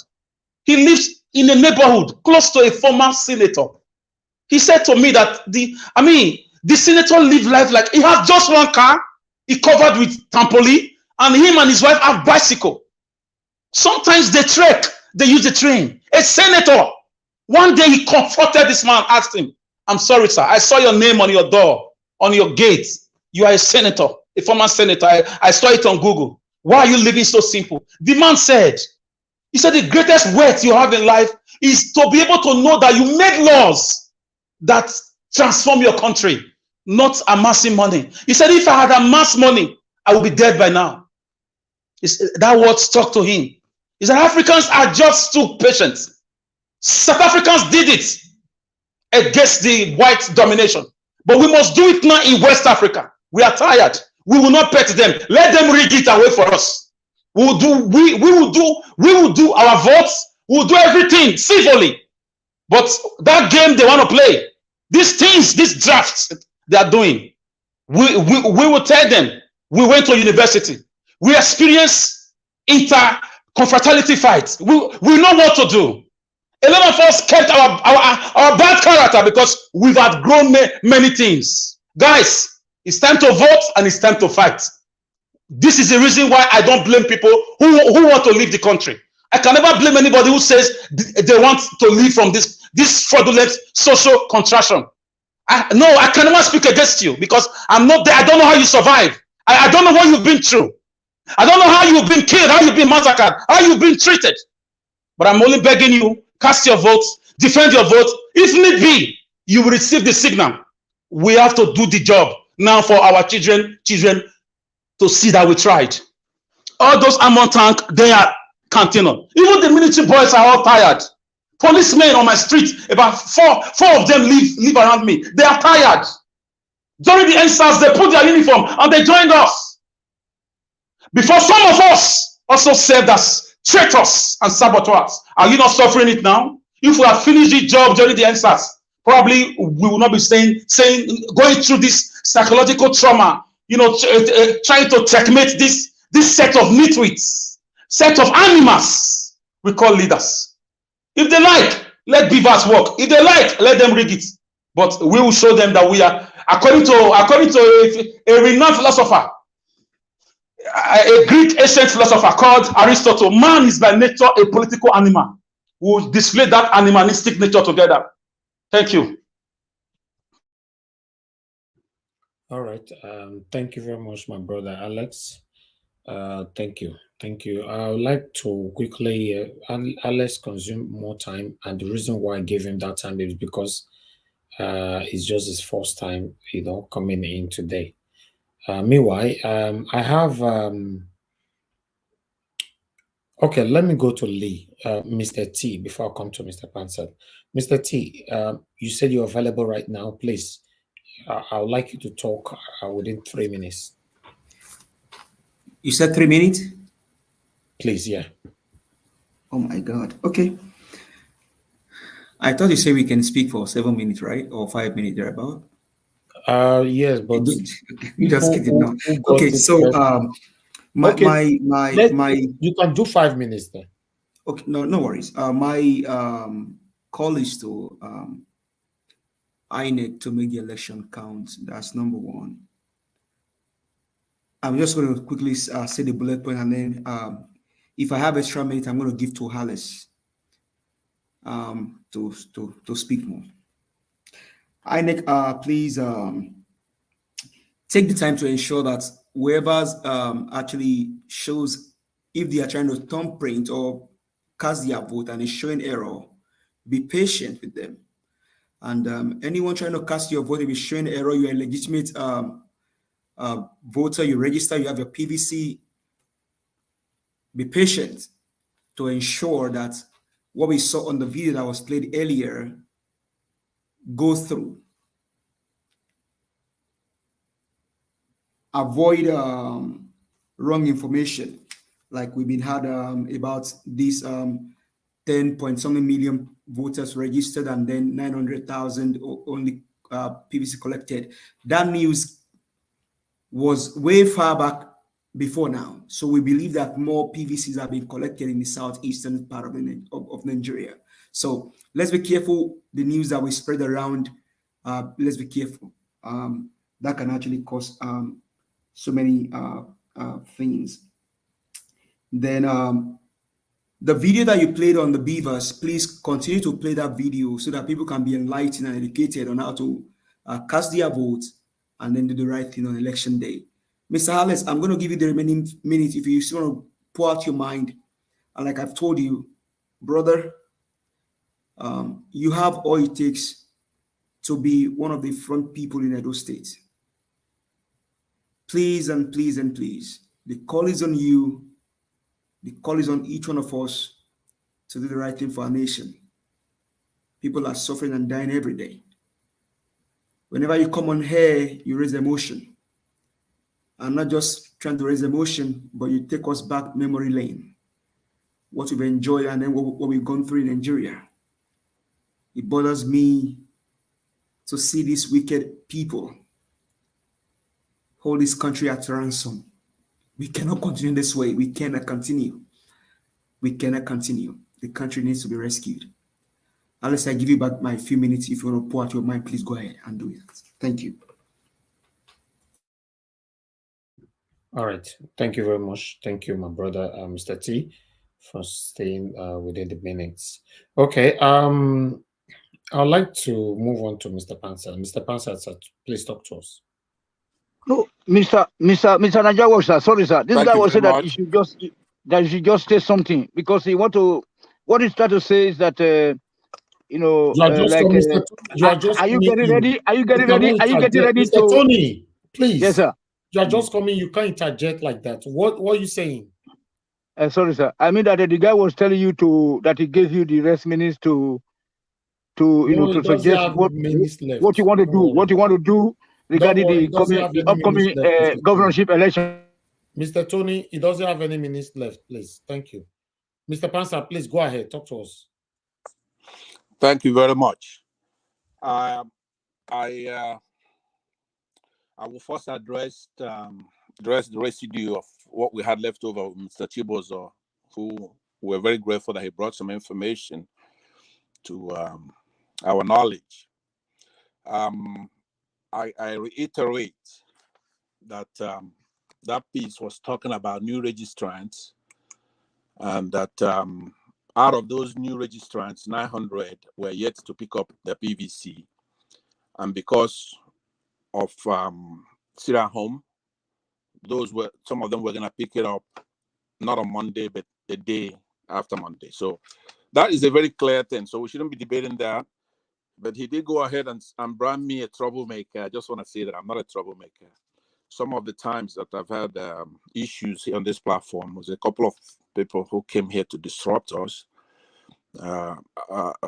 He lives in a neighborhood close to a former senator. He said to me that the senator live life like he has just one car, he covered with tampoline, and him and his wife have bicycle. Sometimes they trek, they use the train. A senator. One day he confronted this man, asked him, I'm sorry, sir, I saw your name on your door, on your gate. You are a senator, a former senator. I saw it on Google. Why are you living so simple? The man said, he said the greatest wealth you have in life is to be able to know that you made laws that transform your country, not amassing money. He said, if I had amassed money, I would be dead by now. That word stuck to him. He said, Africans are just too patient. South Africans did it against the white domination. But we must do it now in West Africa. We are tired. We will not pet them. Let them rig it away for us. We will do our votes. We will do everything civilly. But that game they want to play, these things, these drafts they are doing, we will tell them. We went to university. We experienced inter-confraternity fights. We know what to do. A lot of us kept our bad character because we've outgrown many things. Guys, it's time to vote and it's time to fight. This is the reason why I don't blame people who want to leave the country. I can never blame anybody who says they want to leave from this fraudulent social contraction. I can never speak against you because I'm not there. I don't know how you survive. I don't know what you've been through. I don't know how you've been killed, how you've been massacred, how you've been treated. But I'm only begging you, cast your votes, defend your vote. If need be, you will receive the signal. We have to do the job now for our children to see that we tried. All those armor tank, they are counting on. Even the military boys are all tired. Policemen on my street, about four of them live around me. They are tired. During the NSAS, they put their uniform and they joined us. Before some of us also served as traitors and saboteurs. Are you not suffering it now? If we have finished the job during the NSAS, probably we will not be going through this psychological trauma, trying to checkmate this set of nitwits, set of animals we call leaders. If they like, let beavers work. If they like, let them rig it. But we will show them that we are, according to a renowned philosopher, a Greek ancient philosopher called Aristotle, man is by nature a political animal. We will display that animalistic nature together. Thank you. All right. Thank you very much, my brother Alex. Thank you. I would like to quickly, Alex consume more time, and the reason why I gave him that time is because it's just his first time, coming in today. Meanwhile, I have. Okay, let me go to Lee, Mr. T, before I come to Mr. Pansat. Mr. T, you said you're available right now. Please, I would like you to talk within 3 minutes. You said 3 minutes? Please, yeah. Oh my God. Okay. I thought you said we can speak for 7 minutes, right? Or 5 minutes thereabout. Yes, but you just kidding now. Okay, so you can do 5 minutes then. Okay, no worries. My call is to INEC to make the election count. That's number one. I'm just going to quickly say the bullet point, and then if I have extra minutes, I'm going to give to Alice to speak more. INEC, please take the time to ensure that whoever's actually shows, if they are trying to thumbprint or cast their vote and is showing error, be patient with them. And anyone trying to cast your vote, if it's showing error, you're a legitimate voter, you register, you have your PVC, be patient to ensure that what we saw on the video that was played earlier go through. Avoid wrong information, like we've been had about these 10-point-something million voters registered and then 900,000 only PVC collected. That news was way far back before now. So we believe that more PVCs have been collected in the southeastern part of Nigeria. So let's be careful the news that we spread around. Let's be careful. That can actually cause so many things. Then the video that you played on the beavers, please continue to play that video so that people can be enlightened and educated on how to cast their votes and then do the right thing on election day. Mr. Harless, I'm going to give you the remaining minutes if you still want to pour out your mind. And like I've told you, brother, you have all it takes to be one of the front people in Edo State. Please and please and please, the call is on you. The call is on each one of us to do the right thing for our nation. People are suffering and dying every day. Whenever you come on here, you raise emotion. I'm not just trying to raise emotion, but you take us back memory lane. What we've enjoyed and then what we've gone through in Nigeria. It bothers me to see these wicked people hold this country at ransom. We cannot continue this way. We cannot continue. We cannot continue. The country needs to be rescued. Unless I give you back my few minutes, if you want to pour out your mind, please go ahead and do it. Thank you. All right. Thank you very much. Thank you, my brother, Mr. T, for staying within the minutes. Okay. I'd like to move on to Mr. Pansa. Mr. Pansa, please talk to us. No, Mr. Najawa, sir. Sorry, sir. This guy was saying that you should just say something because he want to. What he's trying to say is that you know, are you getting ready? Are you getting ready? Are you getting ready Mr. Tony, please. Yes, sir. You are just coming. You can't interject like that. What are you saying? Sorry, sir. I mean that the guy was telling you that he gave you the rest minutes to to suggest what you want to do, what you want to do regarding the upcoming governorship election. Mr. Tony, he doesn't have any minutes left, please. Thank you. Mr. Pansa, please go ahead. Talk to us. Thank you very much. I will first address the residue of what we had left over with Mr. Chibozo, who we're very grateful that he brought some information to our knowledge. I reiterate that that piece was talking about new registrants, and that out of those new registrants, 900 were yet to pick up the PVC. And because of Syria Home, some of them were going to pick it up not on Monday, but the day after Monday. So that is a very clear thing. So we shouldn't be debating that. But he did go ahead and brand me a troublemaker. I just want to say that I'm not a troublemaker. Some of the times that I've had issues here on this platform was a couple of people who came here to disrupt us.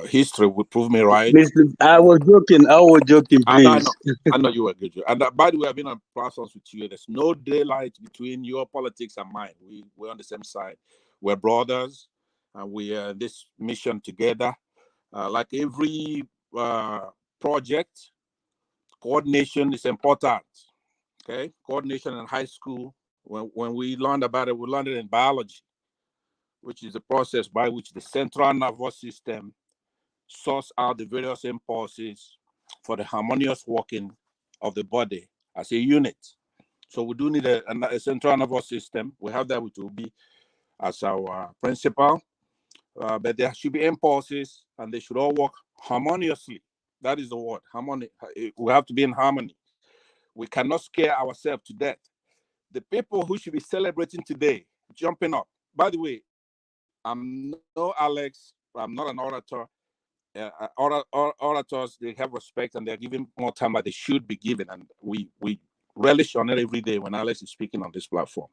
History would prove me right. I was joking, please. I know you were good. And by the way, I've been on platforms with you. There's no daylight between your politics and mine. We're on the same side. We're brothers, and we are this mission together. Like every project, coordination is important. Okay, coordination in high school. When we learned about it, we learned it in biology, which is the process by which the central nervous system sorts out the various impulses for the harmonious working of the body as a unit. So we do need a central nervous system. We have that with Obi as our principal, but there should be impulses and they should all work harmoniously. That is the word, harmony. We have to be in harmony. We cannot scare ourselves to death. The people who should be celebrating today, jumping up. By the way, I'm no Alex. I'm not an orator. Orators, they have respect and they're given more time that they should be given. And we relish on it every day when Alex is speaking on this platform.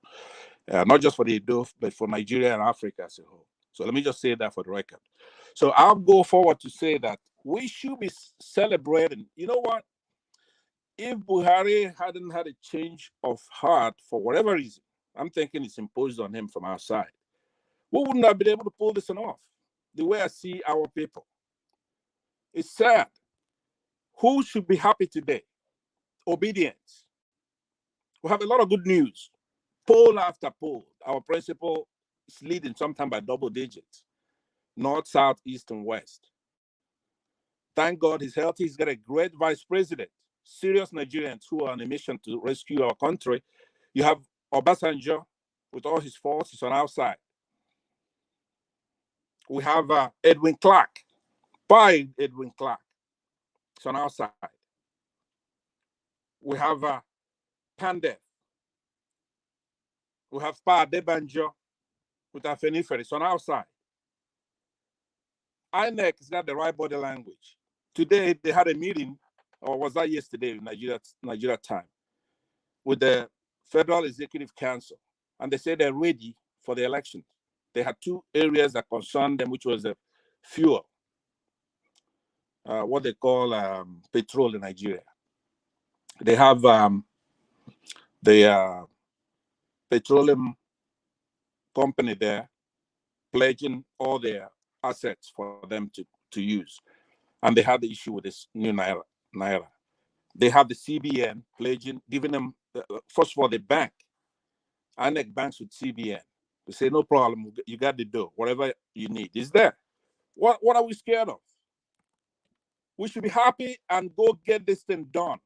Not just for the Edo, but for Nigeria and Africa as a whole. So let me just say that for the record. So I'll go forward to say that we should be celebrating. You know what? If Buhari hadn't had a change of heart for whatever reason, I'm thinking it's imposed on him from outside, we wouldn't have been able to pull this one off. The way I see our people, it's sad. Who should be happy today? Obedience. We have a lot of good news. Poll after poll, our principal is leading sometimes by double digits, north, south, east, and west. Thank God he's healthy. He's got a great vice president, serious Nigerians who are on a mission to rescue our country. You have Obasanjo with all his faults, he's on our side. We have Edwin Clark, by Edwin Clark, he's on our side. We have Pandef. We have Pa Debanjo with Afenifere, it's on our side. INEC has got the right body language. Today, they had a meeting, or was that yesterday, Nigeria time, with the Federal Executive Council, and they said they're ready for the election. They had two areas that concerned them, which was the fuel, what they call petrol in Nigeria. They have the petroleum company there pledging all their assets for them to use. And they had the issue with this new Naira. They have the CBN pledging, giving them, first of all, the bank. INEC banks with CBN. They say, no problem, you got the dough. Whatever you need is there. What are we scared of? We should be happy and go get this thing done.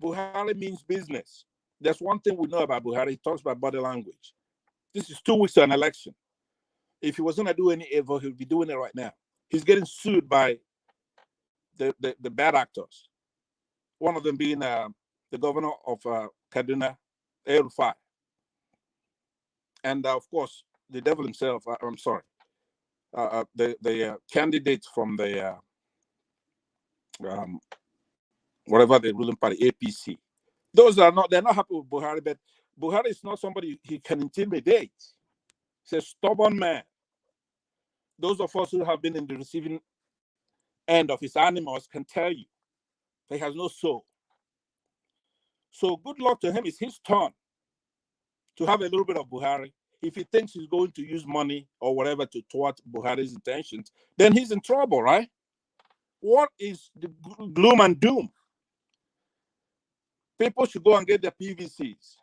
Buhari means business. There's one thing we know about Buhari. He talks about body language. This is 2 weeks to an election. If he was going to do any evil, he would be doing it right now. He's getting sued by the bad actors. One of them being the governor of Kaduna, El-Rufai. And of course, the devil himself, the candidate from the, whatever the ruling party, APC. Those are not, they're not happy with Buhari, but Buhari is not somebody he can intimidate. He's a stubborn man. Those of us who have been in the receiving end of his animals can tell you he has no soul. So good luck to him. It's his turn to have a little bit of Buhari. If he thinks he's going to use money or whatever to thwart Buhari's intentions, then he's in trouble, right? What is the gloom and doom? People should go and get their PVCs.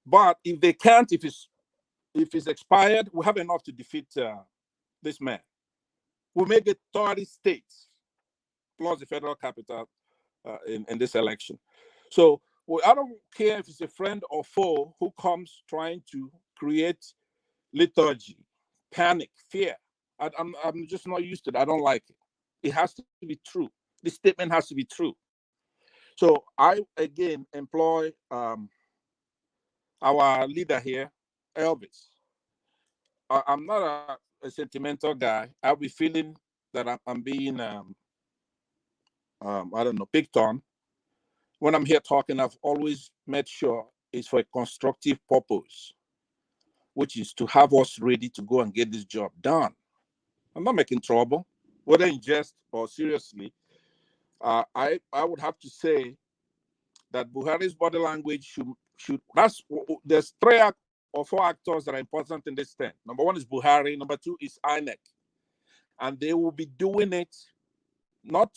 But if they can't, if it's expired, we have enough to defeat this man. We may get 30 states plus the federal capital in this election. So I don't care if it's a friend or foe who comes trying to create lethargy, panic, fear. I'm just not used to it. I don't like it. It has to be true. This statement has to be true. So I, again, employ our leader here, Elvis. I'm not a sentimental guy. I'll be feeling that I'm being, I don't know, picked on. When I'm here talking, I've always made sure it's for a constructive purpose, which is to have us ready to go and get this job done. I'm not making trouble, whether in jest or seriously. I would have to say that Buhari's body language should there's 3 or 4 actors that are important in this thing. Number 1 is Buhari. Number 2 is INEC. And they will be doing it not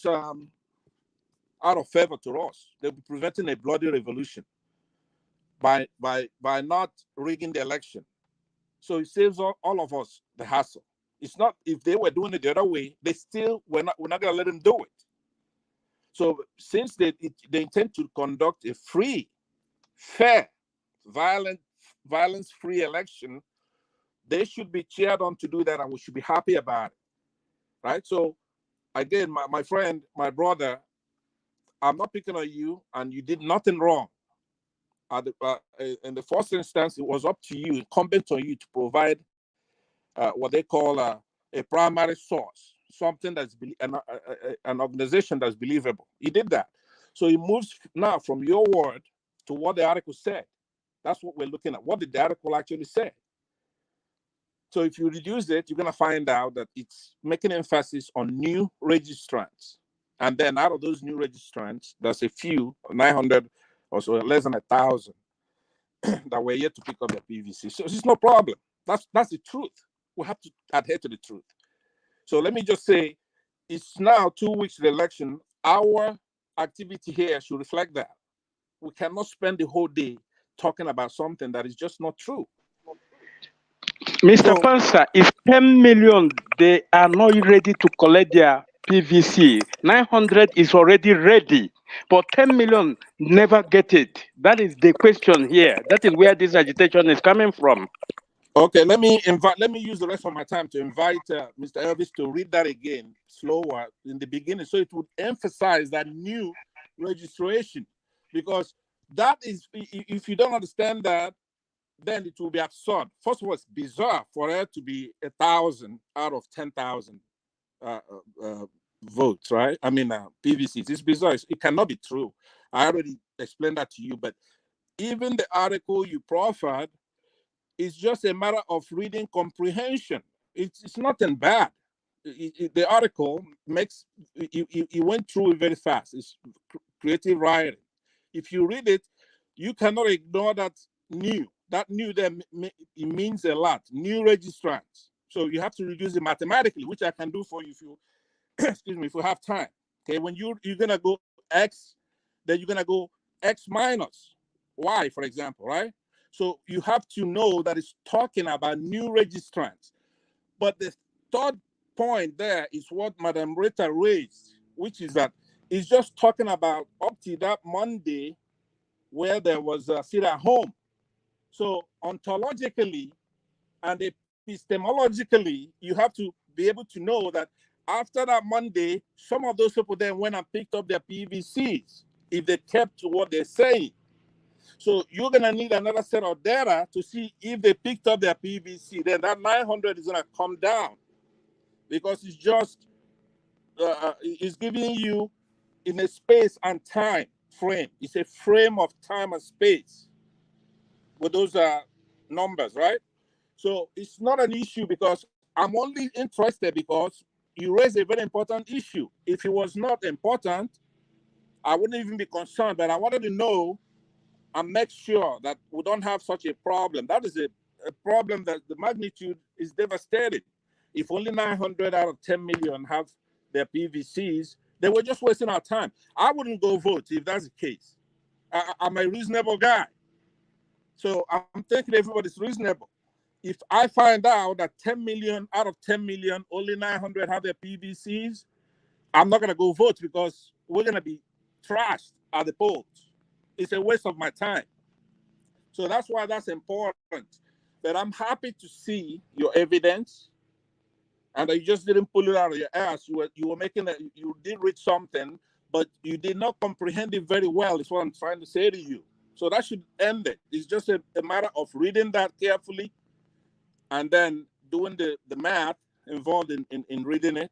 out of favor to us. They'll be preventing a bloody revolution by not rigging the election. So it saves all of us the hassle. It's not, if they were doing it the other way, we're not going to let them do it. So since they intend to conduct a free, fair, violence-free election, they should be cheered on to do that, and we should be happy about it, right? So again, my friend, my brother, I'm not picking on you, and you did nothing wrong. In the first instance, it was up to you, incumbent on you to provide what they call a primary source, something that's an organization that's believable. He did that. So he moves now from your word to what the article said. That's what we're looking at. What did the article actually say? So if you reduce it, you're going to find out that it's making emphasis on new registrants. And then out of those new registrants, there's a few, 900 or so, less than 1,000, that were yet to pick up their PVC. So it's no problem. That's the truth. We have to adhere to the truth. So let me just say, it's now 2 weeks to the election. Our activity here should reflect that. We cannot spend the whole day talking about something that is just not true. Mr. Pansa, is 10 million, they are not ready to collect their PVC. 900 is already ready, but 10 million never get it. That is the question here. That is where this agitation is coming from. Okay, let me use the rest of my time to invite Mr. Elvis to read that again, slower in the beginning, so it would emphasize that new registration, because that is, if you don't understand that, then it will be absurd. First of all, it's bizarre for it to be 1,000 out of 10,000 votes, right? I mean, PVCs. It's bizarre. It cannot be true. I already explained that to you, but even the article you proffered is just a matter of reading comprehension. It's nothing bad. The article makes, it went through it very fast. It's creative writing. If you read it, you cannot ignore that new. That new there, it means a lot. New registrants. So you have to reduce it mathematically, which I can do for you if you, excuse me, if you have time. Okay, when you're gonna go X, then you're gonna go X minus Y, for example, right? So you have to know that it's talking about new registrants. But the third point there is what Madam Rita raised, which is that it's just talking about up to that Monday where there was a sit at home. So ontologically and epistemologically, you have to be able to know that after that Monday, some of those people then went and picked up their PVCs if they kept to what they're saying. So you're going to need another set of data to see if they picked up their PVC. Then that 900 is going to come down because it's just, it's giving you in a space and time frame. It's a frame of time and space with those numbers, right? So it's not an issue because I'm only interested because you raise a very important issue. If it was not important, I wouldn't even be concerned, but I wanted to know and make sure that we don't have such a problem. That is a problem that the magnitude is devastating. If only 900 out of 10 million have their PVCs, then we're just wasting our time. I wouldn't go vote if that's the case. I'm a reasonable guy. So I'm thinking everybody's reasonable. If I find out that 10 million out of 10 million, only 900 have their PVCs, I'm not going to go vote because we're going to be trashed at the polls. It's a waste of my time. So that's why that's important. But I'm happy to see your evidence and that you just didn't pull it out of your ass. You were making you did read something, but you did not comprehend it very well, is what I'm trying to say to you. So that should end it. It's just a matter of reading that carefully and then doing the math involved in reading it.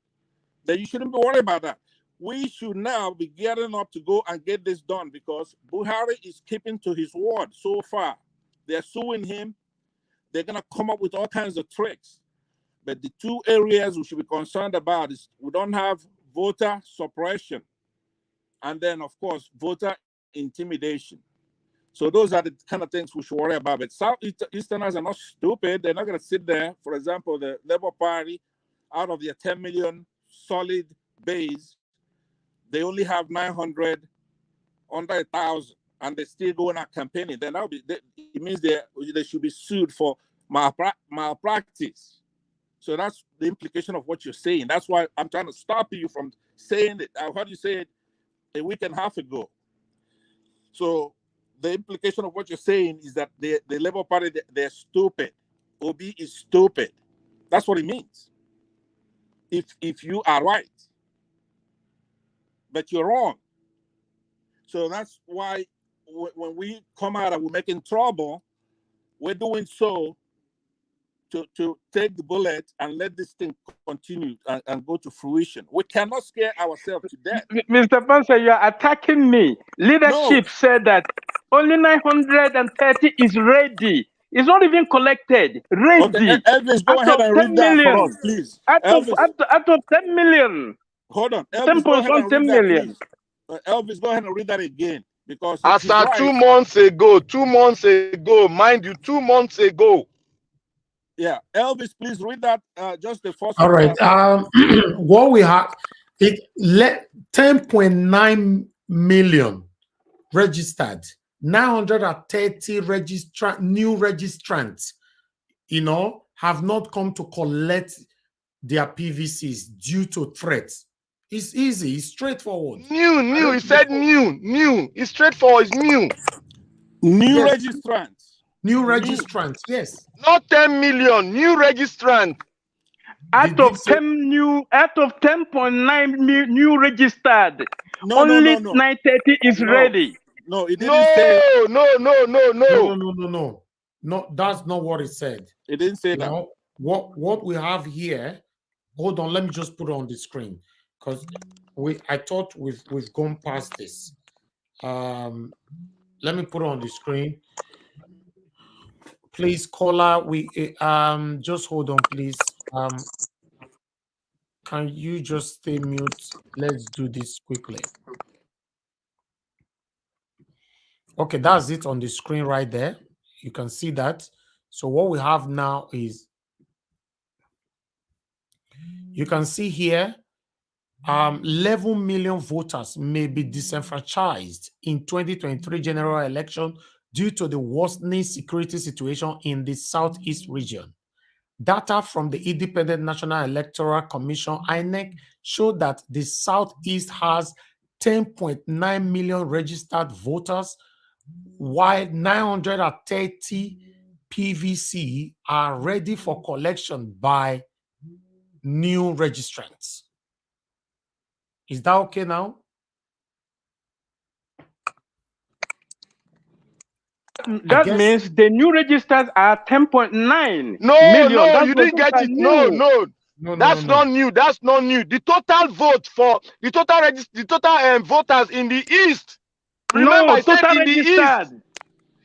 Then you shouldn't be worried about that. We should now be gearing up to go and get this done because Buhari is keeping to his word so far. They're suing him. They're going to come up with all kinds of tricks. But the two areas we should be concerned about is we don't have voter suppression and then, of course, voter intimidation. So those are the kind of things we should worry about. But Southeasterners are not stupid. They're not going to sit there. For example, the Labour Party, out of their 10 million solid base, they only have 900 under 1,000, and they're still going out campaigning. Then it means they should be sued for malpractice. So that's the implication of what you're saying. That's why I'm trying to stop you from saying it. I heard you say it a week and a half ago. So the implication of what you're saying is that the Labour Party, they're stupid. Obi is stupid. That's what it means. If you are right. But you're wrong. So that's why when we come out and we're making trouble, we're doing so to take the bullet and let this thing continue and go to fruition. We cannot scare ourselves to death. Mr. Pansa, you are attacking me. Leadership said that only 930 is ready. It's not even collected. Ready. Okay, Elvis, go ahead and read that for us, please. Out of 10 million. Hold on. Elvis, go ahead and read that, please. Elvis, go ahead and read that again. Because as at right. 2 months ago, mind you, 2 months ago. Yeah, Elvis, please read that. Just the first. All right. What we have, 10.9 million registered, 930 new registrants, have not come to collect their PVCs due to threats. It's easy. It's straightforward. New. He said new. It's straightforward. It's new. New Yes. registrants. New registrants. Yes. Not 10 million. New registrants. Out of 10.9 new registered, only 930 is ready. No, it didn't say. No. No, that's not what it said. It didn't say that. What we have here, hold on, let me just put it on the screen, because I thought we've gone past this. Let me put it on the screen. Please, caller, just hold on, please. Can you just stay mute? Let's do this quickly. Okay, that's it on the screen right there. You can see that. So what we have now is, you can see here, 11 million voters may be disenfranchised in 2023 general election due to the worsening security situation in the Southeast region. Data from the Independent National Electoral Commission, INEC, showed that the Southeast has 10.9 million registered voters, while 930 PVC are ready for collection by new registrants. Is that okay now? That means the new registers are 10.9 million. No, you didn't get it. No. That's not new. That's not new. The total vote for the total voters in the East. Remember, I said in the East.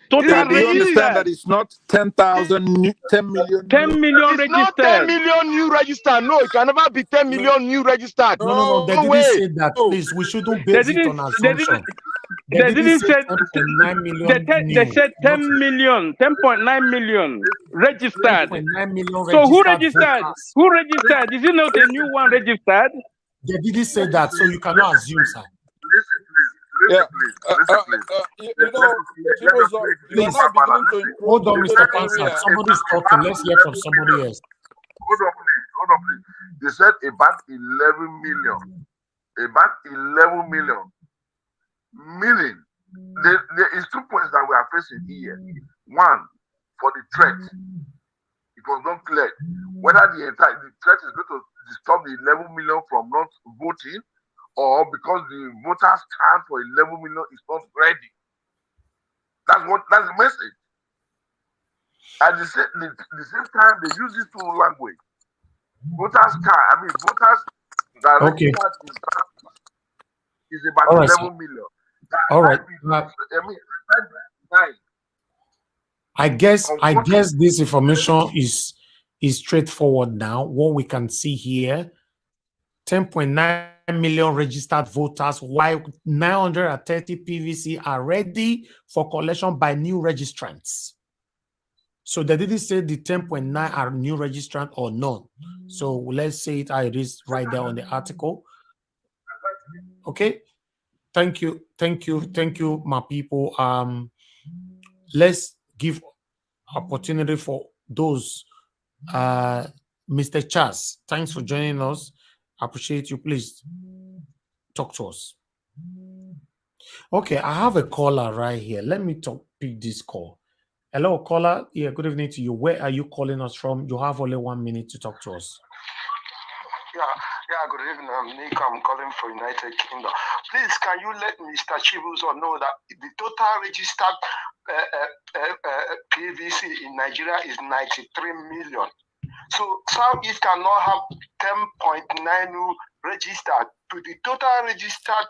Total do you understand that it's not 10,000, 10 million? 10 million registered. Not 10 million new registered. No, it can never be 10 million new registered. No, they didn't say that. Please, we shouldn't base it on assumption. They didn't say 10.9 million. They said 10 million, 10.9 million registered. 10.9 million so who registered? Voters. Who registered? Is it not a new one registered? They didn't say that, so you cannot assume, sir. Yeah. Please, hold on, Mr. Pansat. Somebody's talking. Let's hear from somebody else. Hold on, please. They said about 11 million. About 11 million. Meaning, there is 2 points that we are facing here. One, for the threat. It was not clear whether the threat is going to disturb the 11 million from not voting, or because the voters stand for 11 million is not ready. That's the message. At the same time, they use this two language. Voters that registered is about 11 million. All right. I guess this information is straightforward now. What we can see here, 10.9 million registered voters, while 930 PVC are ready for collection by new registrants. So they didn't say the 10.9 are new registrant or not. So let's say it how it is right there on the article. Okay. Thank you, my people. Let's give opportunity for those. Mr. Charles, thanks for joining us. I appreciate you. Please talk to us. Okay, I have a caller right here. Let me pick this call. Hello, caller. Yeah, good evening to you. Where are you calling us from? You have only 1 minute to talk to us. Yeah, good evening. I'm Nick. I'm calling from United Kingdom. Please, can you let Mr. Chibuzo know that the total registered PVC in Nigeria is 93 million. So Southeast cannot have 10.9 new registered. To the total registered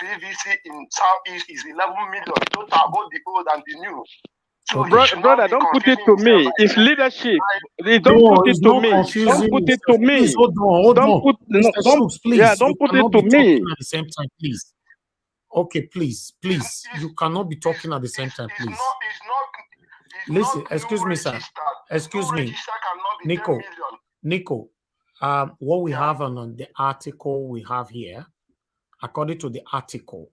PVC in Southeast is 11 million. Total both the old and the new. So brother, don't put it to me. It's leadership. Don't put it to me. Don't put it to me. Please, hold on. Don't put it to me. At the same time, please. Okay, please. You cannot be talking at the same time, please. Listen, excuse me, sir. Excuse me. Nico. What we have on the article we have here, according to the article,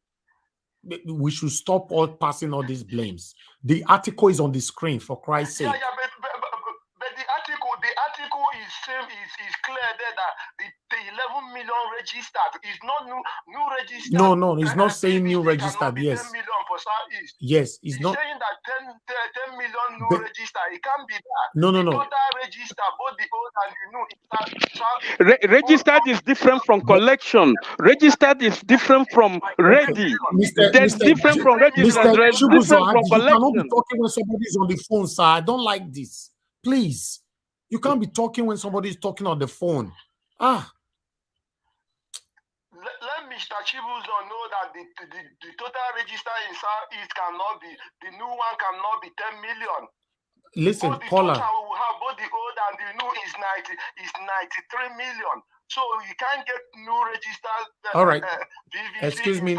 we should stop all passing all these blames. The article is on the screen, for Christ's sake. But the article is same is clear there that the 11 million registered is not new registered. No, it's not saying new registered. Yes. 10 million for Southeast. Yes, it's not saying that 10 million new registered. It can't be that. No. Total register, both the old and the new. Registered is different from collection. Registered is different from ready. That's different from registered. Different from collection. You cannot be talking when somebody's on the phone, sir. I don't like this. Please. You can't be talking when somebody's talking on the phone. Let Mr. Chibuzo know that the total register in Southeast cannot be, the new one cannot be 10 million. Listen, caller. Total will have both the old and the new is 93 million. So you can't get new registered. All right. Excuse me,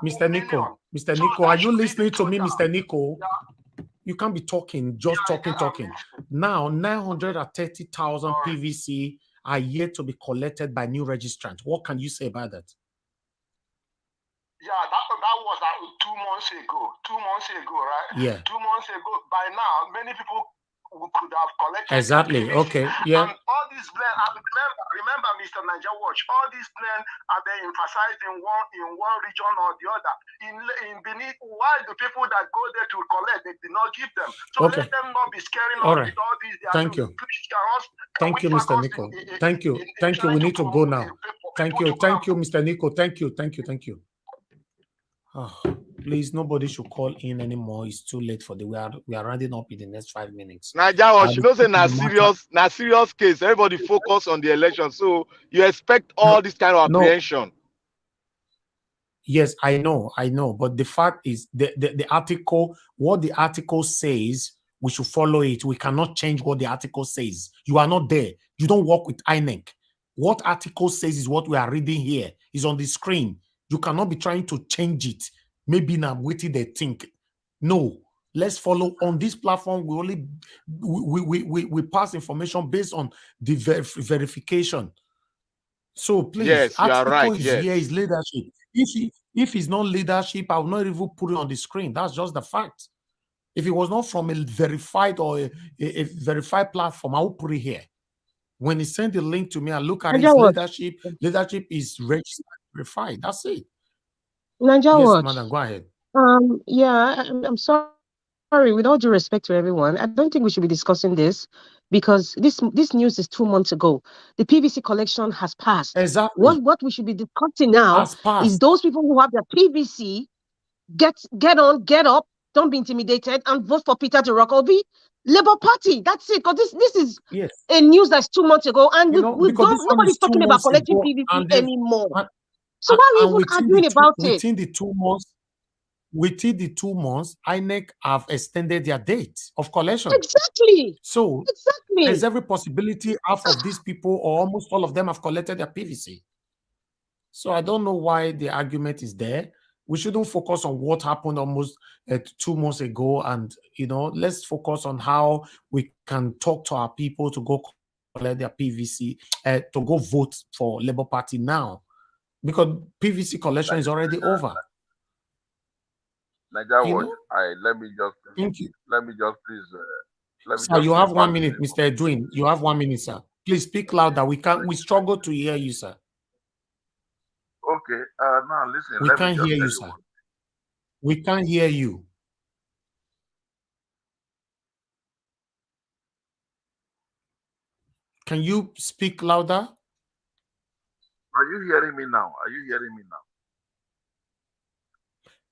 Mr. Nico. Mr. Nico, are you listening to me, Mr. Nico? Yeah. You can't be talking, just talking. Now, 930,000 PVC are yet to be collected by new registrants. What can you say about that? Yeah, that was 2 months ago. 2 months ago, right? Yeah. 2 months ago. By now, many people could have collected. Exactly. Okay. Yeah. And all these plans, remember, Mr. Niger Watch, all these plans are they emphasized in one region or the other. In Benin, why the people that go there to collect, they did not give them. So let them not be scaring all us right. with all these. Thank you. Thank you, Mr. Nico. Thank you. Thank you. We need to go now. Thank you. Thank you, Mr. Nico. Thank you. Oh, please, nobody should call in anymore. It's too late for the we are rounding up in the next 5 minutes. Naija, you know, say serious case. Everybody focus on the election, so you expect all this kind of apprehension. Yes, I know, but the fact is, the article, what the article says, we should follow it. We cannot change what the article says. You are not there. You don't work with INEC. What article says is what we are reading here. Is on the screen. You cannot be trying to change it. Maybe now waiting they think. No, let's follow on this platform. We only we pass information based on the verification. So please, yes, you are right. Here is leadership. If it's not leadership, I will not even put it on the screen. That's just the fact. If it was not from a verified or a verified platform, I will put it here. When he sent the link to me, I look at his leadership. Leadership is registered, verified. That's it. Yes, madam, go ahead. Yeah, I'm sorry. With all due respect to everyone, I don't think we should be discussing this because this news is 2 months ago. The PVC collection has passed. Exactly. What we should be discussing now is those people who have their PVC get on, get up, don't be intimidated, and vote for Peter Obi, Labour Party. That's it. Because this is a news that's 2 months ago, and nobody's talking about collecting PVC anymore. So why are we even arguing about it? Within the 2 months, INEC have extended their date of collection. Exactly. So there's every possibility half of these people or almost all of them have collected their PVC. So I don't know why the argument is there. We shouldn't focus on what happened almost 2 months ago, and let's focus on how we can talk to our people to go collect their PVC, to go vote for Labour Party now, because PVC collection is already over. Niger, let me just thank you. Let me just please. Sir, you have 1 minute, Mr. Edwin. You have 1 minute, sir. Please speak louder. We struggle to hear you, sir. Okay. Now listen. We can't hear you, sir. We can't hear you. Can you speak louder? Are you hearing me now?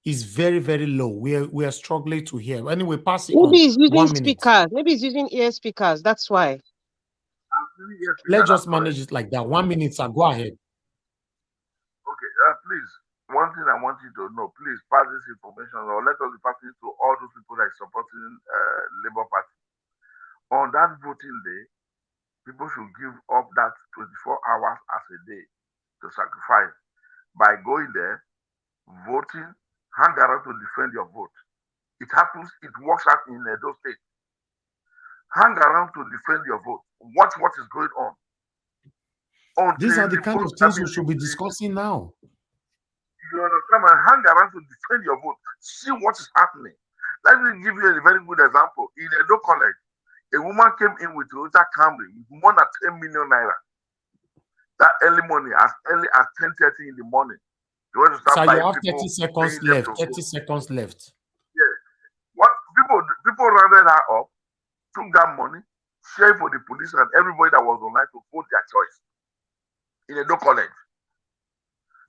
Is very, very low. We are struggling to hear. Anyway, pass it on. Maybe he's using speakers. Maybe he's using ear speakers. That's why. Let's just manage it like that. 1 minute, sir. Go ahead. Okay, please. One thing I want you to know, please pass this information, or let us pass it to all those people that are supporting Labour Party. On that voting day, people should give up that 24 hours as a day to sacrifice by going there, voting, hang around to defend your vote. It happens, it works out in Edo State. Hang around to defend your vote. Watch what is going on. These are the kind of things we should be discussing now. You understand? come and hang around to defend your vote. See what is happening. Let me give you a very good example. In Edo College, a woman came in with Toyota Camry with more than 10 million naira. That early morning, as early as 10:30 in the morning. You want to start So you buying have people, 30 seconds left. 30 seconds left. Yes. What people rounded her up, took that money, shared for the police and everybody that was online to vote their choice in Edo College.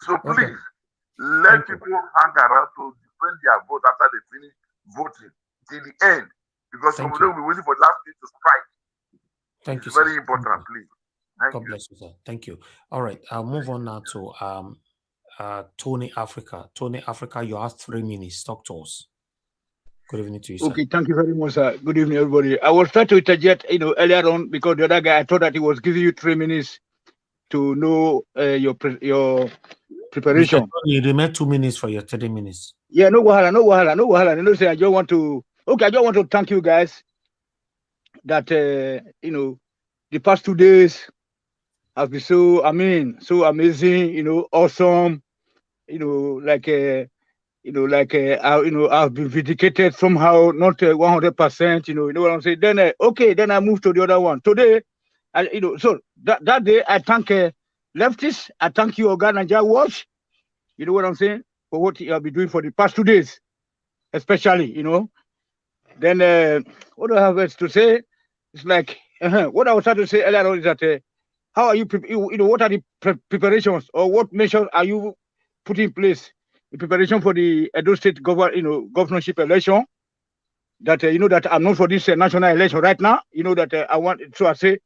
So please, let people hang around to defend their vote after they finish voting till the end. Because some of them will be waiting for last minute to strike. Thank you, It's very important, please. God bless you, sir. Thank you. All right, I'll move on now to Tony Africa. Tony Africa, you have 3 minutes. Talk to us. Good evening to you, sir. Okay, thank you very much, sir. Good evening, everybody. I was trying to interject, earlier on because the other guy, I thought that he was giving you 3 minutes to know your preparation. Mr. Tony, you remain 2 minutes for your 30 minutes. Yeah, no wahala. Say I just want to. Okay, I just want to thank you guys that the past 2 days have been so amazing. Awesome. I've been vindicated somehow, not 100%. You know what I'm saying. Then then I move to the other one today. So that day I thank leftists. I thank you, Oga Naija Watch. You know what I'm saying, for what you have been doing for the past 2 days, especially. Then what do I have else to say? It's like what I was trying to say earlier on is that how are you? What are the preparations or what measures are you putting in place in preparation for the Edo State governorship election? That that I'm not for this national election right now. That I want. So I say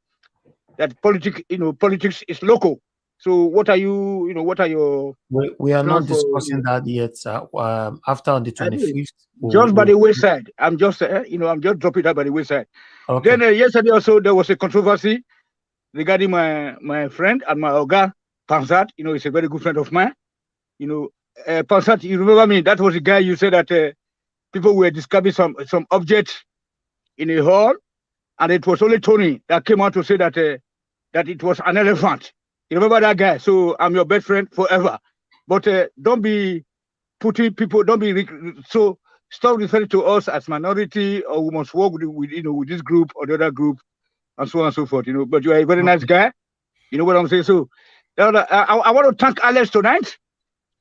that politics is local. So what are you? What are your? We are not discussing that yet, sir. After on the 25th, just by the wayside. I'm just I'm just dropping that by the wayside. Okay. Then yesterday also there was a controversy regarding my friend and my Oga Pansat. He's a very good friend of mine. Pansat, you remember me? That was the guy you said that people were describing some objects in a hall, and it was only Tony that came out to say that that it was an elephant. You remember that guy? So I'm your best friend forever. But don't be putting people. Don't be so. Stop referring to us as minority, or we must work with this group or the other group, and so on and so forth. But you are a very nice guy. You know what I'm saying? So I want to thank Alex tonight.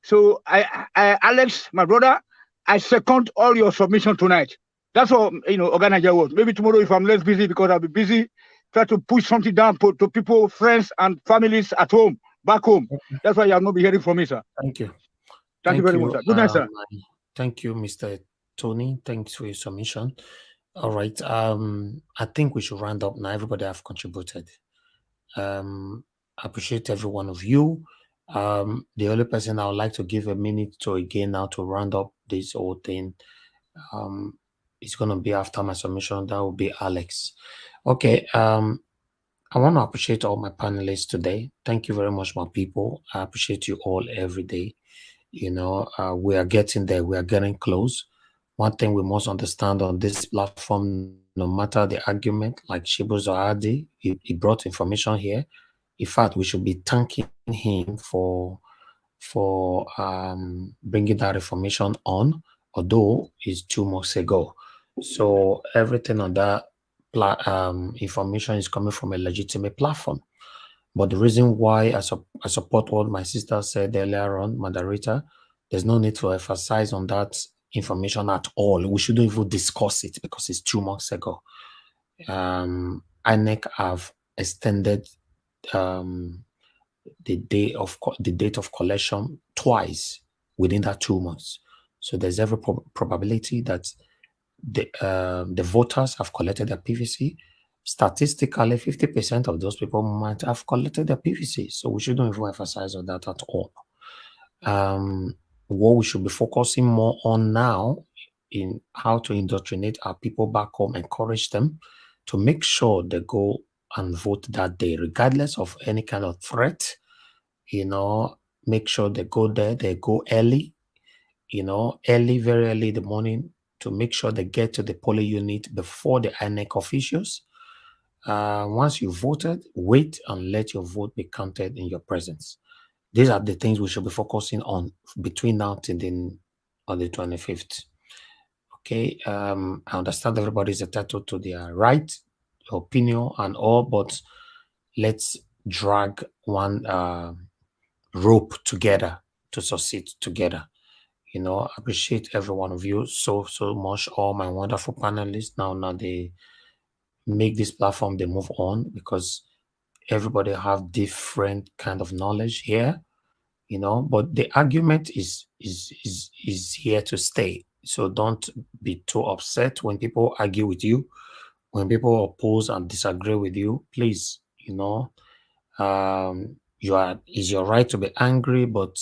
So Alex, my brother, I second all your submission tonight. That's what Oga Naija was. Maybe tomorrow, if I'm less busy, because I'll be busy, try to push something down to people, friends, and families at home, back home. That's why you have not been hearing from me, sir. Thank you. Thank you very much, sir. Good night, sir. Thank you, Mr. Tony. Thanks for your submission. All right. I think we should round up now. Everybody have contributed. I appreciate every one of you. The only person I would like to give a minute to again now to round up this whole thing, it's going to be after my submission. That will be Alex. Okay. I want to appreciate all my panelists today. Thank you very much, my people. I appreciate you all every day. We are getting there. We are getting close. One thing we must understand on this platform, no matter the argument, like Shibu Zohadi, he brought information here. In fact, we should be thanking him for bringing that information on, although it's 2 months ago. So everything on that information is coming from a legitimate platform. But the reason why I support what my sister said earlier on, moderator, there's no need to emphasize on that information at all. We shouldn't even discuss it because it's 2 months ago. INEC have extended the date of collection twice within that 2 months. So there's every probability that the voters have collected their PVC. Statistically, 50% of those people might have collected their PVC. So we shouldn't even emphasize on that at all. What we should be focusing more on now in how to indoctrinate our people back home, encourage them to make sure they go and vote that day, regardless of any kind of threat. Make sure they go there, they go early, very early in the morning, to make sure they get to the polling unit before the INEC officials. Once you voted, wait and let your vote be counted in your presence. These are the things we should be focusing on between now till on the 25th. Okay, I understand everybody is entitled to their right, opinion, and all, but let's drag one rope together to succeed together. You know, I appreciate every one of you so much. All my wonderful panelists. Now they make this platform, they move on, because everybody have different kind of knowledge here, you know, but the argument is here to stay. So don't be too upset when people argue with you, when people oppose and disagree with you. Please, you know, it's your right to be angry, but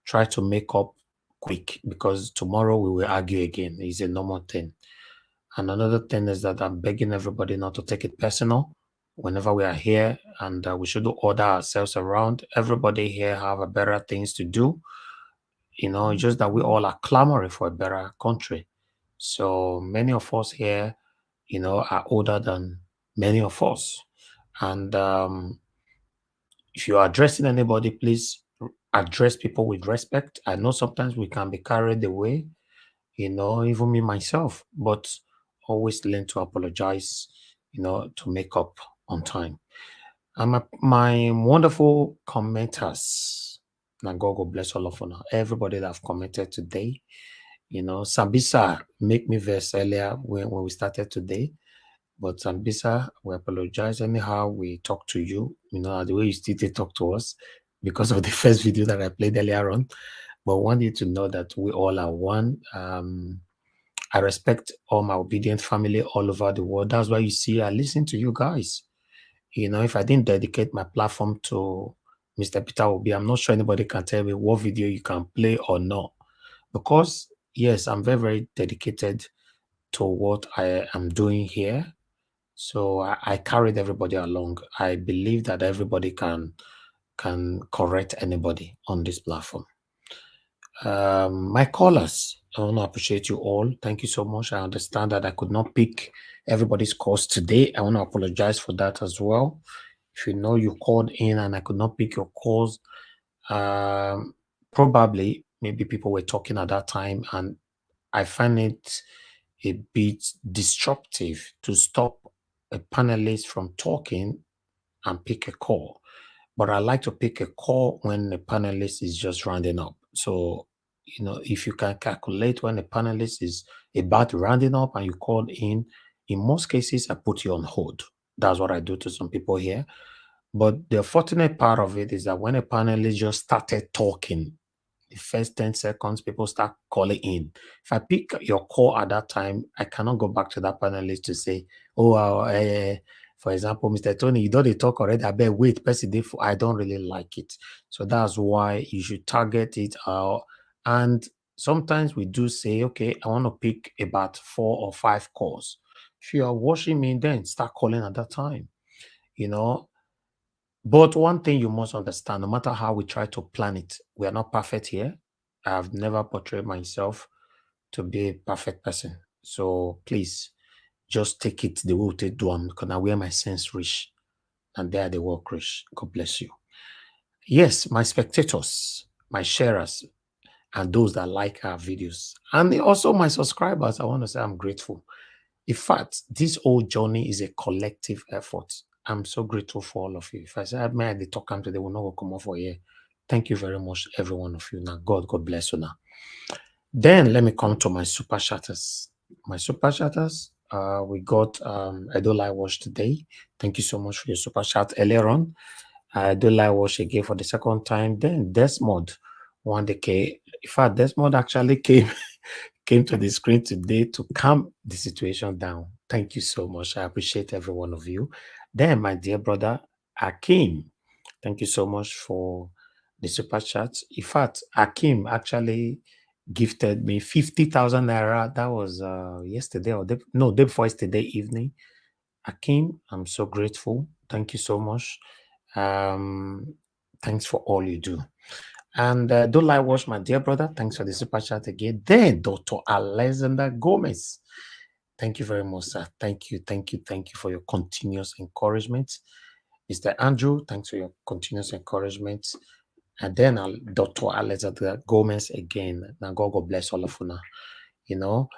try to make up quick, because tomorrow we will argue again. It's a normal thing. And another thing is that I'm begging everybody not to take it personal whenever we are here, and we should order ourselves around. Everybody here have a better things to do. You know, it's just that we all are clamoring for a better country. So many of us here, you know, are older than many of us. And if you are addressing anybody, please address people with respect. I know sometimes we can be carried away, you know, even me myself, but always learn to apologize, you know, to make up on time. And my wonderful commenters, now God bless all of you now, everybody that have commented today. You know, Sambisa make me verse earlier when we started today. But Sambisa, we apologize anyhow we talk to you, you know, the way you still talk to us because of the first video that I played earlier on. But I want you to know that we all are one. I respect all my obedient family all over the world. That's why you see I listen to you guys. You know, if I didn't dedicate my platform to Mr. Peter Obi, I'm not sure anybody can tell me what video you can play or not. Because, yes, I'm very, very dedicated to what I am doing here. So I carried everybody along. I believe that everybody can correct anybody on this platform. My callers, I want to appreciate you all. Thank you so much. I understand that I could not pick everybody's calls today. I want to apologize for that as well. If you know you called in and I could not pick your calls, probably maybe people were talking at that time, and I find it a bit disruptive to stop a panelist from talking and pick a call. But I like to pick a call when the panelist is just rounding up. So, you know, if you can calculate when a panelist is about rounding up and you called in most cases, I put you on hold. That's what I do to some people here. But the fortunate part of it is that when a panelist just started talking, the first 10 seconds, people start calling in. If I pick your call at that time, I cannot go back to that panelist to say, for example, Mr. Tony, you don't talk already. I bet wait, I don't really like it. So that's why you should target it out. And sometimes we do say, okay, I want to pick about 4 or 5 calls. If you are watching me, then start calling at that time, you know. But one thing you must understand, no matter how we try to plan it, we are not perfect here. I've never portrayed myself to be a perfect person. So please, just take it the way we do them, because I wear my sense rich, and there they work rich. God bless you. Yes, my spectators, my sharers, and those that like our videos, and also my subscribers, I want to say I'm grateful. In fact, this whole journey is a collective effort. I'm so grateful for all of you. If I say, may I talk to they will not come off for here. Thank you very much, every one of you. Now, God bless you now. Then let me come to my super chatters. My super chatters, we got Edola Wash today. Thank you so much for your super chat earlier on. Edola Wash again for the second time. Then Desmond, 1K. In fact, Desmond actually came to the screen today to calm the situation down. Thank you so much. I appreciate every one of you. Then my dear brother Akim, thank you so much for the super chat. In fact, Akim actually gifted me 50,000 naira. That was yesterday or day before yesterday evening. Akim, I'm so grateful. Thank you so much. Thanks for all you do. And don't lie, watch my dear brother. Thanks for the super chat again. Then Dr. Alexander Gomez. Thank you very much, sir. Thank you for your continuous encouragement. Mr. Andrew, thanks for your continuous encouragement. And then Dr. Alexander Gomez again. Now God bless all of you now. You know,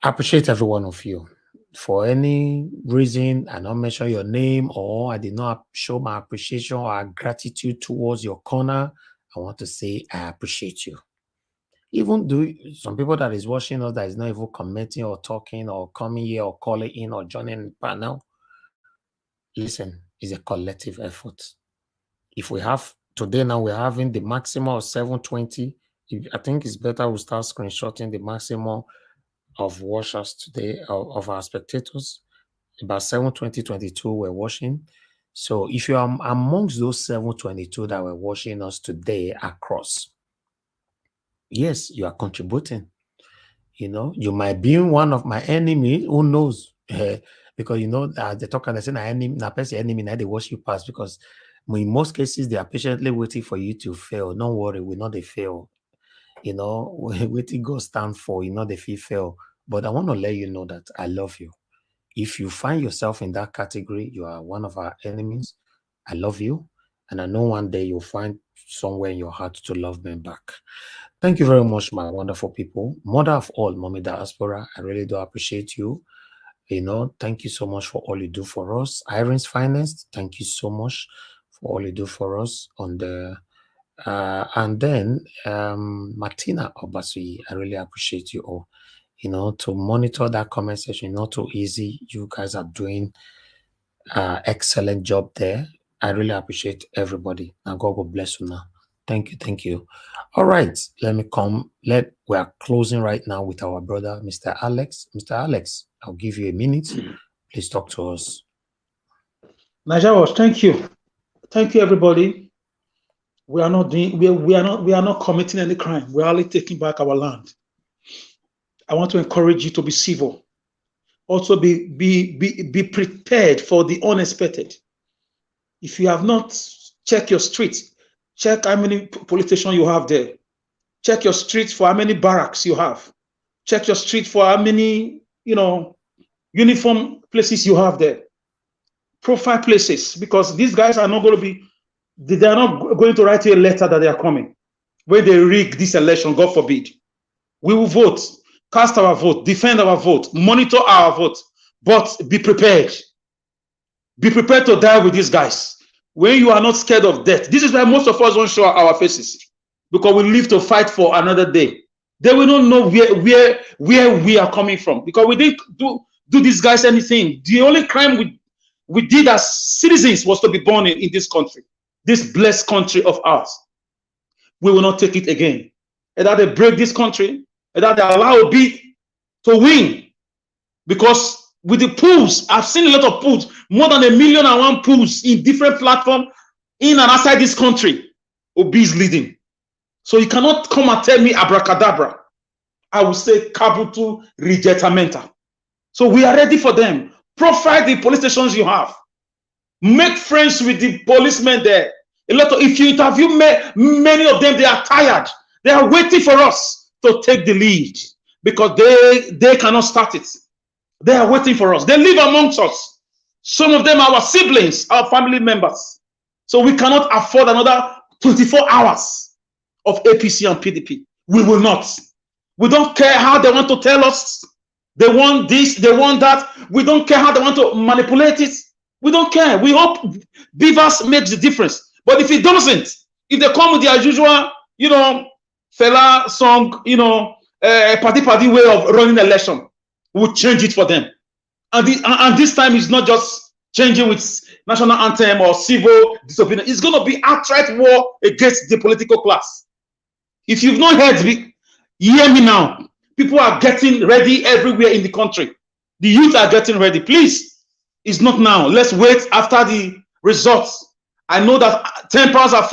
I appreciate every one of you. For any reason, I not mention your name or I did not show my appreciation or gratitude towards your corner, I want to say I appreciate you. Even though some people that is watching us that is not even commenting or talking or coming here or calling in or joining the panel, listen, it's a collective effort. If we have today now, we're having the maximum of 720. I think it's better we start screenshotting the maximum of watchers today of our spectators. About 722 were watching. So if you are amongst those 722 that were watching us today across, yes, you are contributing. You know, you might be one of my enemies. Who knows? Because you know, they talk and they say, "Na person enemy, now they watch you pass." Because in most cases, they are patiently waiting for you to fail. Don't worry, we know they fail. You know, waiting God stand for. You know, they fail. But I want to let you know that I love you. If you find yourself in that category, you are one of our enemies. I love you, and I know one day you'll find somewhere in your heart to love me back. Thank you very much, my wonderful people. Mother of all, Mommy Diaspora, I really do appreciate you. You know, thank you so much for all you do for us. Irene's Finest, thank you so much for all you do for us on the and then Martina Obasui, I really appreciate you all. You know, to monitor that comment section, not too easy. You guys are doing excellent job there. I really appreciate everybody. And God will bless you now. Thank you, thank you. All right, let me come. We are closing right now with our brother, Mr. Alex. Mr. Alex, I'll give you a minute. Please talk to us. Najawas, thank you. Thank you, everybody. We are not doing, we are not committing any crime. We are only taking back our land. I want to encourage you to be civil. Also be prepared for the unexpected. If you have not checked your streets, check how many police stations you have there. Check your streets for how many barracks you have. Check your street for how many, uniform places you have there. Profile places, because these guys are not going to be, they are not going to write you a letter that they are coming. When they rig this election, God forbid. We will vote, cast our vote, defend our vote, monitor our vote, but be prepared. Be prepared to die with these guys. When you are not scared of death, this is why most of us don't show our faces, because we live to fight for another day. They will not know where we are coming from, because we didn't do these guys anything. The only crime we did as citizens was to be born in this country, this blessed country of ours. We will not take it again. Either they break this country, either they allow Obi to win, because with the pools, I've seen a lot of pools, more than 1,000,001 pools in different platforms in and outside this country. Obi is leading. So you cannot come and tell me abracadabra. I will say kabutu rejetamenta. So we are ready for them. Profile the police stations you have. Make friends with the policemen there. If you interview many of them, they are tired. They are waiting for us to take the lead, because they cannot start it. They are waiting for us. They live amongst us. Some of them are our siblings, our family members. So we cannot afford another 24 hours of APC and PDP. We will not. We don't care how they want to tell us. They want this, they want that. We don't care how they want to manipulate it. We don't care. We hope Beavers makes the difference. But if it doesn't, if they come with their usual, fella song, party way of running election, we'll change it for them. And this time it's not just changing with national anthem or civil disobedience. It's going to be outright war against the political class. If you've not heard, hear me now. People are getting ready everywhere in the country. The youth are getting ready. Please, it's not now. Let's wait after the results. I know that tempers are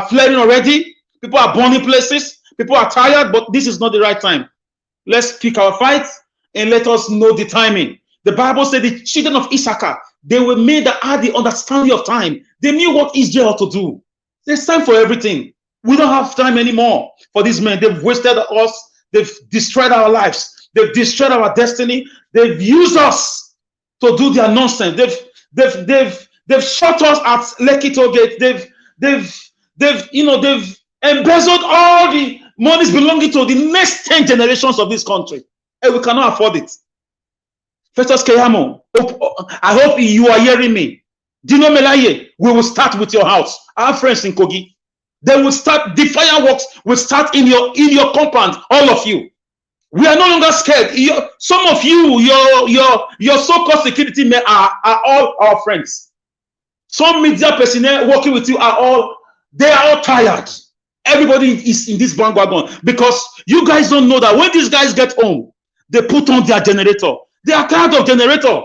flaring already. People are burning places. People are tired, but this is not the right time. Let's pick our fights and let us know the timing. The Bible said the children of Issachar, they were made that had the understanding of time. They knew what Israel to do. There's time for everything. We don't have time anymore for these men. They've wasted us. They've destroyed our lives. They've destroyed our destiny. They've used us to do their nonsense. They've shot us at Lekki Toll Gate. they've embezzled all the monies belonging to the next 10 generations of this country, and we cannot afford it. Festus Keyamo, I hope you are hearing me. Dino Melaye, we will start with your house. Our friends in Kogi, they will start, the fireworks will start in your compound, all of you. We are no longer scared. Some of you, your so-called security men are all our friends. Some media personnel working with you are all tired. Everybody is in this bandwagon because you guys don't know that when these guys get home, they put on their generator. They are tired of generator.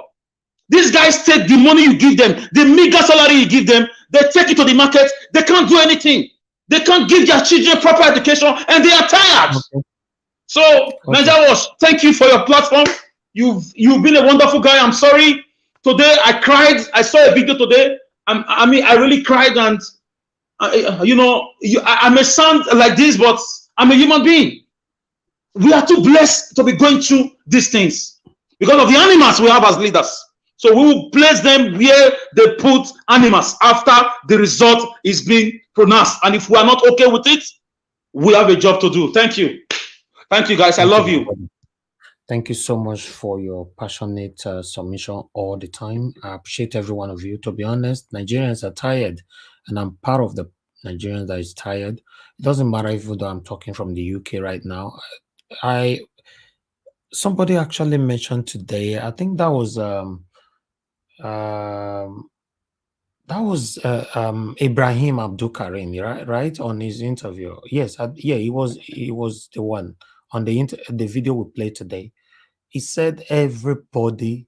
These guys take the money you give them, the meager salary you give them, they take it to the market. They can't do anything. They can't give their children proper education, and they are tired. Okay. So, Naija Wash, thank you for your platform. You've been a wonderful guy. I'm sorry. Today I cried. I saw a video today. I really cried, and I may sound like this, but I'm a human being. We are too blessed to be going through these things because of the animals we have as leaders. So we will place them where they put animals after the result is being pronounced. And if we are not okay with it, we have a job to do. Thank you. Thank you, guys. I love you. Thank you so much for your passionate submission all the time. I appreciate every one of you. To be honest, Nigerians are tired, and I'm part of the Nigerians that is tired. It doesn't matter even though I'm talking from the UK right now. Somebody actually mentioned today, I think that was Ibrahim Abdul Karim, right on his interview. Yes, yeah, he was the one on the video we played today. He said everybody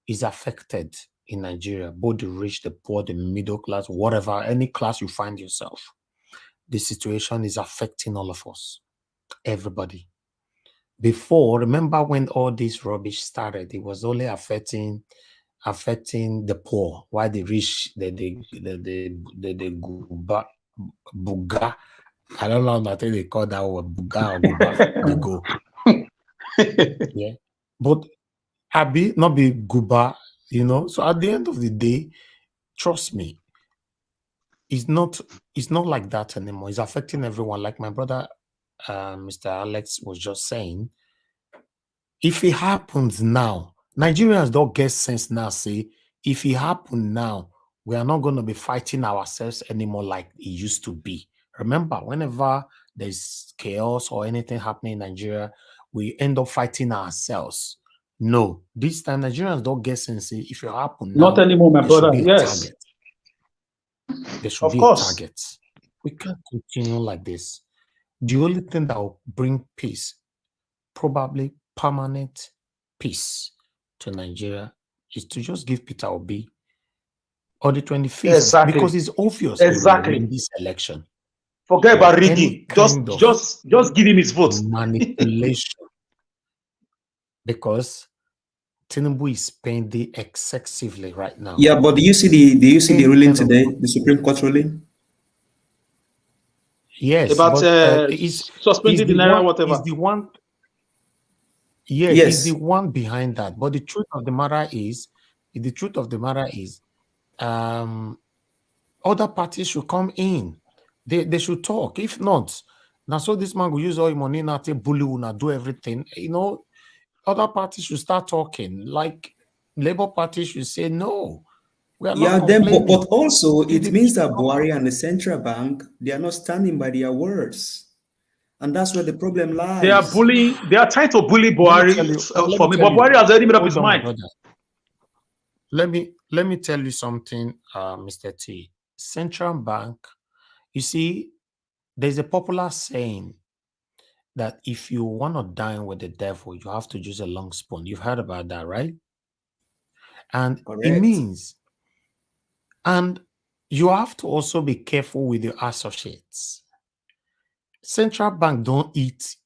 is affected in Nigeria, both the rich, the poor, the middle class, whatever, any class you find yourself. The situation is affecting all of us, everybody. Before, remember when all this rubbish started, it was only affecting the poor, while the rich, the buga, I don't know, I think they call that word buga or guba, they go. Yeah, but Abi not be guba, So at the end of the day, trust me, it's not like that anymore. It's affecting everyone. Like my brother, Mr. Alex was just saying, if it happens now, Nigerians don't get sense now. Say, if it happens now, we are not going to be fighting ourselves anymore like it used to be. Remember, whenever there's chaos or anything happening in Nigeria, we end up fighting ourselves. No, this time Nigerians don't get sense. If it happens now, not anymore, my brother. Yes, there should be a target. We can't continue like this. The only thing that will bring peace, probably permanent peace to Nigeria, is to just give Peter Obi on the 25th, because it's obvious in this election. Forget about rigging. Just give him his vote. Manipulation. Because Tinubu is spending excessively right now. Yeah, but do you see the ruling today, the Supreme Court ruling? Yes, about suspending the naira, whatever. Is the one. Yeah, yes, he's the one behind that. But the truth of the matter is, other parties should come in. They should talk. If not, now so this man will use all your money now to bully una, do everything. Other parties should start talking. Like Labour Party should say no. We are not complaining. But also it means that Buhari and the central bank, they are not standing by their words. And that's where the problem lies. They are bullying. They are trying to bully Buhari for me, but Buhari has already made up his mind. Let me tell you something, Mr. T. Central bank, you see, there's a popular saying that if you want to dine with the devil, you have to use a long spoon. You've heard about that, right? And it means, and you have to also be careful with your associates. Central bank don't eat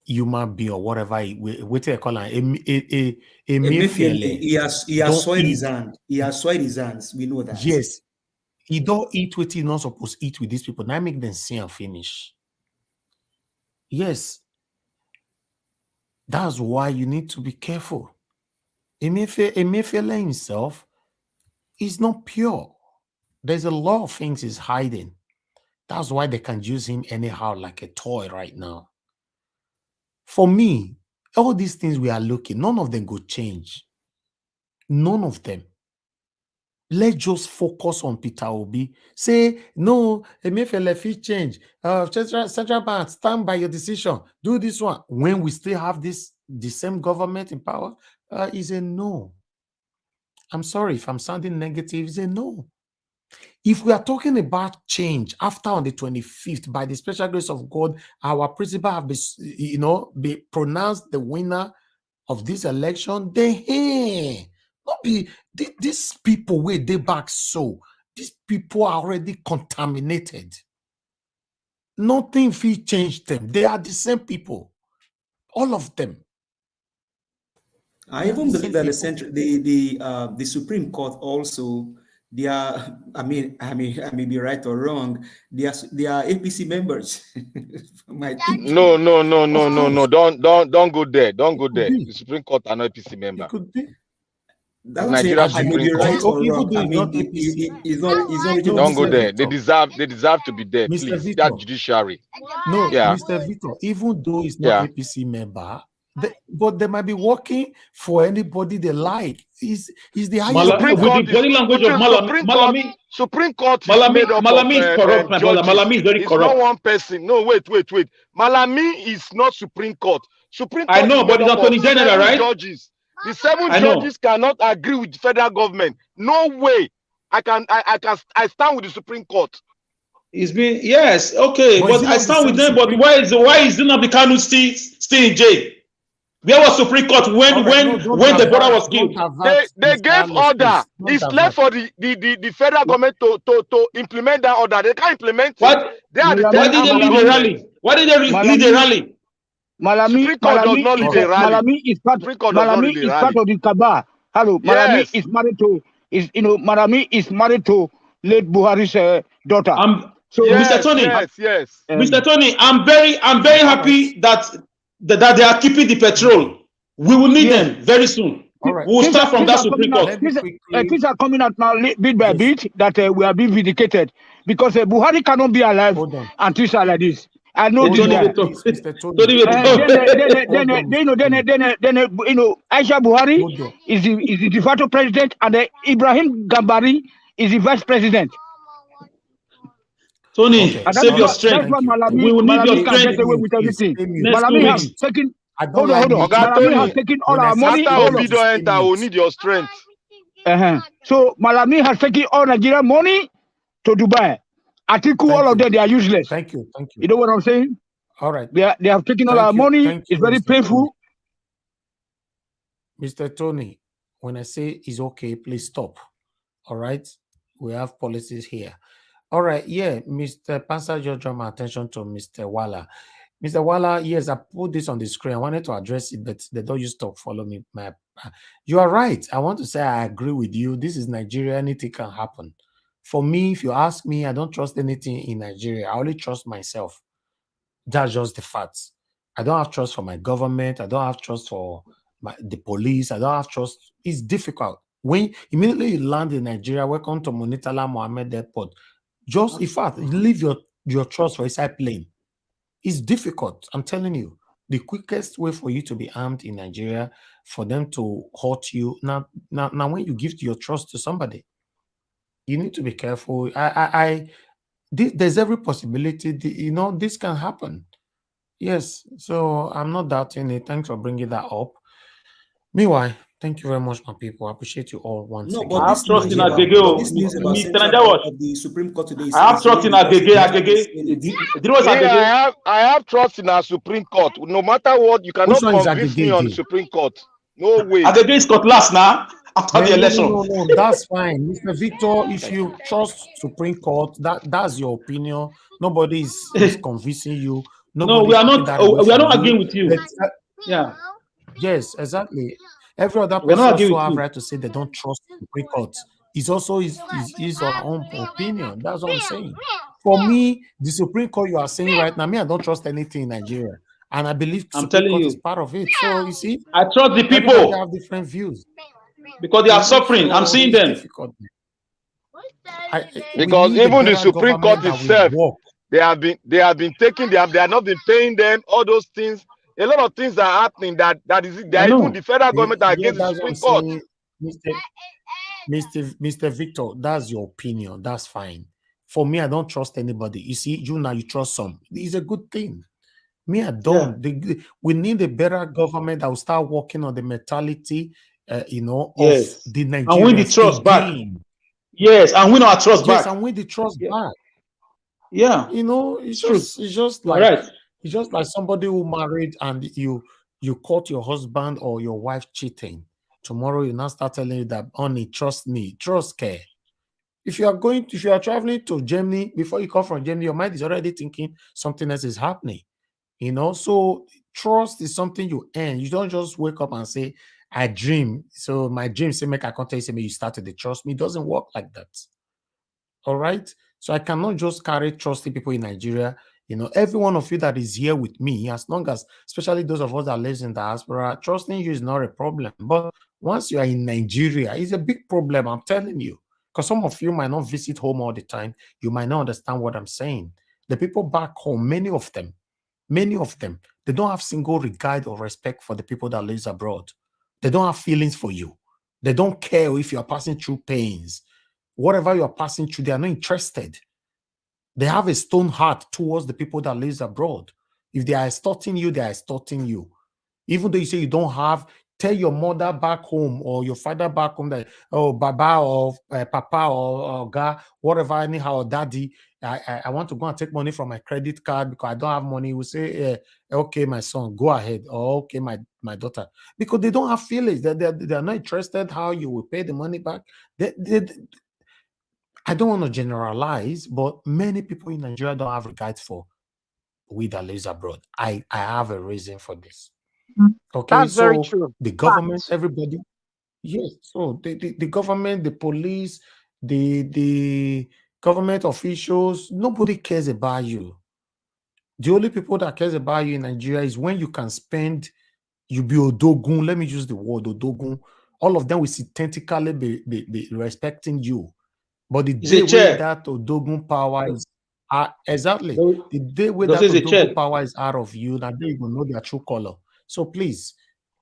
human being or whatever. What do you call it? He has soiled his hand. He has soiled his hands. We know that. Yes. He don't eat what he's not supposed to eat with these people. Now make them see and finish. Yes. That's why you need to be careful. Emefiele himself is not pure. There's a lot of things he's hiding. That's why they can use him anyhow like a toy right now. For me, all these things we are looking, none of them go change. None of them. Let's just focus on Peter Obi. Say, no, Emefiele fit change. Central Bank, stand by your decision. Do this one. When we still have the same government in power, is a no. I'm sorry if I'm sounding negative, it's a no. If we are talking about change after on the 25th, by the special grace of God, our principal have been pronounced the winner of this election, then hey, not be these people where they back so these people are already contaminated. Nothing will change them. They are the same people, all of them. I even believe that the Supreme Court also, they are, I may be right or wrong, they are APC members. No. Don't go there. Don't go there. The Supreme Court are not APC member. It could be. Nigeria Supreme Court. Don't go there. They deserve to be there, Mr. please. Victor. That judiciary. No, Yeah. Mr. Victor, even though it's not APC member, but they might be working for anybody they like. Is the highest Supreme Court body language of Malami. Supreme Court is made up Malami of is corrupt, my brother. Malami is very it's corrupt. not one person. No, wait. Malami is not Supreme Court. Supreme Court I know, is but made it's up Attorney of General, 7 right? judges. The 7 judges cannot agree with the federal government. No way. I stand with the Supreme Court. It's been yes, okay, but I stand with them. But Supreme why is Nnamdi Kanu still in jail? Where was Supreme Court when the brother was killed? They gave order. It's left for the federal government to implement that order. They can't implement it. They are the Why did they lead the rally? Why did they lead the rally? Supreme Court does not lead a rally. Malami is part of the Kabaka. Hello, Malami is married to Malami is married to late Buhari's daughter. Mr. Tony, Mr. Tony, I'm very happy that they are keeping the petrol. We will need them very soon. Right. We will start from that Supreme Court. Things are coming out now bit by bit that we are being vindicated because Buhari cannot be alive until it's like this. I know this guy. Aisha Buhari is the de facto president, and Ibrahim Gambari is the vice president. Tony, save your strength. We will need your strength. Malami has taken. Hold on. Malami has taken all our money. After Obi don't enter, we need your strength. So Malami has taken all Nigerian money to Dubai. Atiku, all of them, they are useless. Thank you. You know what I'm saying? All right. They have taken all our money. It's very painful. Mr. Tony, when I say it's okay, please stop. All right? We have policies here. All right, Mr. Pansa just draw my attention to Mr. Wala. Mr. Wala, yes, I put this on the screen. I wanted to address it, but they don't use to follow me. You are right. I want to say I agree with you. This is Nigeria. Anything can happen. For me, if you ask me, I don't trust anything in Nigeria. I only trust myself. That's just the facts. I don't have trust for my government. I don't have trust for the police. I don't have trust. It's difficult. When immediately you land in Nigeria, welcome to Munitala Mohammed Airport. Just, in fact, leave your trust for a side plane. It's difficult. I'm telling you. The quickest way for you to be armed in Nigeria, for them to hurt you. Now when you give your trust to somebody, you need to be careful. There's every possibility, this can happen. Yes, so I'm not doubting it. Thanks for bringing that up. Meanwhile, thank you very much, my people. I appreciate you all once again. I have trust in Agege. The Supreme Court today. I have trust in Agege. I have trust in our Supreme Court. No matter what, you cannot convince me on the Supreme Court. No way. Agege is got last now. After the election. No, that's fine. Mr. Victor, if you trust Supreme Court, that's your opinion. Nobody is convincing you. No, we are not agreeing with you. Yeah. Yes, exactly. Every other person also have right to say they don't trust Supreme Court. It's also his our own opinion. That's what I'm saying. For me, the Supreme Court you are saying right now, I don't trust anything in Nigeria. And I believe Supreme Court is part of it. So you see, I trust the people. They have different views. Because they are suffering. I'm seeing them. Because even the Supreme Court itself, They have been taking them. They have not been paying them. All those things. A lot of things are happening. That is it. I Even know. the federal government are Yeah, against the that's what Supreme I'm Court. saying, Mr. Victor. That's your opinion. That's fine. For me, I don't trust anybody. You see, you now you trust some. It's a good thing. Me, I don't. We need a better government that will start working on the mentality, of Yes. the And win the Nigerians trust back. again. Yes, and win our trust Yes, back. and win the trust back. Yeah. It's true. just You're like right. it's just like somebody who married and you caught your husband or your wife cheating. Tomorrow you now start telling you that, honey, trust me, trust care. If you are traveling to Germany, before you come from Germany, your mind is already thinking something else is happening. So trust is something you earn. You don't just wake up and say, I dream. So my dream say make I contact you, say you started to trust me. It doesn't work like that. All right. So I cannot just carry trusting people in Nigeria. Every one of you that is here with me, as long as, especially those of us that lives in diaspora, trusting you is not a problem. But once you are in Nigeria, it's a big problem, I'm telling you. Because some of you might not visit home all the time. You might not understand what I'm saying. The people back home, many of them, they don't have single regard or respect for the people that lives abroad. They don't have feelings for you. They don't care if you are passing through pains. Whatever you are passing through, they are not interested. They have a stone heart towards the people that lives abroad. If they are extorting you, they are extorting you. Even though you say you don't have, tell your mother back home or your father back home that, oh, Baba or Papa or God, whatever, anyhow, or Daddy, I want to go and take money from my credit card because I don't have money. We say, okay, my son, go ahead. Or okay, my daughter. Because they don't have feelings. They are not interested how you will pay the money back. I don't want to generalize, but many people in Nigeria don't have regard for we that lives abroad. I have a reason for this. Okay, That's very so true. the government, Facts. everybody, yes. So the government, the police, the government officials, nobody cares about you. The only people that cares about you in Nigeria is when you can spend, you be Odogun. Let me use the word Odogun. All of them will tentatively be respecting you. But the day where that Odogun power is exactly the day where that Odogun power is out of you, that day you will know their true color. So please,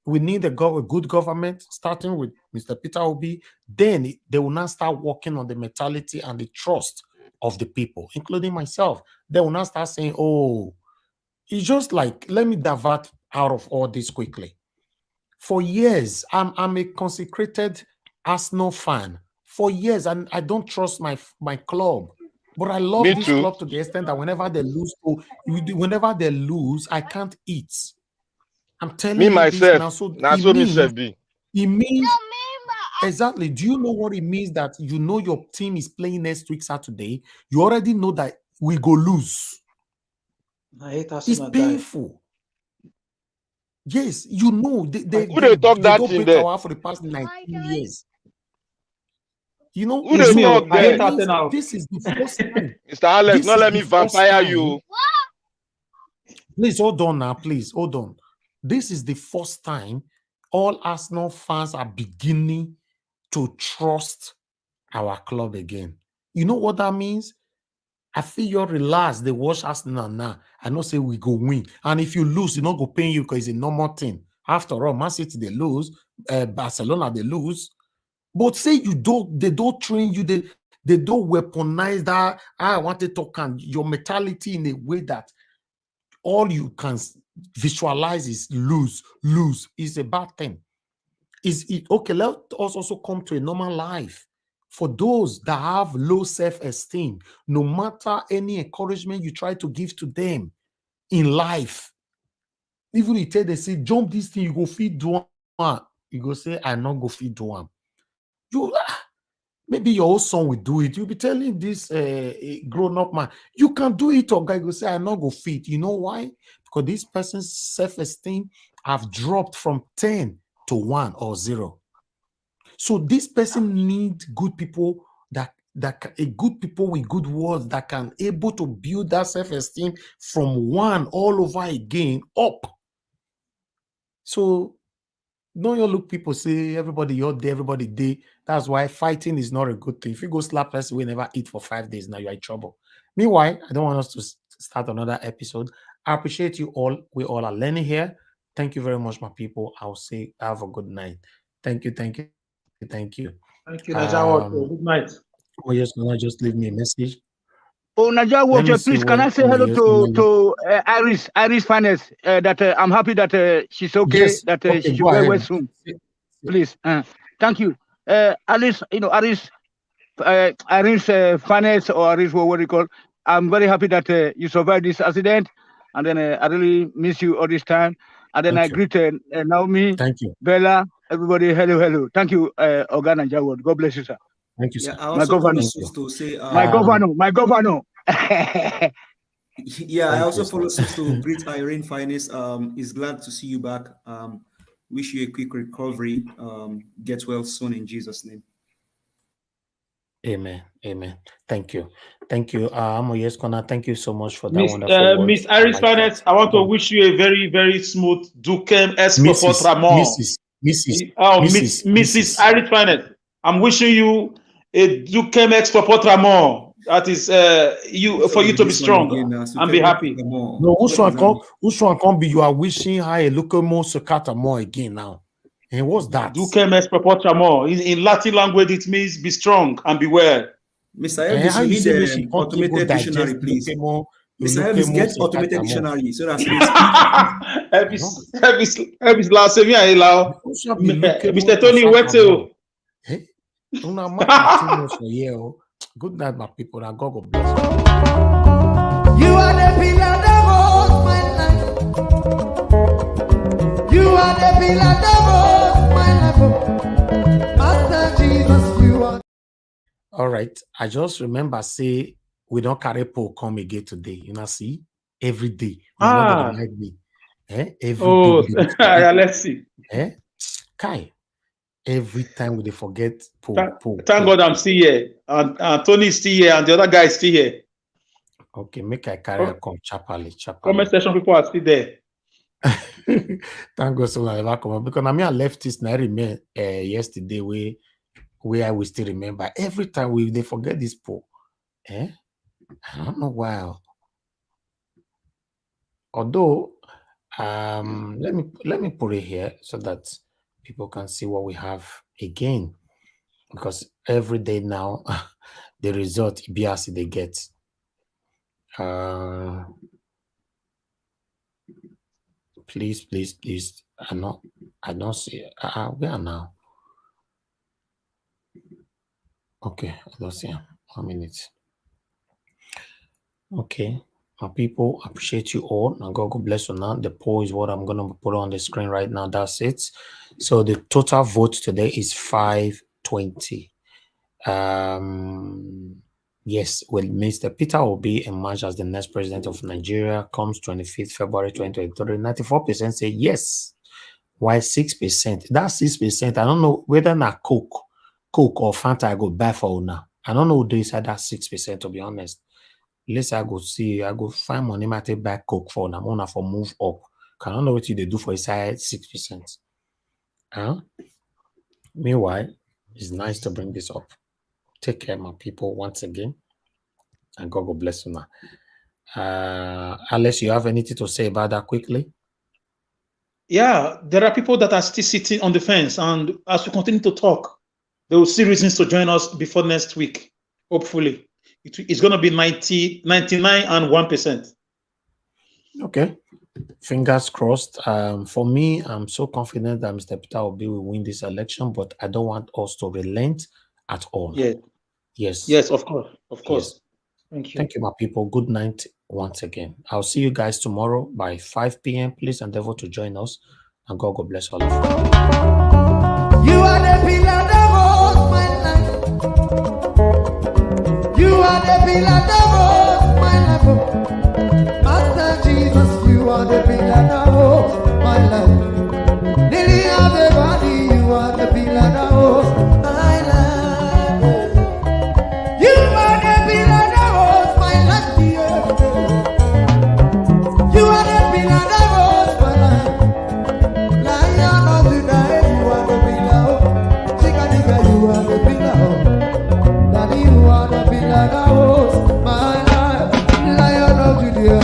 we need a good government, starting with Mr. Peter Obi. Then they will now start working on the mentality and the trust of the people, including myself. They will now start saying, oh, it's just like, let me divert out of all this quickly. For years, I'm a consecrated Arsenal fan. For years, and I don't trust my club, but I love this club to the extent that whenever they lose, I can't eat. I'm telling you this now. So it means exactly. Do you know what it means that you know your team is playing next week Saturday? You already know that we go lose. It's painful. Yes, you know they don't break our for the past 19 years. You know, who they talk there? This is the first time. Mr. Alex, not let me vampire you. Please hold on now. Please hold on. This is the first time all Arsenal fans are beginning to trust our club again. You know what that means? I feel you're relaxed. They watch Arsenal now. I know say we go win. And if you lose, you not go pay you because it's a normal thing. After all, Man City they lose, Barcelona they lose. But say they don't train you, they don't weaponize that. I want to talk and your mentality in a way that all you can visualize is lose. Is a bad thing. Is it okay? Let us also come to a normal life. For those that have low self-esteem, no matter any encouragement you try to give to them in life, even if they say jump this thing, you go feed do one, you go say I not go feed do one. You maybe your own son will do it. You'll be telling this grown-up man, you can do it, or guy go say I not go feed. You know why? Because this person's self-esteem have dropped from 10 to 1 or 0. So this person needs good people good people with good words that can able to build that self-esteem from 1 all over again up. So don't you look people say everybody you're there, everybody there. That's why fighting is not a good thing. If you go slap person, we never eat for 5 days, now you're in trouble. Meanwhile, I don't want us to start another episode. I appreciate you all. We all are learning here. Thank you very much, my people. I'll say have a good night. Thank you. Thank you, Naija. Good night. Oh, yes, can I just leave me a message? Oh, Naija Watcher, please, can I say hello to Iris Finance? That I'm happy that she's okay, yes. that Okay, she will get well soon. Please, thank you. Alice, Iris Finance or Iris, what do you call? I'm very happy that you survived this accident, and then I really miss you all this time. And then I greet Naomi, Bella, everybody. Hello. Thank you, Oga Naija World. God bless you, sir. Thank you, sir. I also follow suit to say, my governor. Yeah, I also follow suit to greet Irene Finance. Is glad to see you back. Wish you a quick recovery. Get well soon in Jesus' name. Amen. Thank you. Yes, Kona, thank you so much for that wonderful words. Miss Iris Finance, I want to wish you a very, very smooth Dukem Mrs. Iris Finance. I'm wishing you a Dukem Exportramor. That is for you to be strong and be happy. No, which one can be? You are wishing her a local more Socata more again now. And what's that? Dukem Exportramor. In Latin language, it means be strong and be well. Mr. Elvis, you need automated dictionary, please. Mr. Elvis, get automated dictionary so that Elvis, Mr. Tony, what's it? Good night, my people. And God will bless you. You are the pillar that holds my life. You are the pillar that holds my life. Master Jesus, you are. All right. I just remember say we don't carry pole come again today. You know, see every day. Every day. Let's see. Kai. Every time we forget pole. Thank God I'm still here. And Tony is still here, and the other guy is still here. Okay, make I carry a come chapali. Comment section people are still there. Thank God so much. Because I left this night yesterday where I will still remember. Every time they forget this pole. I don't know why. Although let me put it here so that people can see what we have again, because every day now the result BRC they get. Please. I don't see it. Where now? Okay, I don't see him. 1 minute. Okay. My people, appreciate you all. Now God bless you. Now the poll is what I'm gonna put on the screen right now. That's it. So the total vote today is 520. Yes, well, Mr. Peter Obi emerged as the next president of Nigeria comes 25th February 2023. 94% say yes. Why 6%? That's 6%. I don't know whether not Coke or Fanta I go buy for now. I don't know who they said that 6%, to be honest. Let's I go find money might take back Coke for now. Mona for move up. Can I know what they do for inside 6%? Meanwhile, it's nice to bring this up. Take care, my people, once again. And God will bless you now. Unless you have anything to say about that quickly. Yeah, there are people that are still sitting on the fence, and as we continue to talk, they will see reasons to join us before next week, hopefully. It's going to be 99 and 1%. Okay. Fingers crossed. For me, I'm so confident that Mr. Peter Obi will win this election, but I don't want us to relent at all. Yeah. Yes, of course. Yes. Thank you. Thank you, my people. Good night once again. I'll see you guys tomorrow by 5 p.m. Please endeavor to join us, and God will bless all of you. You are the pillar that holds my life. You are the pillar that holds my life. Master Jesus, you are the pillar that holds my life. Lily of the valley, you are the pillar that holds my life. You are the pillar that holds my life. You are the pillar that holds my life. Lion of the night, you are the pillar. Chicanica, you are the pillar. Daddy, you are the pillar that holds my life. Lion of Judea,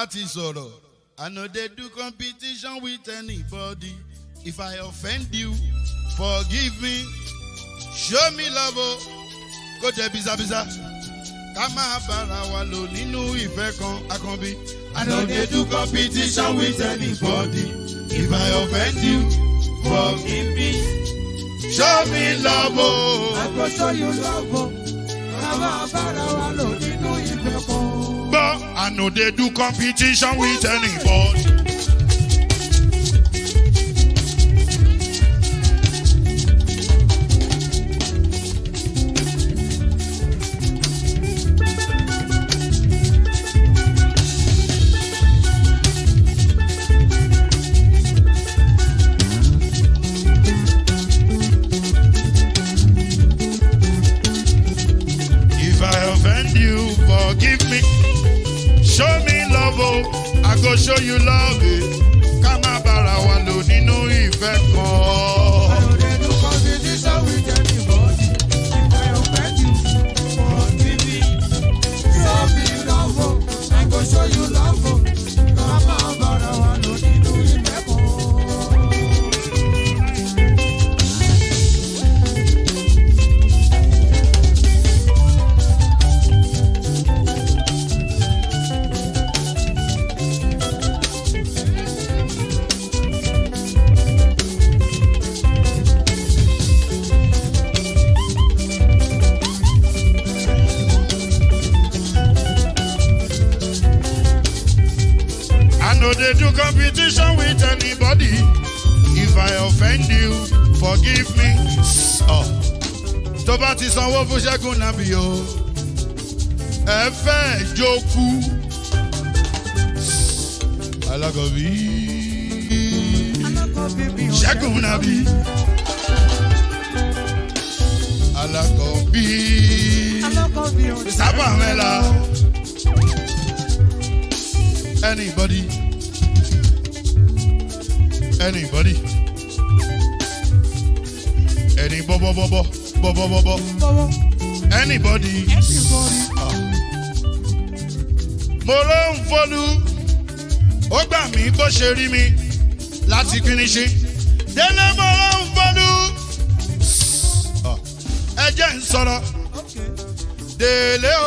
ti sọ̀rọ̀. I know they do competition with anybody. If I offend you, forgive me. Show me love, oh. Go to biza. Kama bara wa lo nínú ìfẹ́ kan Akanbi. I know they do competition with anybody. If I offend you, forgive me. Show me love, oh. I go show you love, oh. Kama bara wa lo nínú ìfẹ́ kan. But I know they do competition with anybody. Forgive me, show me love, oh. I go show you love, eh. Kama bara wa lo nínú ìfẹ́ kan. I know they do competition with anybody. If I offend you, forgive me. Show me love, oh. I go show you love, oh. Kama bara wa lo nínú ìfẹ́ kan. They do competition with anybody. If I offend you, forgive me. Oh, tó bá ti sanwó fún Ṣẹ́gun Nàbí o, ẹ fẹ́ jókòó. Alákọ̀bí Ṣẹ́gun Nàbí. Alákọ̀bí Sábà Mẹ́la. Anybody? Any anybody. Mo ló ń fọlú, ó gbà mí bó ṣe rí mi láti kíníṣí. Délé mo ló ń fọlú, ẹ jẹ́ ń sọ̀rọ̀. Délé o,